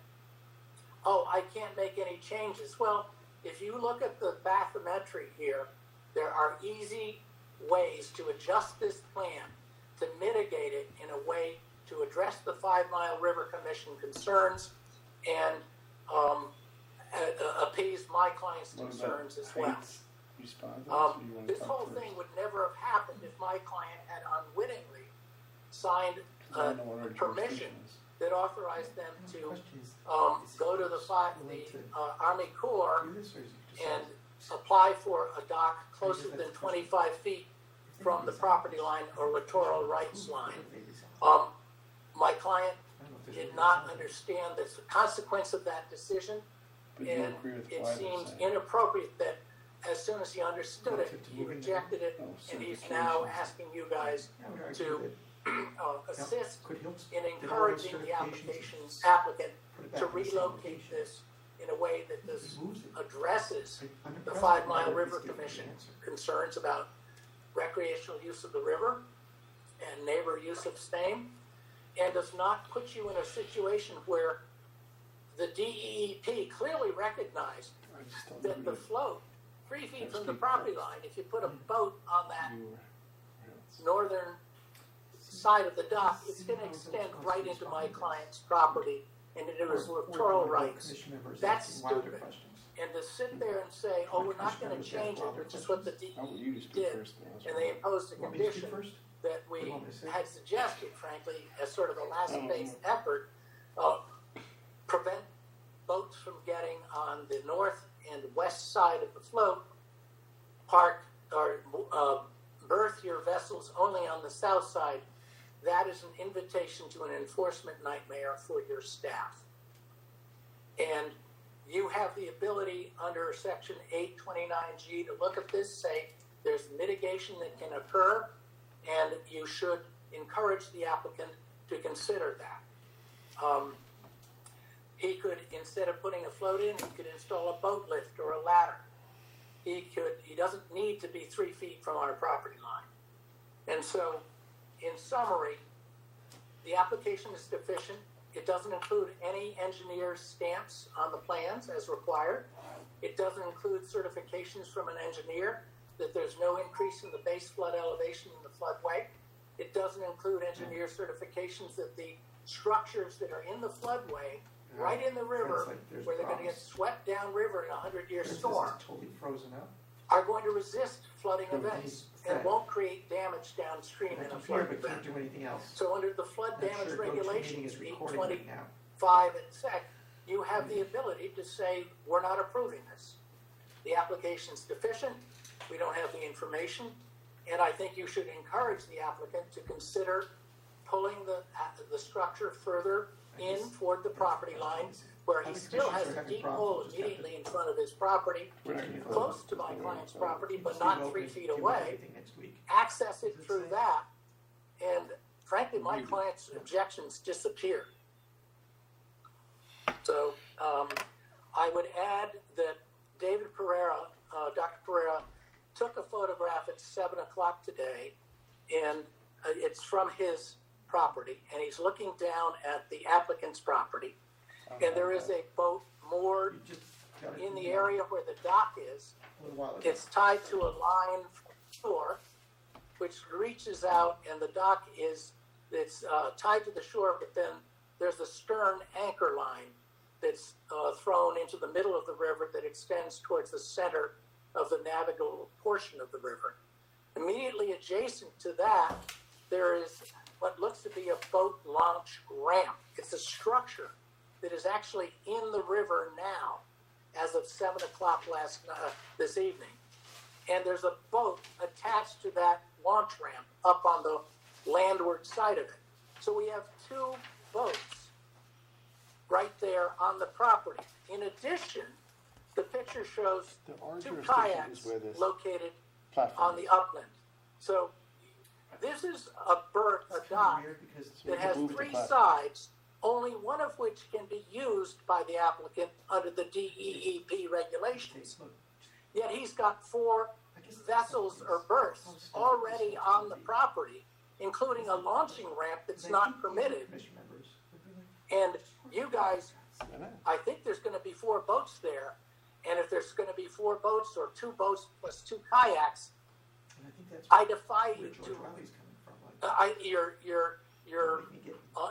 oh, I can't make any changes. Well, if you look at the bathymetry here, there are easy ways to adjust this plan to mitigate it in a way to address the 5 Mile River Commission concerns and appease my client's concerns as well. This whole thing would never have happened if my client had unwittingly signed a permission that authorized them to go to the Army Corps and apply for a dock closer than 25 feet from the property line or littoral rights line. My client did not understand the consequence of that decision, and it seems inappropriate that as soon as he understood it, he rejected it, and he's now asking you guys to assist in encouraging the applicant to relocate this in a way that this addresses the 5 Mile River Commission concerns about recreational use of the river and neighbor use of Stame, and does not put you in a situation where the DEEP clearly recognized that the float 3 feet from the property line, if you put a boat on that northern side of the dock, it's going to extend right into my client's property and into his littoral rights. That's stupid. And to sit there and say, oh, we're not going to change it, which is what the DEP did, and they imposed a condition that we had suggested, frankly, as sort of a last-phase effort, prevent boats from getting on the north and west side of the float, park or berth your vessels only on the south side. That is an invitation to an enforcement nightmare for your staff. And you have the ability under Section 829G to look at this, say there's mitigation that can occur, and you should encourage the applicant to consider that. He could, instead of putting a float in, he could install a boat lift or a ladder. He doesn't need to be 3 feet from our property line. And so, in summary, the application is deficient. It doesn't include any engineer's stamps on the plans as required. It doesn't include certifications from an engineer that there's no increase in the base flood elevation in the floodway. It doesn't include engineer certifications that the structures that are in the floodway, right in the river, where they're going to get swept downriver in a 100-year storm, are going to resist flooding events and won't create damage downstream in a flood event. Can't do anything else. So under the flood damage regulations, 825 and SEC, you have the ability to say, we're not approving this. The application's deficient, we don't have the information, and I think you should encourage the applicant to consider pulling the structure further in toward the property line, where he still has a deep hole immediately in front of his property, close to my client's property, but not 3 feet away. Access it through that, and frankly, my client's objections disappear. So I would add that David Pereira, Dr. Pereira, took a photograph at 7 o'clock today, and it's from his property, and he's looking down at the applicant's property, and there is a boat moored in the area where the dock is. It's tied to a line shore, which reaches out, and the dock it's tied to the shore, but then there's a stern anchor line that's thrown into the middle of the river that extends towards the center of the navigable portion of the river. Immediately adjacent to that, there is what looks to be a boat launch ramp. It's a structure that is actually in the river now, as of 7 o'clock this evening. And there's a boat attached to that launch ramp up on the landward side of it. So we have 2 boats right there on the property. In addition, the picture shows Our two jurisdiction kayaks is where this located platform on the upland. So this is a dock that has Move the 3 platform. sides, only one of which can be used by the applicant under the DEEP regulations. Yet he's got 4 vessels or berths already on the property, including a launching ramp that's not permitted. And you guys, I think there's going to be 4 boats there. And if there's going to be 4 boats or 2 boats plus 2 kayaks, I defy you to.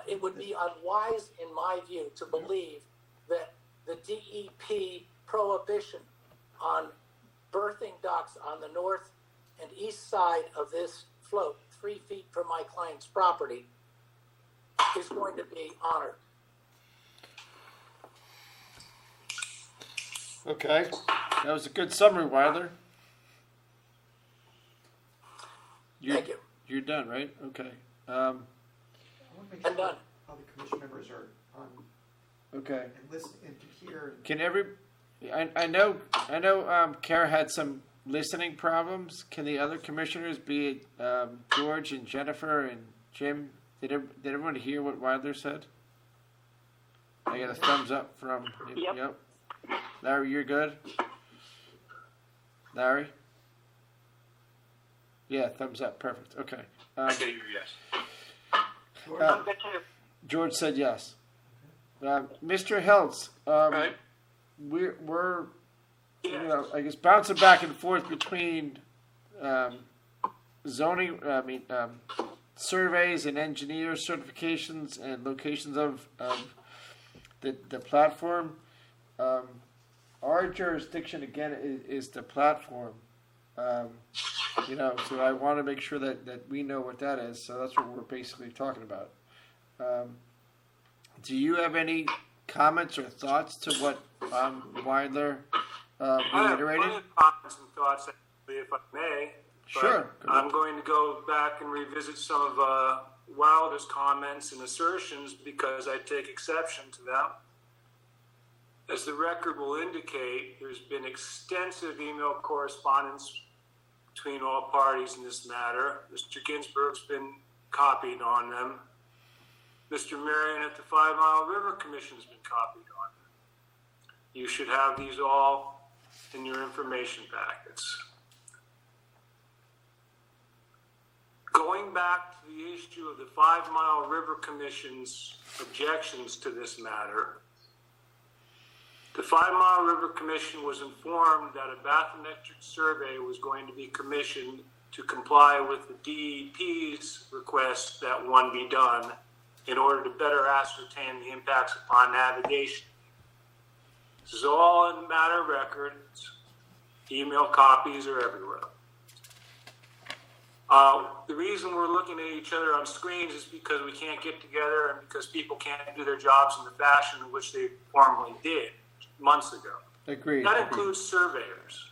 It would be unwise, in my view, to believe that the DEP prohibition on berthing docks on the north and east side of this float, 3 feet from my client's property, is going to be honored. Okay, that was a good summary, Wilder. Thank you. You're done, right? Okay. I'm done. All the commission members are on Okay. and listen and to hear. Can I know Kara had some listening problems. Can the other commissioners, be it George and Jennifer and Jim, did everyone hear what Wilder said? I got a thumbs up from. Yep. Larry, you're good? Larry? Yeah, thumbs up. Perfect. Okay. I can hear you, yes. George said yes. Mr. Heltz, we're I guess bouncing back and forth between zoning, surveys and engineer certifications and locations of the platform. Our jurisdiction again is the platform. So I want to make sure that we know what that is. So that's what we're basically talking about. Do you have any comments or thoughts to what Wilder reiterated? I have comments and thoughts, if I may. But Sure. I'm going to go back and revisit some of Wilder's comments and assertions because I take exception to them. As the record will indicate, there's been extensive email correspondence between all parties in this matter. Mr. Ginsburg's been copied on them. Mr. Marion at the 5 Mile River Commission has been copied on them. You should have these all in your information packets. Going back to the issue of the 5 Mile River Commission's objections to this matter, the 5 Mile River Commission was informed that a bathymetric survey was going to be commissioned to comply with the DEP's request that one be done in order to better ascertain the impacts upon navigation. This is all in matter of record. Email copies are everywhere. The reason we're looking at each other on screens is because we can't get together and because people can't do their jobs in the fashion in which they formerly did months ago. Agreed. That includes surveyors.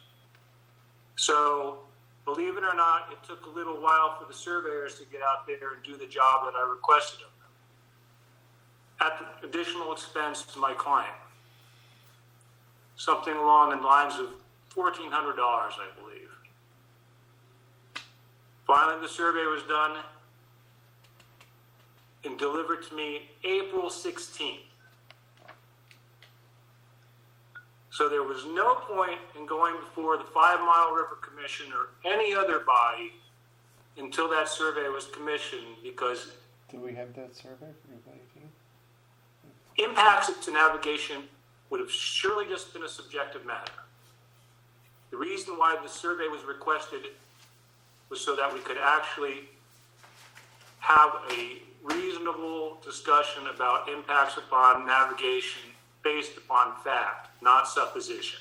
So, believe it or not, it took a little while for the surveyors to get out there and do the job that I requested of them, at the additional expense to my client. Something along the lines of $1,400, I believe. Finally, the survey was done and delivered to me April 16th. So there was no point in going before the 5 Mile River Commission or any other body until that survey was commissioned because Do we have that survey for everybody? impacts to navigation would have surely just been a subjective matter. The reason why the survey was requested was so that we could actually have a reasonable discussion about impacts upon navigation based upon fact, not supposition.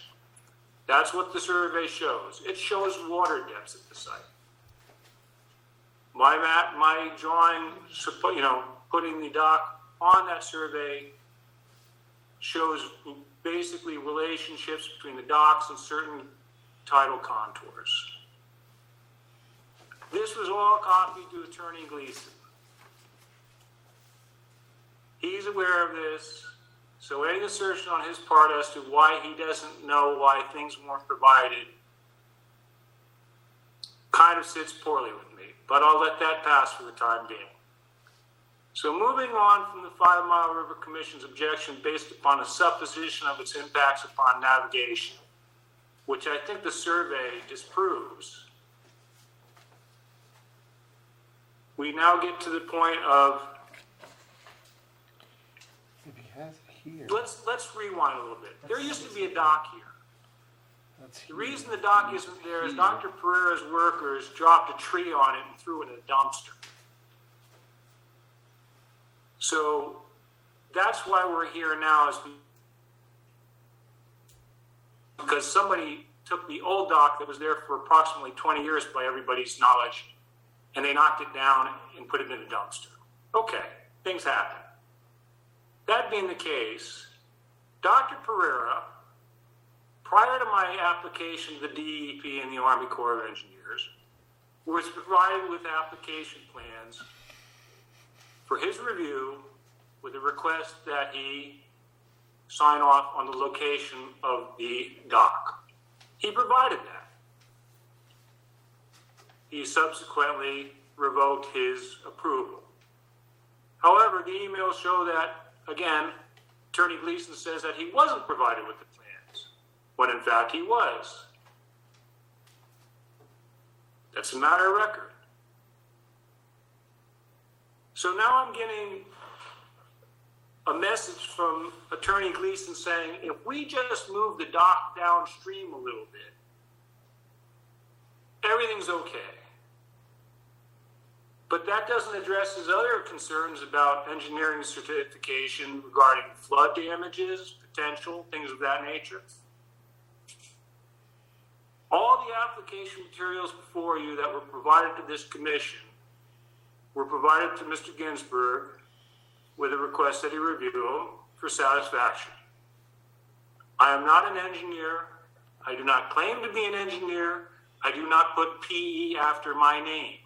That's what the survey shows. It shows water depths at the site. My drawing, putting the dock on that survey shows basically relationships between the docks and certain tidal contours. This was all copied to Attorney Gleason. He's aware of this. So any assertion on his part as to why he doesn't know why things weren't provided kind of sits poorly with me, but I'll let that pass for the time being. So moving on from the 5 Mile River Commission's objection based upon a supposition of its impacts upon navigation, which I think the survey disproves, we now get to the point of, If he has it here. let's rewind a little bit. There used to be a dock here. The reason the dock isn't there is Dr. Pereira's workers dropped a tree on it and threw it in a dumpster. So that's why we're here now, is because somebody took the old dock that was there for approximately 20 years by everybody's knowledge, and they knocked it down and put it in a dumpster. Okay, things happen. That being the case, Dr. Pereira, prior to my application to the DEP and the Army Corps of Engineers, was provided with application plans for his review with a request that he sign off on the location of the dock. He provided that. He subsequently revoked his approval. However, the emails show that, again, Attorney Gleason says that he wasn't provided with the plans, when in fact he was. That's a matter of record. So now I'm getting a message from Attorney Gleason saying, if we just move the dock downstream a little bit, everything's okay. But that doesn't address his other concerns about engineering certification regarding flood damages, potential, things of that nature. All the application materials before you that were provided to this commission were provided to Mr. Ginsburg with a request that he review them for satisfaction. I am not an engineer. I do not claim to be an engineer. I do not put PE after my name.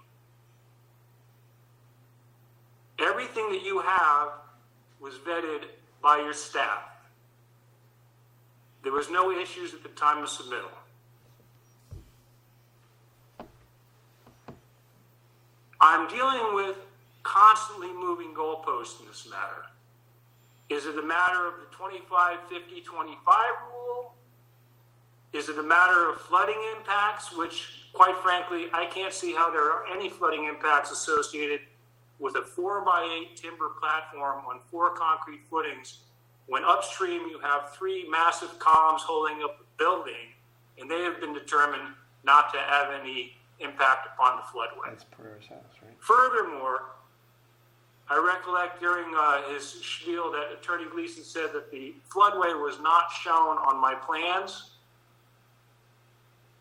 Everything that you have was vetted by your staff. There was no issues at the time of submittal. I'm dealing with constantly moving goalposts in this matter. Is it a matter of the 25-50-25 rule? Is it a matter of flooding impacts, which, quite frankly, I can't see how there are any flooding impacts associated with a 4x8 timber platform on 4 concrete footings, when upstream you have 3 massive columns holding up the building, and they have been determined not to have any impact upon the floodway. That's Pereira's house, right? Furthermore, I recollect during his spiel that Attorney Gleason said that the floodway was not shown on my plans.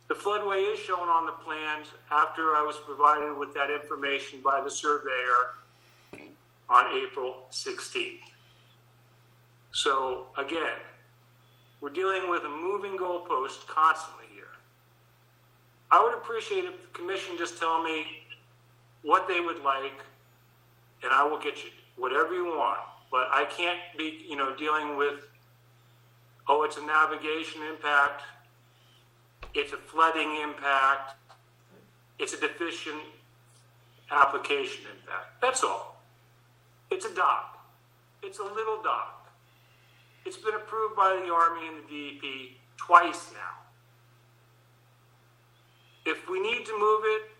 The floodway is shown on the plans after I was provided with that information by the surveyor on April 16th. So again, we're dealing with a moving goalpost constantly here. I would appreciate if the commission just tell me what they would like, and I will get you whatever you want. But I can't be, dealing with, oh, it's a navigation impact, it's a flooding impact, it's a deficient application impact. That's all. It's a dock. It's a little dock. It's been approved by the Army and the DEP twice now. If we need to move it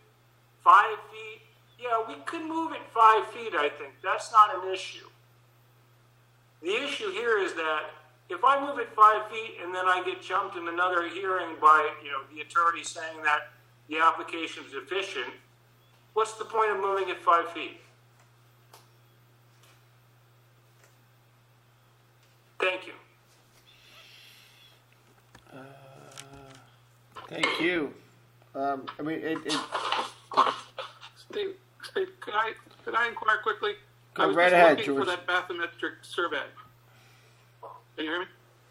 5 feet, yeah, we could move it 5 feet, I think. That's not an issue. The issue here is that if I move it 5 feet and then I get jumped in another hearing by, the attorney saying that the application is deficient, what's the point of moving it 5 feet? Thank you. Thank you. Steve, could I inquire quickly? Go I was right just ahead, looking George. for that bathymetric survey. Can you hear me?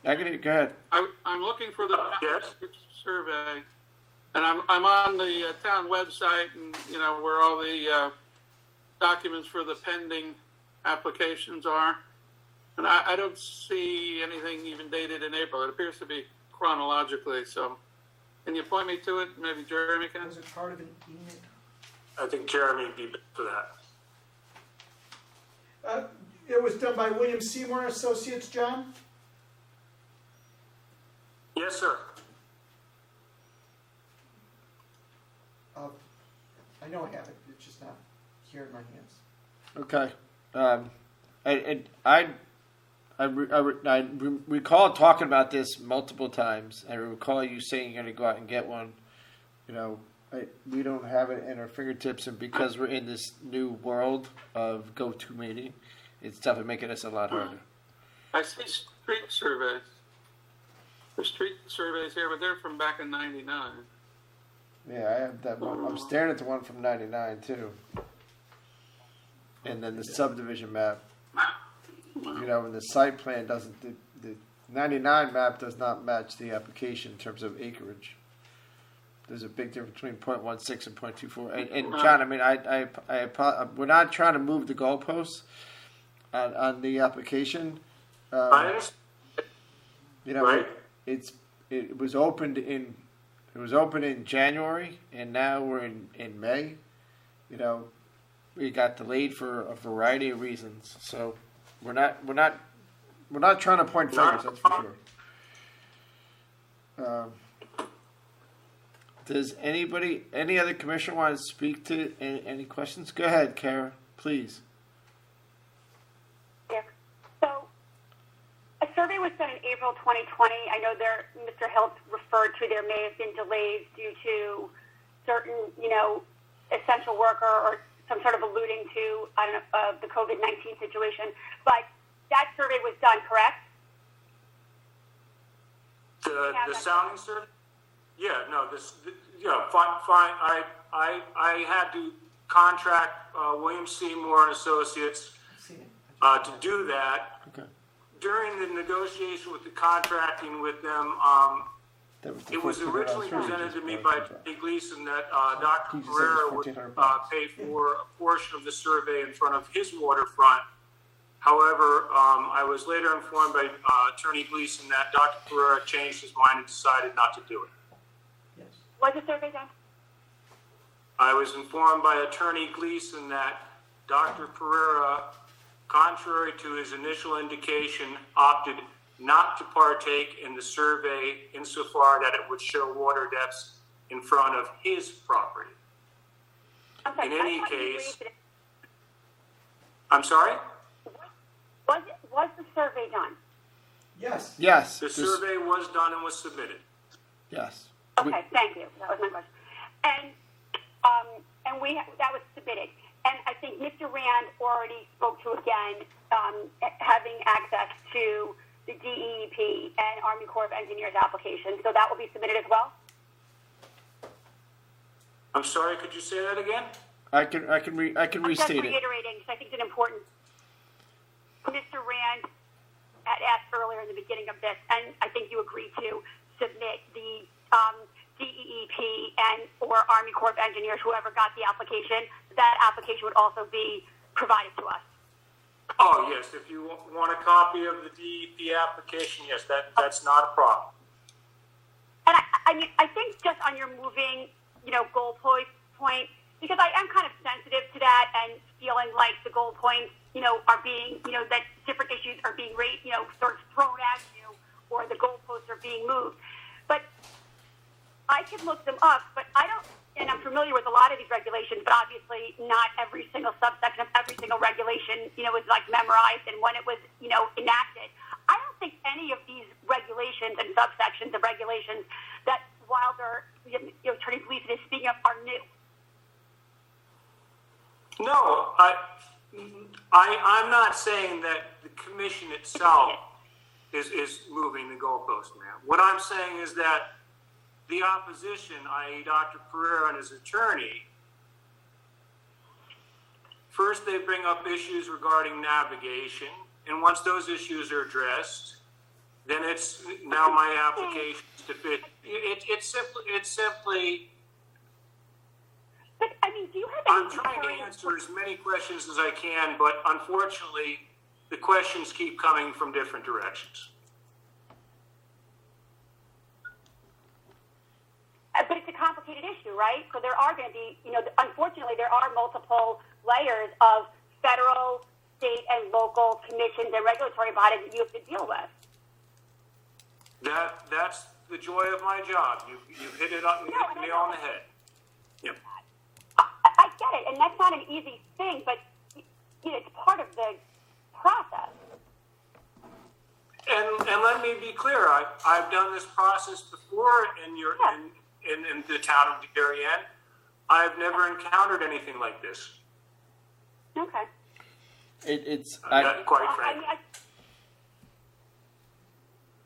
I can hear you. Go ahead. I'm looking for the bathymetric survey, and I'm on the town website, and where all the documents for the pending applications are. And I don't see anything even dated in April. It appears to be chronologically, so. Can you point me to it? Maybe Jeremy can? Was it part of an email? I think Jeremy would be better for that. It was done by William Seymour Associates, John? Yes, sir. I know I have it, it's just not here in my hands. Okay. I recall talking about this multiple times. I recall you saying you're going to go out and get one. You know, we don't have it in our fingertips, and because we're in this new world of GoToMeeting, it's definitely making us a lot harder. I see street surveys. There's street surveys here, but they're from back in '99. Yeah, I have that one. I'm staring at the one from '99 too. And then the subdivision map. You know, and the site plan doesn't. The '99 map does not match the application in terms of acreage. There's a big difference between 0.16 and 0.24. And John, I mean, we're not trying to move the goalposts on the application. You know, right. it was opened in January, and now we're in May. You know, we got delayed for a variety of reasons. So we're not trying to point fingers. That's for sure. Does any other commissioner want to speak to any questions? Go ahead, Kara, please. Yeah. So a survey was done in April 2020. I know Mr. Hilt referred to there may have been delays due to certain, essential worker or some sort of alluding to, the COVID-19 situation. But that survey was done, correct? The sounding survey? Yeah, no, fine. I had to contract William Seymour and Associates to do that. Okay. During the negotiation with the contracting with them, it was originally presented to me by Tony Gleason that Dr. Pereira would pay for a portion of the survey in front of his waterfront. However, I was later informed by Attorney Gleason that Dr. Pereira changed his mind and decided not to do it. Was the survey done? I was informed by Attorney Gleason that Dr. Pereira, contrary to his initial indication, opted not to partake in the survey insofar that it would show water depths in front of his property. I'm sorry, in any case, I'm sorry? Was the survey done? Yes. Yes. The survey was done and was submitted. Yes. Okay, thank you. That was my question. And that was submitted. And I think Mr. Rand already spoke to again having access to the DEP and Army Corps of Engineers application. So that will be submitted as well? I'm sorry, could you say that again? I can restate I'm just it. reiterating because I think it's an important. Mr. Rand had asked earlier in the beginning of this, and I think you agreed to submit the DEP and or Army Corps of Engineers, whoever got the application. That application would also be provided to us. Oh, yes. If you want a copy of the DEP application, yes, that's not a problem. And I think just on your moving, goal point, because I am kind of sensitive to that and feeling like the goal points, are being, that different issues are being sort of thrown at you, or the goalposts are being moved. But I could look them up, but I don't, and I'm familiar with a lot of these regulations, but obviously not every single subsection of every single regulation, is like memorized and when it was, enacted. I don't think any of these regulations and subsections of regulations that Wilder, Attorney Gleason is speaking of are new. No, I'm not saying that the commission itself is moving the goalpost, ma'am. What I'm saying is that the opposition, i.e. Dr. Pereira and his attorney, first they bring up issues regarding navigation, and once those issues are addressed, then it's now my application to fit. It's simply. But I mean, do you have? I'm trying to answer as many questions as I can, but unfortunately, the questions keep coming from different directions. But it's a complicated issue, right? So there are going to be, unfortunately, there are multiple layers of federal, state, and local commissions and regulatory bodies that you have to deal with. That's the joy of my job. You hit it on, you hit the nail on the head. Yep. I get it, and that's not an easy thing, but it's part of the process. And let me be clear. I've done this process before in the town of Darien. I've never encountered anything like this. Okay. Quite frankly.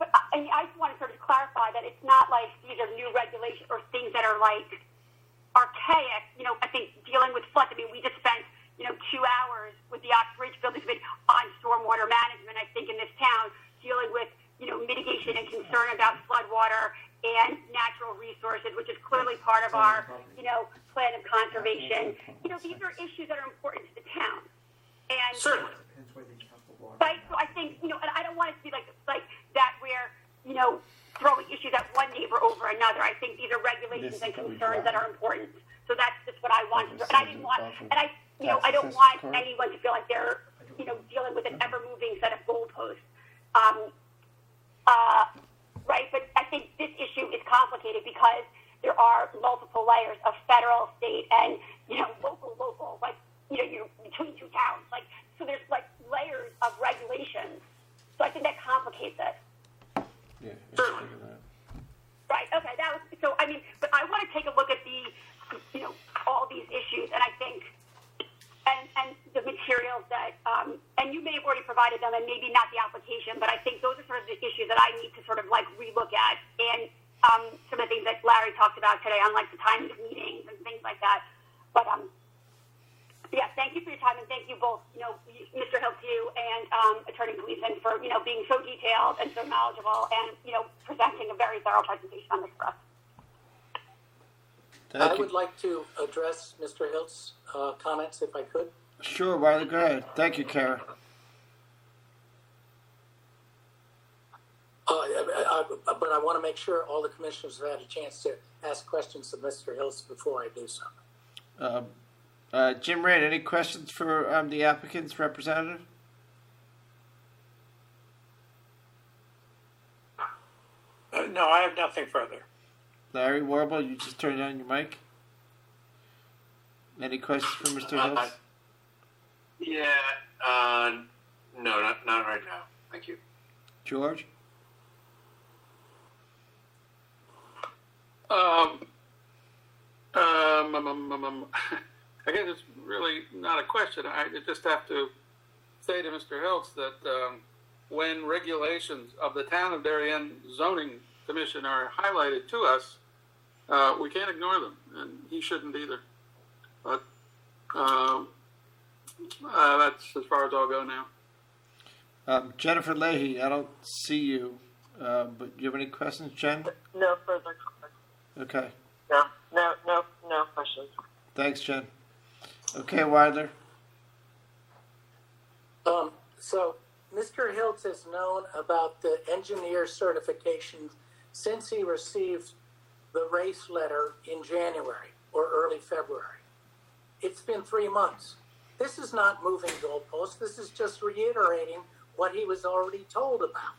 I just want to sort of clarify that it's not like these are new regulations or things that are like archaic. I think dealing with floods. I mean, we just spent 2 hours with the Oxbridge Building Committee on stormwater management. I think in this town, dealing with mitigation and concern about floodwater and natural resources, which is clearly part of our plan of conservation. These are issues that are important to the town. And certainly. Right. So I think and I don't want it to be like that where throwing issues at one neighbor over another. I think these are regulations and concerns that are important. So that's just what I want to do. And I didn't want, and I don't want anyone to feel like they're dealing with an ever-moving set of goalposts. Right. But I think this issue is complicated because there are multiple layers of federal, state, and local. Like you're between two towns. Like so, there's like layers of regulations. So I think that complicates it. Yeah. Certainly. Right. Okay. That was so. I mean, but I want to take a look at the, all these issues, and I think, and the materials that, and you may have already provided them, and maybe not the application, but I think those are sort of the issues that I need to sort of like relook at, and some of the things that Larry talked about today on like the timing of meetings and things like that. But yeah, thank you for your time, and thank you both, Mr. Hill, to you, and Attorney Gleason for, being so detailed and so knowledgeable and, presenting a very thorough presentation on this for us. I would like to address Mr. Hilt's comments, if I could. Sure, Wiley, go ahead. Thank you, Kara. But I want to make sure all the commissioners have had a chance to ask questions of Mr. Hiltz before I do so. Jim Rand, any questions for the applicant's representative? No, I have nothing further. Larry Warble, you just turned on your mic. Any questions for Mr. Hills? No, not right now. Thank you. George? I guess it's really not a question. I just have to say to Mr. Hiltz that when regulations of the Town of Darien Zoning Commission are highlighted to us, we can't ignore them, and he shouldn't either. But that's as far as I'll go now. Jennifer Leahy, I don't see you, but do you have any questions, Jen? No further comments. Okay. No questions. Thanks, Jen. Okay, Wilder. So Mr. Hiltz has known about the engineer certification since he received the race letter in January or early February. It's been 3 months. This is not moving goalposts. This is just reiterating what he was already told about.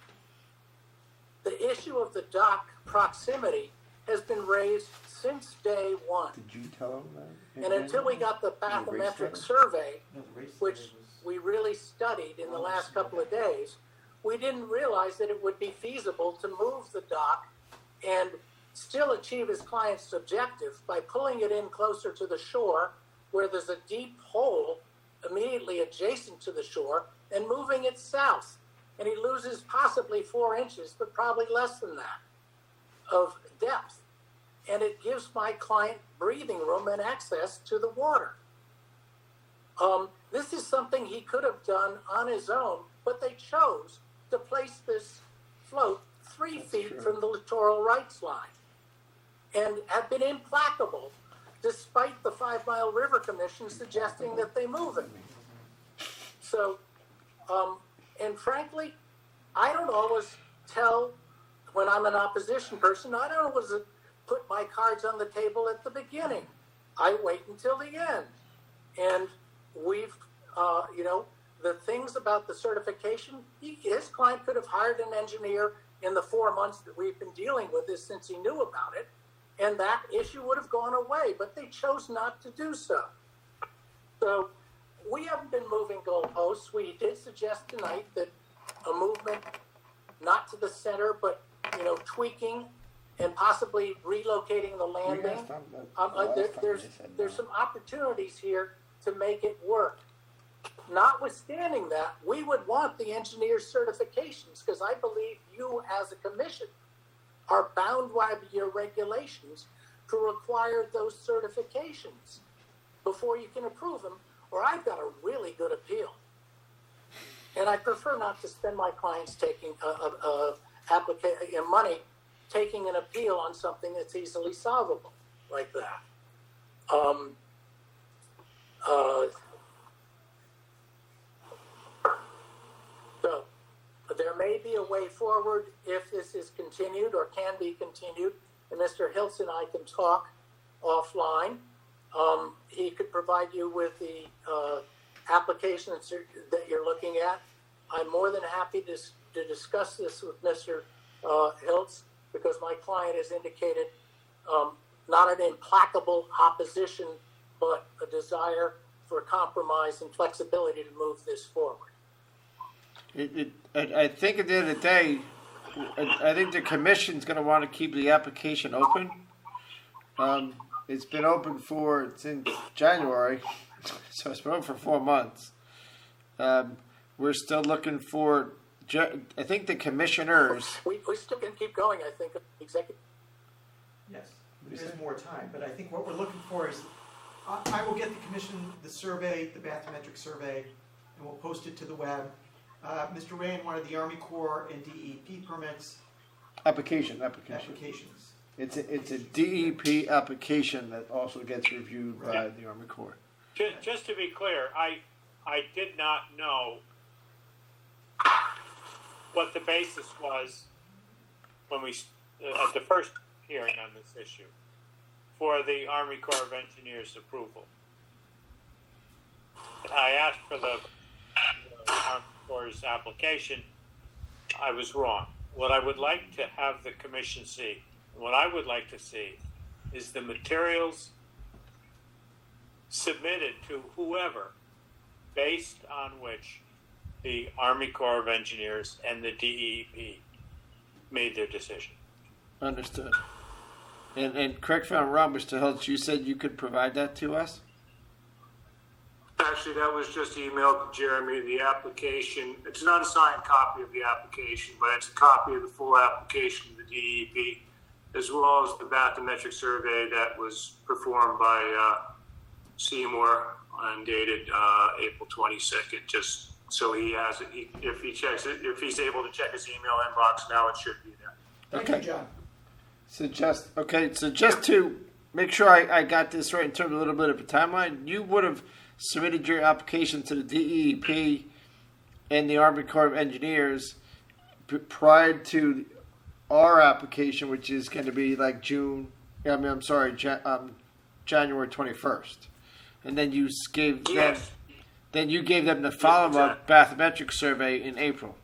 The issue of the dock proximity has been raised since day one. Did you tell him that? And until we got the bathymetric survey, which we really studied in the last couple of days, we didn't realize that it would be feasible to move the dock and still achieve his client's objective by pulling it in closer to the shore where there's a deep hole immediately adjacent to the shore and moving it south. And he loses possibly 4 inches, but probably less than that, of depth. And it gives my client breathing room and access to the water. This is something he could have done on his own, but they chose to place this float 3 feet from the littoral rights line and have been implacable despite the 5 Mile River Commission suggesting that they move it. So and frankly, I don't always tell when I'm an opposition person, I don't always put my cards on the table at the beginning. I wait until the end. And we've, the things about the certification, his client could have hired an engineer in the 4 months that we've been dealing with this since he knew about it, and that issue would have gone away, but they chose not to do so. So we haven't been moving goalposts. We did suggest tonight that a movement, not to the center, but, tweaking and possibly relocating the landing. There's some opportunities here to make it work. Notwithstanding that, we would want the engineer's certifications because I believe you as a commission are bound by your regulations to require those certifications before you can approve them, or I've got a really good appeal. And I prefer not to spend my clients taking money taking an appeal on something that's easily solvable like that. So there may be a way forward if this is continued or can be continued, and Mr. Hiltz and I can talk offline. He could provide you with the application that you're looking at. I'm more than happy to discuss this with Mr. Hiltz because my client has indicated not an implacable opposition, but a desire for compromise and flexibility to move this forward. I think at the end of the day, I think the commission's going to want to keep the application open. It's been open since January, so it's been open for 4 months. We're still looking for, I think the commissioners. We still can keep going, I think, executive. Yes, there's more time, but I think what we're looking for is, I will get the commission the survey, the bathymetric survey, and we'll post it to the web. Mr. Rain wanted the Army Corps and DEP permits. Applications. It's a DEP application that also gets reviewed by the Army Corps. Just to be clear, I did not know what the basis was when we at the first hearing on this issue for the Army Corps of Engineers approval. I asked for the Army Corps' application. I was wrong. What I would like to have the commission see, what I would like to see, is the materials submitted to whoever, based on which the Army Corps of Engineers and the DEP made their decision. Understood. And correct me if I'm wrong, Mr. Hiltz, you said you could provide that to us? Actually, that was just emailed to Jeremy, the application. It's an unsigned copy of the application, but it's a copy of the full application of the DEP, as well as the bathymetric survey that was performed by Seymour and dated April 22nd, just so he has it. If he checks it, if he's able to check his email inbox now, it should be there. Thank you, John. So just to make sure I got this right in terms of a little bit of a timeline, you would have submitted your application to the DEP and the Army Corps of Engineers prior to our application, which is going to be like January 21st, and then you gave them. Then you gave them the follow-up bathymetric survey in April.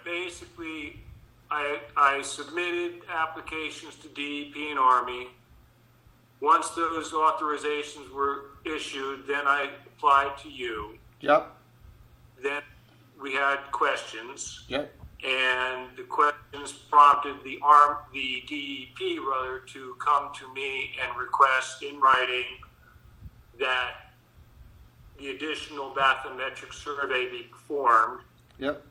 Basically, I submitted applications to DEP and Army. Once those authorizations were issued, then I applied to you. Yep. Then we had questions. Yep. And the questions prompted the DEP to come to me and request in writing that the additional bathymetric survey be performed. Yep.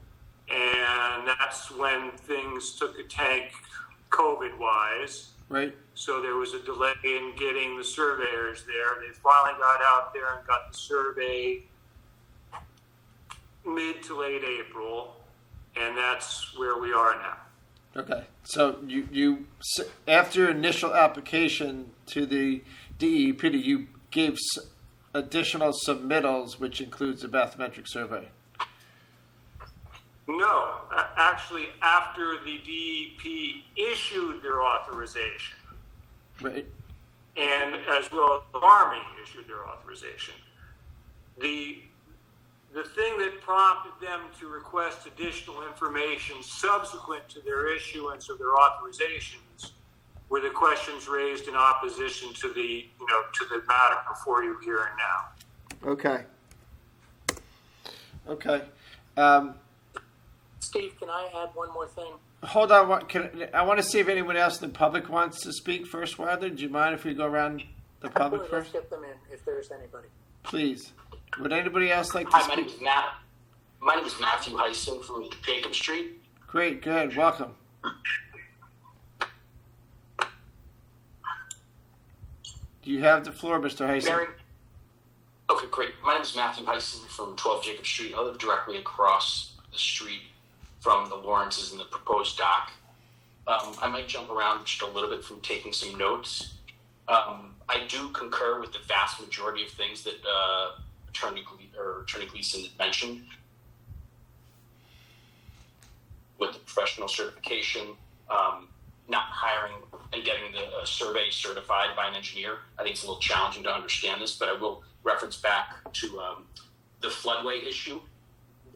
And that's when things took a tank COVID-wise. Right. So there was a delay in getting the surveyors there. They finally got out there and got the survey mid to late April, and that's where we are now. Okay. So you after initial application to the DEP, you gave additional submittals, which includes the bathymetric survey? No, actually, after the DEP issued their authorization, Right. and as well as the Army issued their authorization, the thing that prompted them to request additional information subsequent to their issuance of their authorizations were the questions raised in opposition to the matter before you here and now. Okay. Okay. Steve, can I add one more thing? Hold on. I want to see if anyone else in the public wants to speak first, Wilder. Do you mind if we go around the public Let's first? get them in if there's anybody. Please. Would anybody else like to Hi, speak? my name is Matt. My name is Matthew Heisen from Jacob Street. Great, good. Welcome. Do you have the floor, Mr. Heisen? Okay, great. My name is Matthew Heisen from 12 Jacob Street. I live directly across the street from the Lawrences and the proposed dock. I might jump around just a little bit from taking some notes. I do concur with the vast majority of things that Attorney Gleason had mentioned with the professional certification, not hiring and getting the survey certified by an engineer. I think it's a little challenging to understand this, but I will reference back to the floodway issue.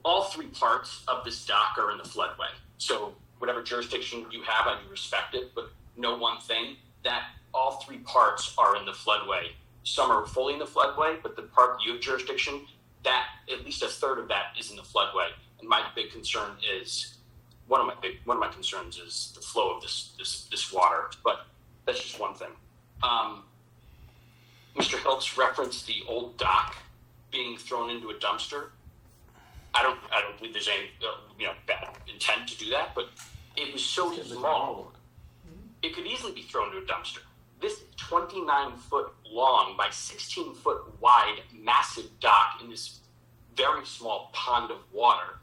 All three parts of this dock are in the floodway. So whatever jurisdiction you have, I do respect it, but know one thing, that all three parts are in the floodway. Some are fully in the floodway, but the part you have jurisdiction, that at least a third of that is in the floodway. And my big concern is, one of my concerns is the flow of this water, but that's just one thing. Mr. Hiltz referenced the old dock being thrown into a dumpster. I don't believe there's any bad intent to do that, but it was so small, it could easily be thrown into a dumpster. This 29-foot long by 16-foot wide massive dock in this very small pond of water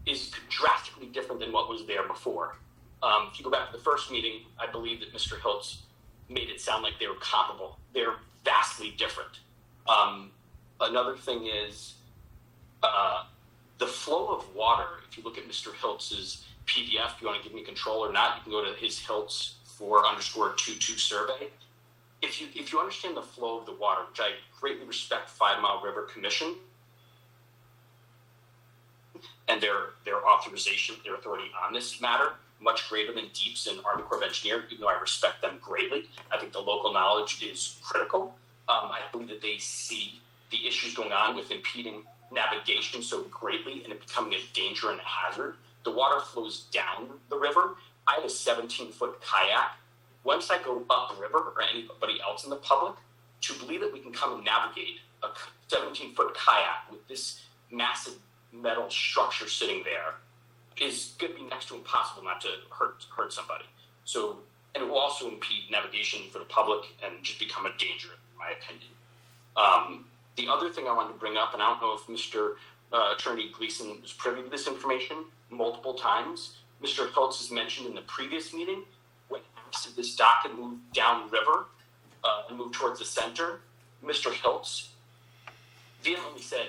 is drastically different than what was there before. If you go back to the first meeting, I believe that Mr. Hiltz made it sound like they were comparable. They're vastly different. Another thing is the flow of water. If you look at Mr. Hiltz's PDF, if you want to give me control or not, you can go to his Hiltz 4_22 survey. If you understand the flow of the water, which I greatly respect 5 Mile River Commission and their authorization, their authority on this matter, much greater than DEEP's and Army Corps of Engineers, even though I respect them greatly. I think the local knowledge is critical. I believe that they see the issues going on with impeding navigation so greatly and it becoming a danger and a hazard. The water flows down the river. I have a 17-foot kayak. Once I go upriver, or anybody else in the public, to believe that we can come and navigate a 17-foot kayak with this massive metal structure sitting there is going to be next to impossible not to hurt somebody. So, and it will also impede navigation for the public and just become a danger, in my opinion. The other thing I wanted to bring up, and I don't know if Mr. Attorney Gleason was privy to this information multiple times, Mr. Hiltz has mentioned in the previous meeting when this dock had moved downriver and moved towards the center, Mr. Hiltz vehemently said,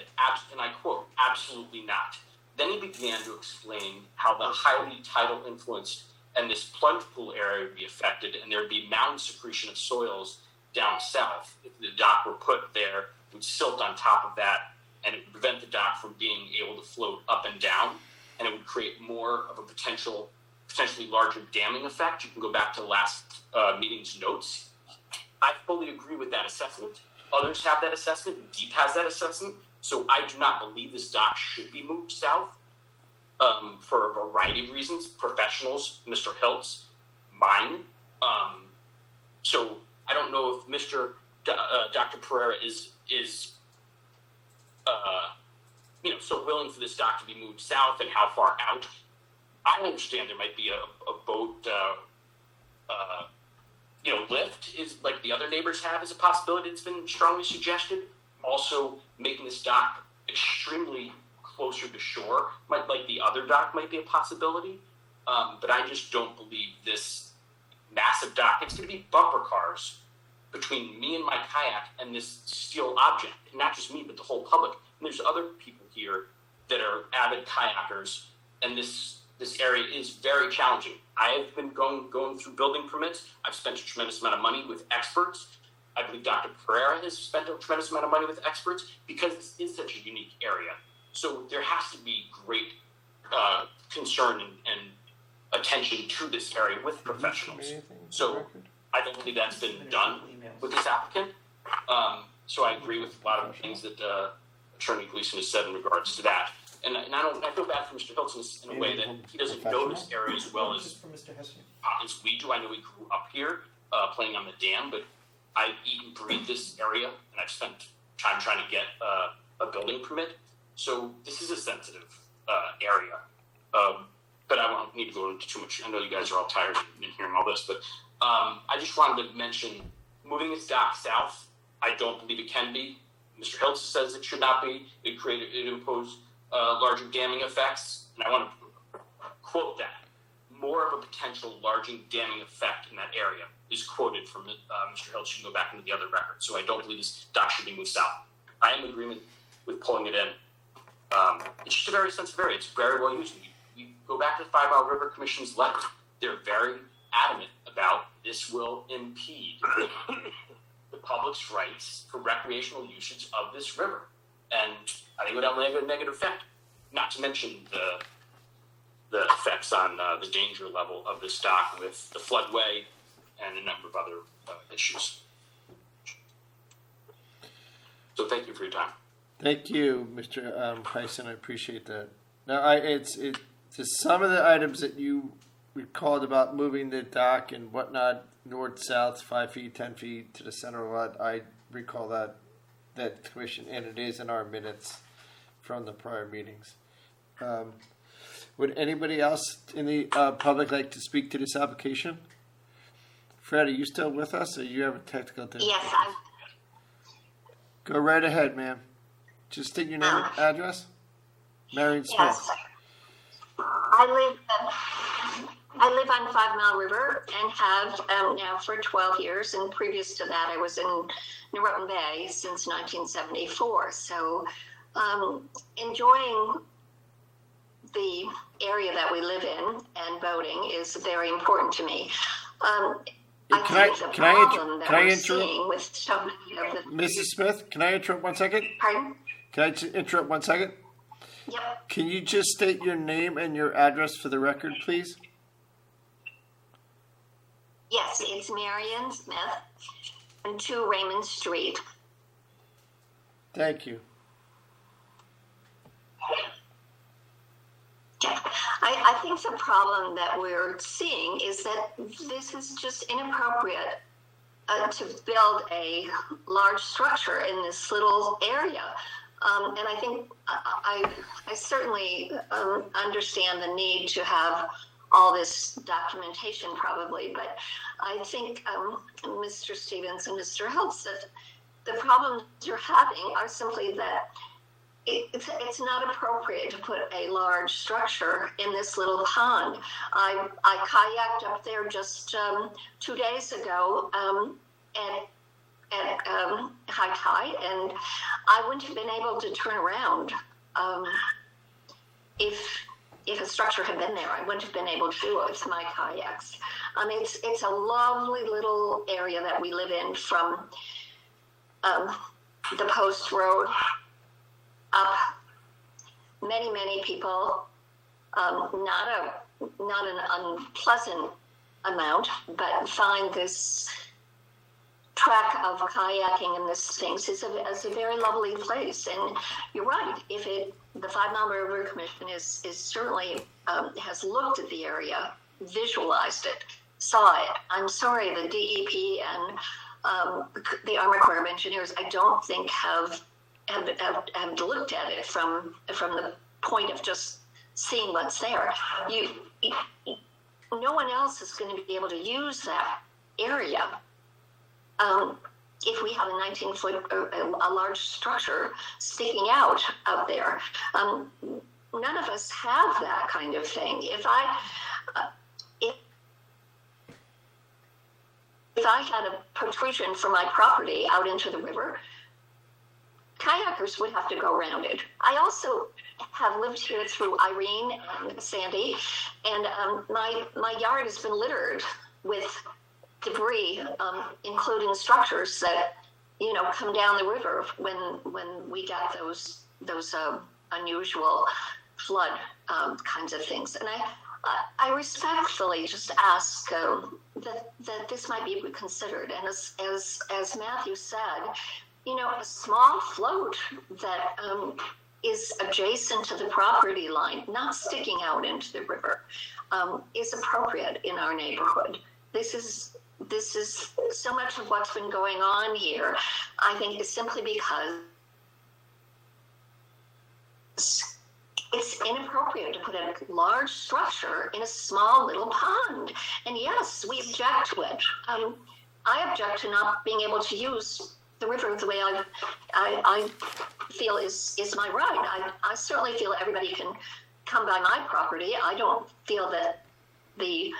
and I quote, "Absolutely not." Then he began to explain how the highly tidal influenced and this plunge pool area would be affected and there would be mound secretion of soils down south. If the dock were put there, it would silt on top of that and it would prevent the dock from being able to float up and down, and it would create more of a potentially larger damming effect. You can go back to last meeting's notes. I fully agree with that assessment. Others have that assessment. DEEP has that assessment. So I do not believe this dock should be moved south for a variety of reasons. Professionals, Mr. Hiltz, mine. So I don't know if Dr. Pereira is so willing for this dock to be moved south and how far out. I understand there might be a boat lift is like the other neighbors have as a possibility. It's been strongly suggested. Also, making this dock extremely closer to shore, like the other dock, might be a possibility. But I just don't believe this massive dock. It's going to be bumper cars between me and my kayak and this steel object, and not just me, but the whole public. And there's other people here that are avid kayakers, and this area is very challenging. I have been going through building permits. I've spent a tremendous amount of money with experts. I believe Dr. Pereira has spent a tremendous amount of money with experts because this is such a unique area. So there has to be great concern and attention to this area with professionals. So I don't believe that's been done with this applicant. So I agree with a lot of things that Attorney Gleason has said in regards to that. And I feel bad for Mr. Hilton in a way that he doesn't know this area as well as we do. I know he grew up here playing on the dam, but I eat and breathe this area, and I've spent time trying to get a building permit. So this is a sensitive area. But I won't need to go into too much. I know you guys are all tired of hearing all this, but I just wanted to mention moving this dock south. I don't believe it can be. Mr. Hiltz says it should not be. It imposed larger damming effects, and I want to quote that. More of a potential larger damming effect in that area is quoted from Mr. Hiltz. You can go back into the other record. So I don't believe this dock should be moved south. I am in agreement with pulling it in. It's just a very sensitive area. It's very well used. You go back to the 5 Mile River Commission's letter. They're very adamant about this will impede the public's rights for recreational usage of this river. And I think it would have a negative effect, not to mention the effects on the danger level of this dock with the floodway and a number of other issues. So thank you for your time. Thank you, Mr. Hyson. I appreciate that. Now, to some of the items that you recalled about moving the dock and whatnot, north, south, 5 feet, 10 feet to the center lot, I recall that commission, and it is in our minutes from the prior meetings. Would anybody else in the public like to speak to this application? Fred, are you still with us, or you have a technical difficulty? Yes, Go right ahead, ma'am. Just state your name and address. Marion Smith. Yes. I live on 5 Mile River and have now for 12 years. And previous to that, I was in Norotan Bay since 1974. So enjoying the area that we live in and boating is very important to me. Can I interrupt? With so many of the Mrs. Smith, can I interrupt 1 second? Pardon? Can I interrupt 1 second? Yep. Can you just state your name and your address for the record, please? Yes, it's Marion Smith, and 2 Raymond Street. Thank you. I think the problem that we're seeing is that this is just inappropriate to build a large structure in this little area. And I think I certainly understand the need to have all this documentation probably, but I think Mr. Stevens and Mr. Hiltz, that the problems you're having are simply that it's not appropriate to put a large structure in this little pond. I kayaked up there just 2 days ago at high tide, and I wouldn't have been able to turn around if a structure had been there. I wouldn't have been able to do it with my kayaks. It's a lovely little area that we live in from the Post Road up. Many people, not an unpleasant amount, but find this track of kayaking and this things is a very lovely place. And you're right, the 5 Mile River Commission is certainly has looked at the area, visualized it, saw it. I'm sorry, the DEP and the Army Corps of Engineers, I don't think have looked at it from the point of just seeing what's there. No one else is going to be able to use that area if we have a 19-foot, a large structure sticking out there. None of us have that kind of thing. if I had a protrusion from my property out into the river, kayakers would have to go around it. I also have lived here through Irene and Sandy, and my yard has been littered with debris, including structures that come down the river when we get those unusual flood kinds of things. And I respectfully just ask that this might be reconsidered. And as Matthew said, a small float that is adjacent to the property line, not sticking out into the river, is appropriate in our neighborhood. This is so much of what's been going on here, I think, is simply because it's inappropriate to put a large structure in a small little pond. And yes, we object to it. I object to not being able to use the river the way I feel is my right. I certainly feel everybody can come by my property. I don't feel that the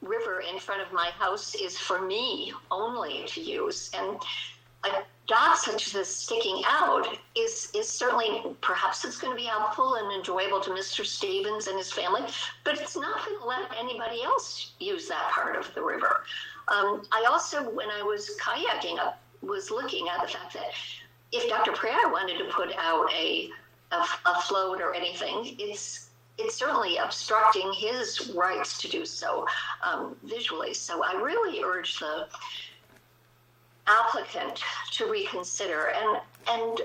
river in front of my house is for me only to use. And a dock such as this sticking out is certainly, perhaps it's going to be helpful and enjoyable to Mr. Stevens and his family, but it's not going to let anybody else use that part of the river. I also, when I was kayaking, was looking at the fact that if Dr. Pryor wanted to put out a float or anything, it's certainly obstructing his rights to do so visually. So I really urge the applicant to reconsider and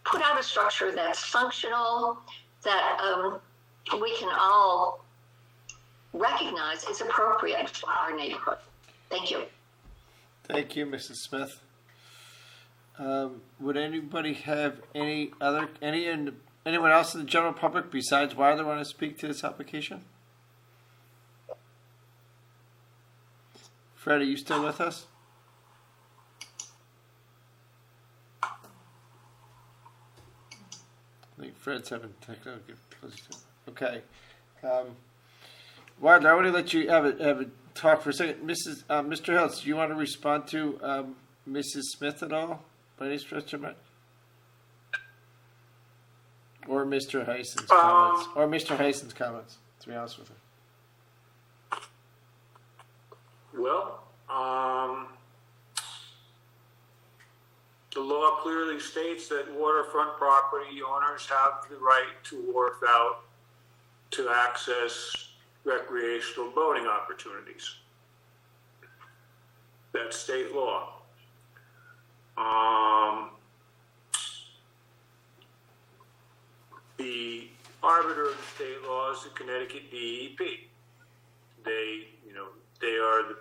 put out a structure that's functional, that we can all recognize is appropriate for our neighborhood. Thank you. Thank you, Mrs. Smith. Would anybody have anyone else in the general public besides Wilder want to speak to this application? Fred, are you still with us? I think Fred's having technical difficulties. Okay. Wilder, I want to let you have a talk for a second. Mr. Hiltz, do you want to respond to Mrs. Smith at all, by any stretch of it? Or Mr. Heisen's comments? Or Mr. Heisen's comments, to be honest with you. Well, the law clearly states that waterfront property owners have the right to wharf out to access recreational boating opportunities. That's state law. The arbiter of the state law is the Connecticut DEP. They are the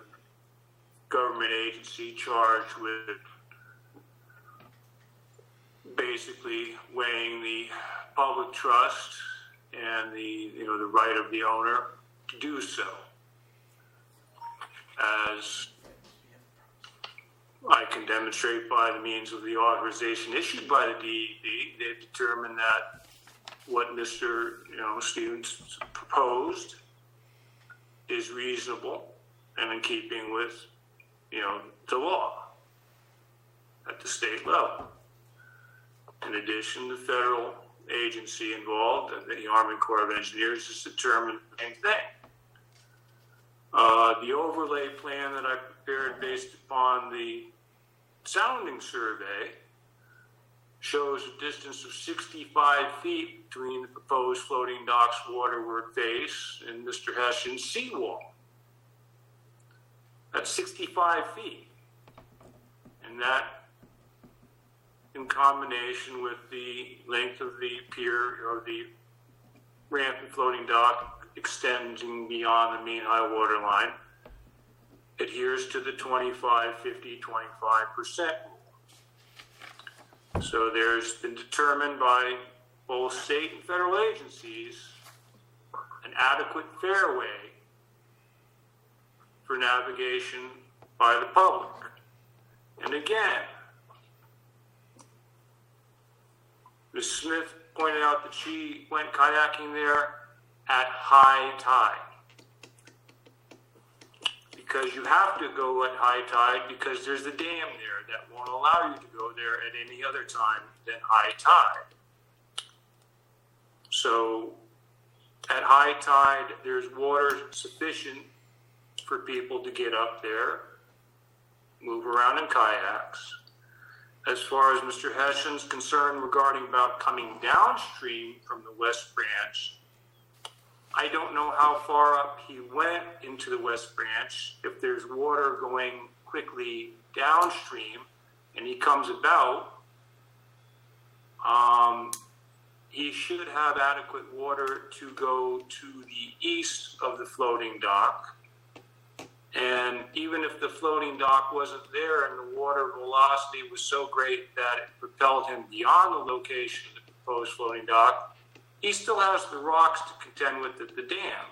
government agency charged with basically weighing the public trust and the right of the owner to do so. As I can demonstrate by the means of the authorization issued by the DEP, they've determined that what Mr. Stevens proposed is reasonable and in keeping with the law at the state level. In addition, the federal agency involved, the Army Corps of Engineers, has determined the same thing. The overlay plan that I prepared based upon the sounding survey shows a distance of 65 feet between the proposed floating dock's waterward face and Mr. Hessian's seawall. That's 65 feet. And that, in combination with the length of the pier or the ramp and floating dock extending beyond the mean high water line, adheres to the 25, 50, 25% rule. So there's been determined by both state and federal agencies an adequate fairway for navigation by the public. And again, Ms. Smith pointed out that she went kayaking there at high tide. because you have to go at high tide because there's a dam there that won't allow you to go there at any other time than high tide. So at high tide, there's water sufficient for people to get up there, move around in kayaks. As far as Mr. Hession's concerned regarding about coming downstream from the West Branch, I don't know how far up he went into the West Branch. If there's water going quickly downstream and he comes about, he should have adequate water to go to the east of the floating dock. And even if the floating dock wasn't there and the water velocity was so great that it propelled him beyond the location of the proposed floating dock, he still has the rocks to contend with at the dam,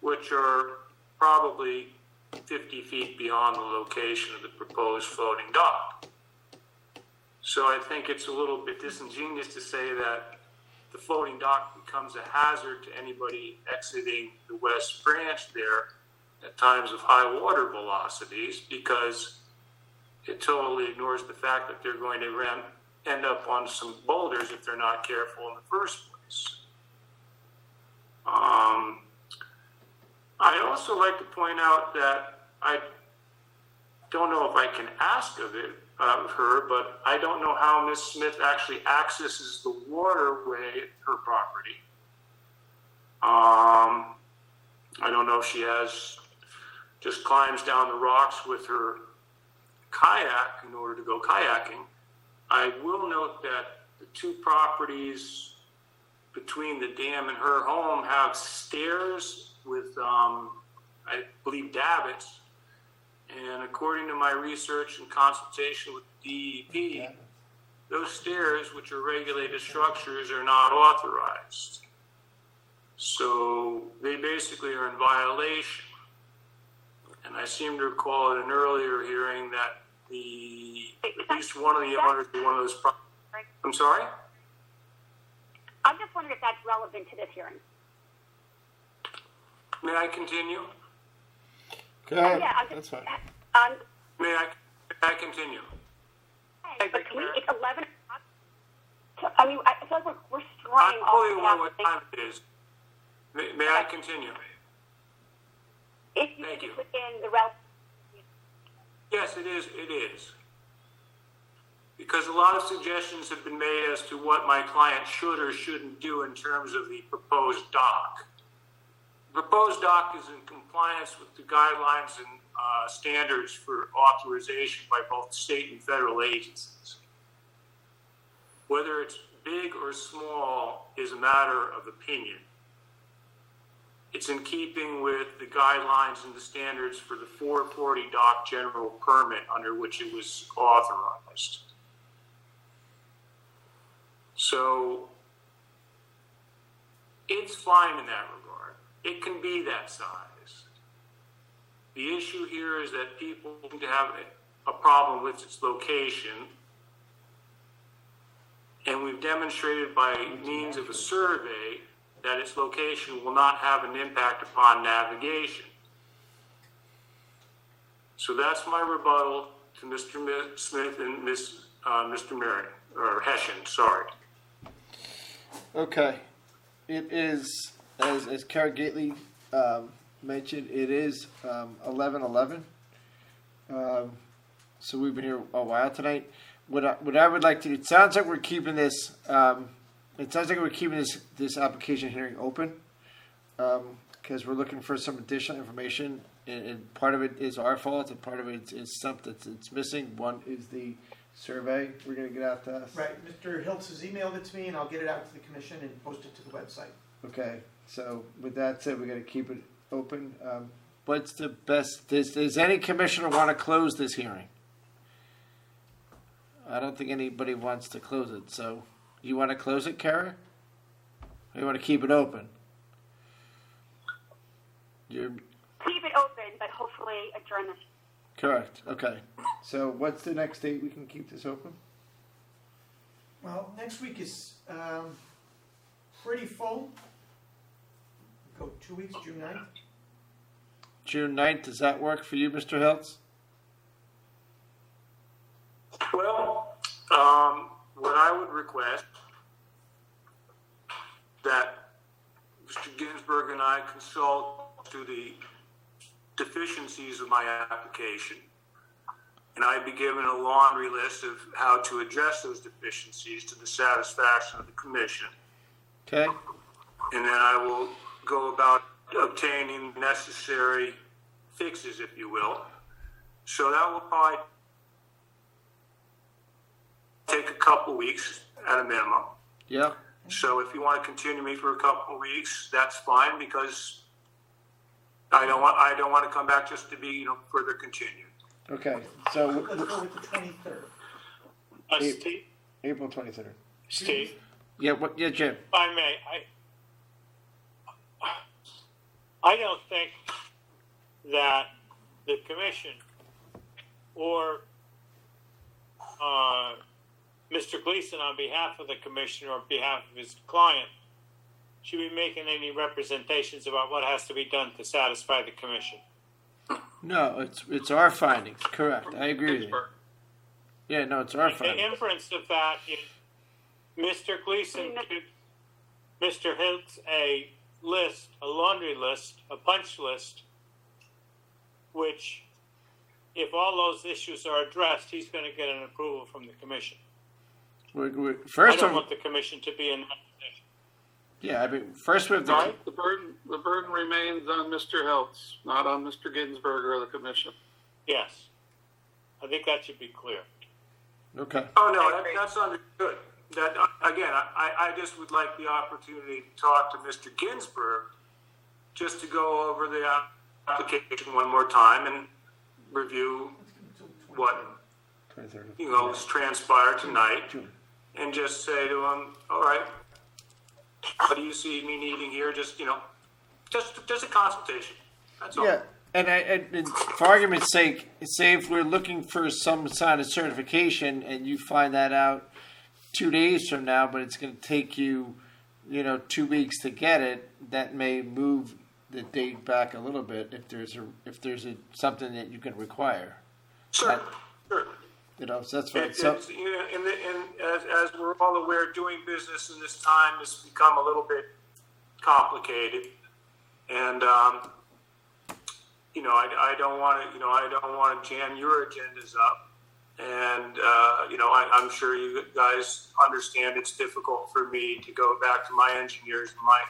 which are probably 50 feet beyond the location of the proposed floating dock. So I think it's a little bit disingenuous to say that the floating dock becomes a hazard to anybody exiting the West Branch there at times of high water velocities, because it totally ignores the fact that they're going to end up on some boulders if they're not careful in the first place. I'd also like to point out that I don't know if I can ask of her, but I don't know how Ms. Smith actually accesses the waterway at her property. I don't know if she just climbs down the rocks with her kayak in order to go kayaking. I will note that the two properties between the dam and her home have stairs with, I believe, davits. And according to my research and consultation with DEP, those stairs, which are regulated structures, are not authorized. So they basically are in violation. And I seem to recall at an earlier hearing that at least one of the owners of one of those properties. I'm sorry? I'm just wondering if that's relevant to this hearing. May I continue? Go ahead. Yeah, That's fine. May I continue? Hey, but can we, it's 11 o'clock. So, I mean, I feel like we're straying I'm fully aware what time it is. May I continue? If you think it's within the realm. Yes, it is. It is. Because a lot of suggestions have been made as to what my client should or shouldn't do in terms of the proposed dock. The proposed dock is in compliance with the guidelines and standards for authorization by both state and federal agencies. Whether it's big or small is a matter of opinion. It's in keeping with the guidelines and the standards for the 440 dock general permit under which it was authorized. So it's fine in that regard. It can be that size. The issue here is that people seem to have a problem with its location, and we've demonstrated by means of a survey that its location will not have an impact upon navigation. So that's my rebuttal to Mr. Smith and Mr. Merritt, or Hession, sorry. Okay. It is, as Kara Gately mentioned, it is 11:11. So we've been here a while tonight. What I would like to, it sounds like we're keeping this, this application hearing open, because we're looking for some additional information, and part of it is our fault, and part of it is something that's missing. One is the survey we're going to get out to us. Right, Mr. Hiltz has emailed it to me, and I'll get it out to the commission and post it to the website. Okay, so with that said, we're going to keep it open. What's the best, does any commissioner want to close this hearing? I don't think anybody wants to close it, so you want to close it, Kara? Or you want to keep it open? Keep it open, but hopefully adjourn this. Correct, okay. So what's the next date we can keep this open? Well, next week is pretty full. Go 2 weeks, June 9th. June 9th. Does that work for you, Mr. Hiltz? Well, what I would request that Mr. Ginsburg and I consult to the deficiencies of my application. And I'd be given a laundry list of how to address those deficiencies to the satisfaction of the commission. Okay. And then I will go about obtaining necessary fixes, if you will. So that will probably take a couple weeks at a minimum. Yeah. So if you want to continue me for a couple of weeks, that's fine, because I don't want to come back just to be further continued. Okay. So Let's go with the 23rd. Steve? April 23rd. Steve? Yeah. What? Yeah, Jim. If I may, I don't think that the commission or Mr. Gleason, on behalf of the commissioner or on behalf of his client, should be making any representations about what has to be done to satisfy the commission. No, it's our findings. Correct. I agree with you. Yeah, no, it's our The findings. inference of that is Mr. Gleason gives Mr. Hiltz a list, a laundry list, a punch list, which, if all those issues are addressed, he's going to get an approval from the commission. First I don't of want the commission to be in that position. yeah, I mean, first we have Right, the burden remains on Mr. Heltz, not on Mr. Ginsburg or the commission. Yes. I think that should be clear. Okay. Oh, no, that's understood. That, again, I just would like the opportunity to talk to Mr. Ginsburg, just to go over the application one more time and review what, was transpired tonight, and just say to him, all right, what do you see me needing here? Just, just a consultation. That's all. Yeah, and for argument's sake, say if we're looking for some sign of certification and you find that out 2 days from now, but it's going to take you, 2 weeks to get it, that may move the date back a little bit if there's something that you can require. Sure. So that's fine. And as we're all aware, doing business in this time has become a little bit complicated, and I don't want to jam your agendas up, and I'm sure you guys understand it's difficult for me to go back to my engineers, my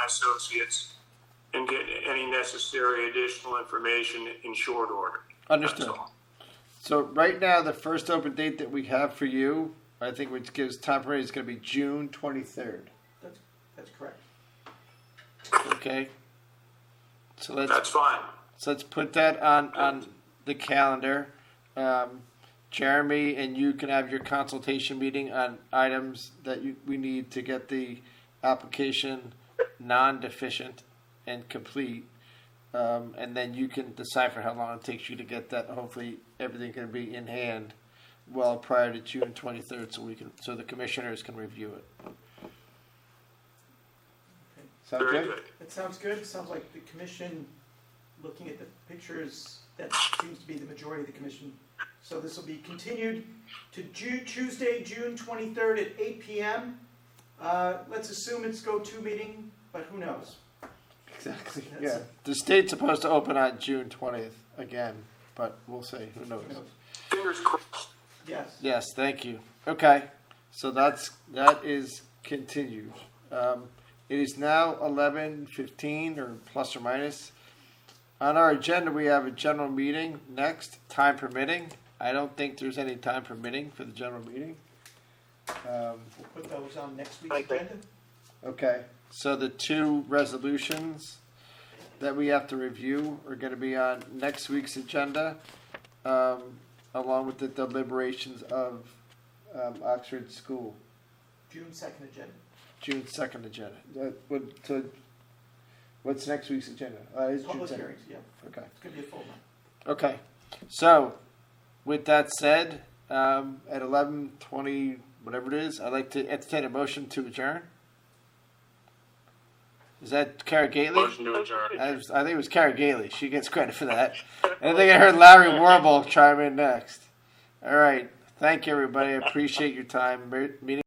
associates, and get any necessary additional information in short order. Understood. So right now, the first open date that we have for you, I think which gives time period, is going to be June 23rd. That's correct. Okay. So that's fine. So let's put that on the calendar. Jeremy and you can have your consultation meeting on items that we need to get the application non-deficient and complete. And then you can decipher how long it takes you to get that. Hopefully, everything can be in hand well prior to June 23rd, so the commissioners can review it. Sound good? That sounds good. It sounds like the commission, looking at the pictures, that seems to be the majority of the commission. So this will be continued to Tuesday, June 23rd at 8 p.m. Let's assume it's go-to meeting, but who knows? Exactly. Yeah. The state's supposed to open on June 20th again, but we'll see. Who knows? Fingers crossed. Yes. Yes. Thank you. Okay. So that is continued. It is now 11:15 or plus or minus. On our agenda, we have a general meeting next, time permitting. I don't think there's any time permitting for the general meeting. We'll put those on next week's agenda. Okay. So the two resolutions that we have to review are going to be on next week's agenda, along with the deliberations of Oxford School. June 2nd agenda. June 2nd agenda. What's next week's agenda? It's Public June 2nd. hearings, yeah. Okay. It's going to be a full month. Okay. So, with that said, at 11:20, whatever it is, I'd like to entertain a motion to adjourn. Is that Kara Gately? Motion to adjourn. I think it was Kara Gately. She gets credit for that. And I think I heard Larry Warble chime in next. All right. Thank you, everybody. I appreciate your time. Meeting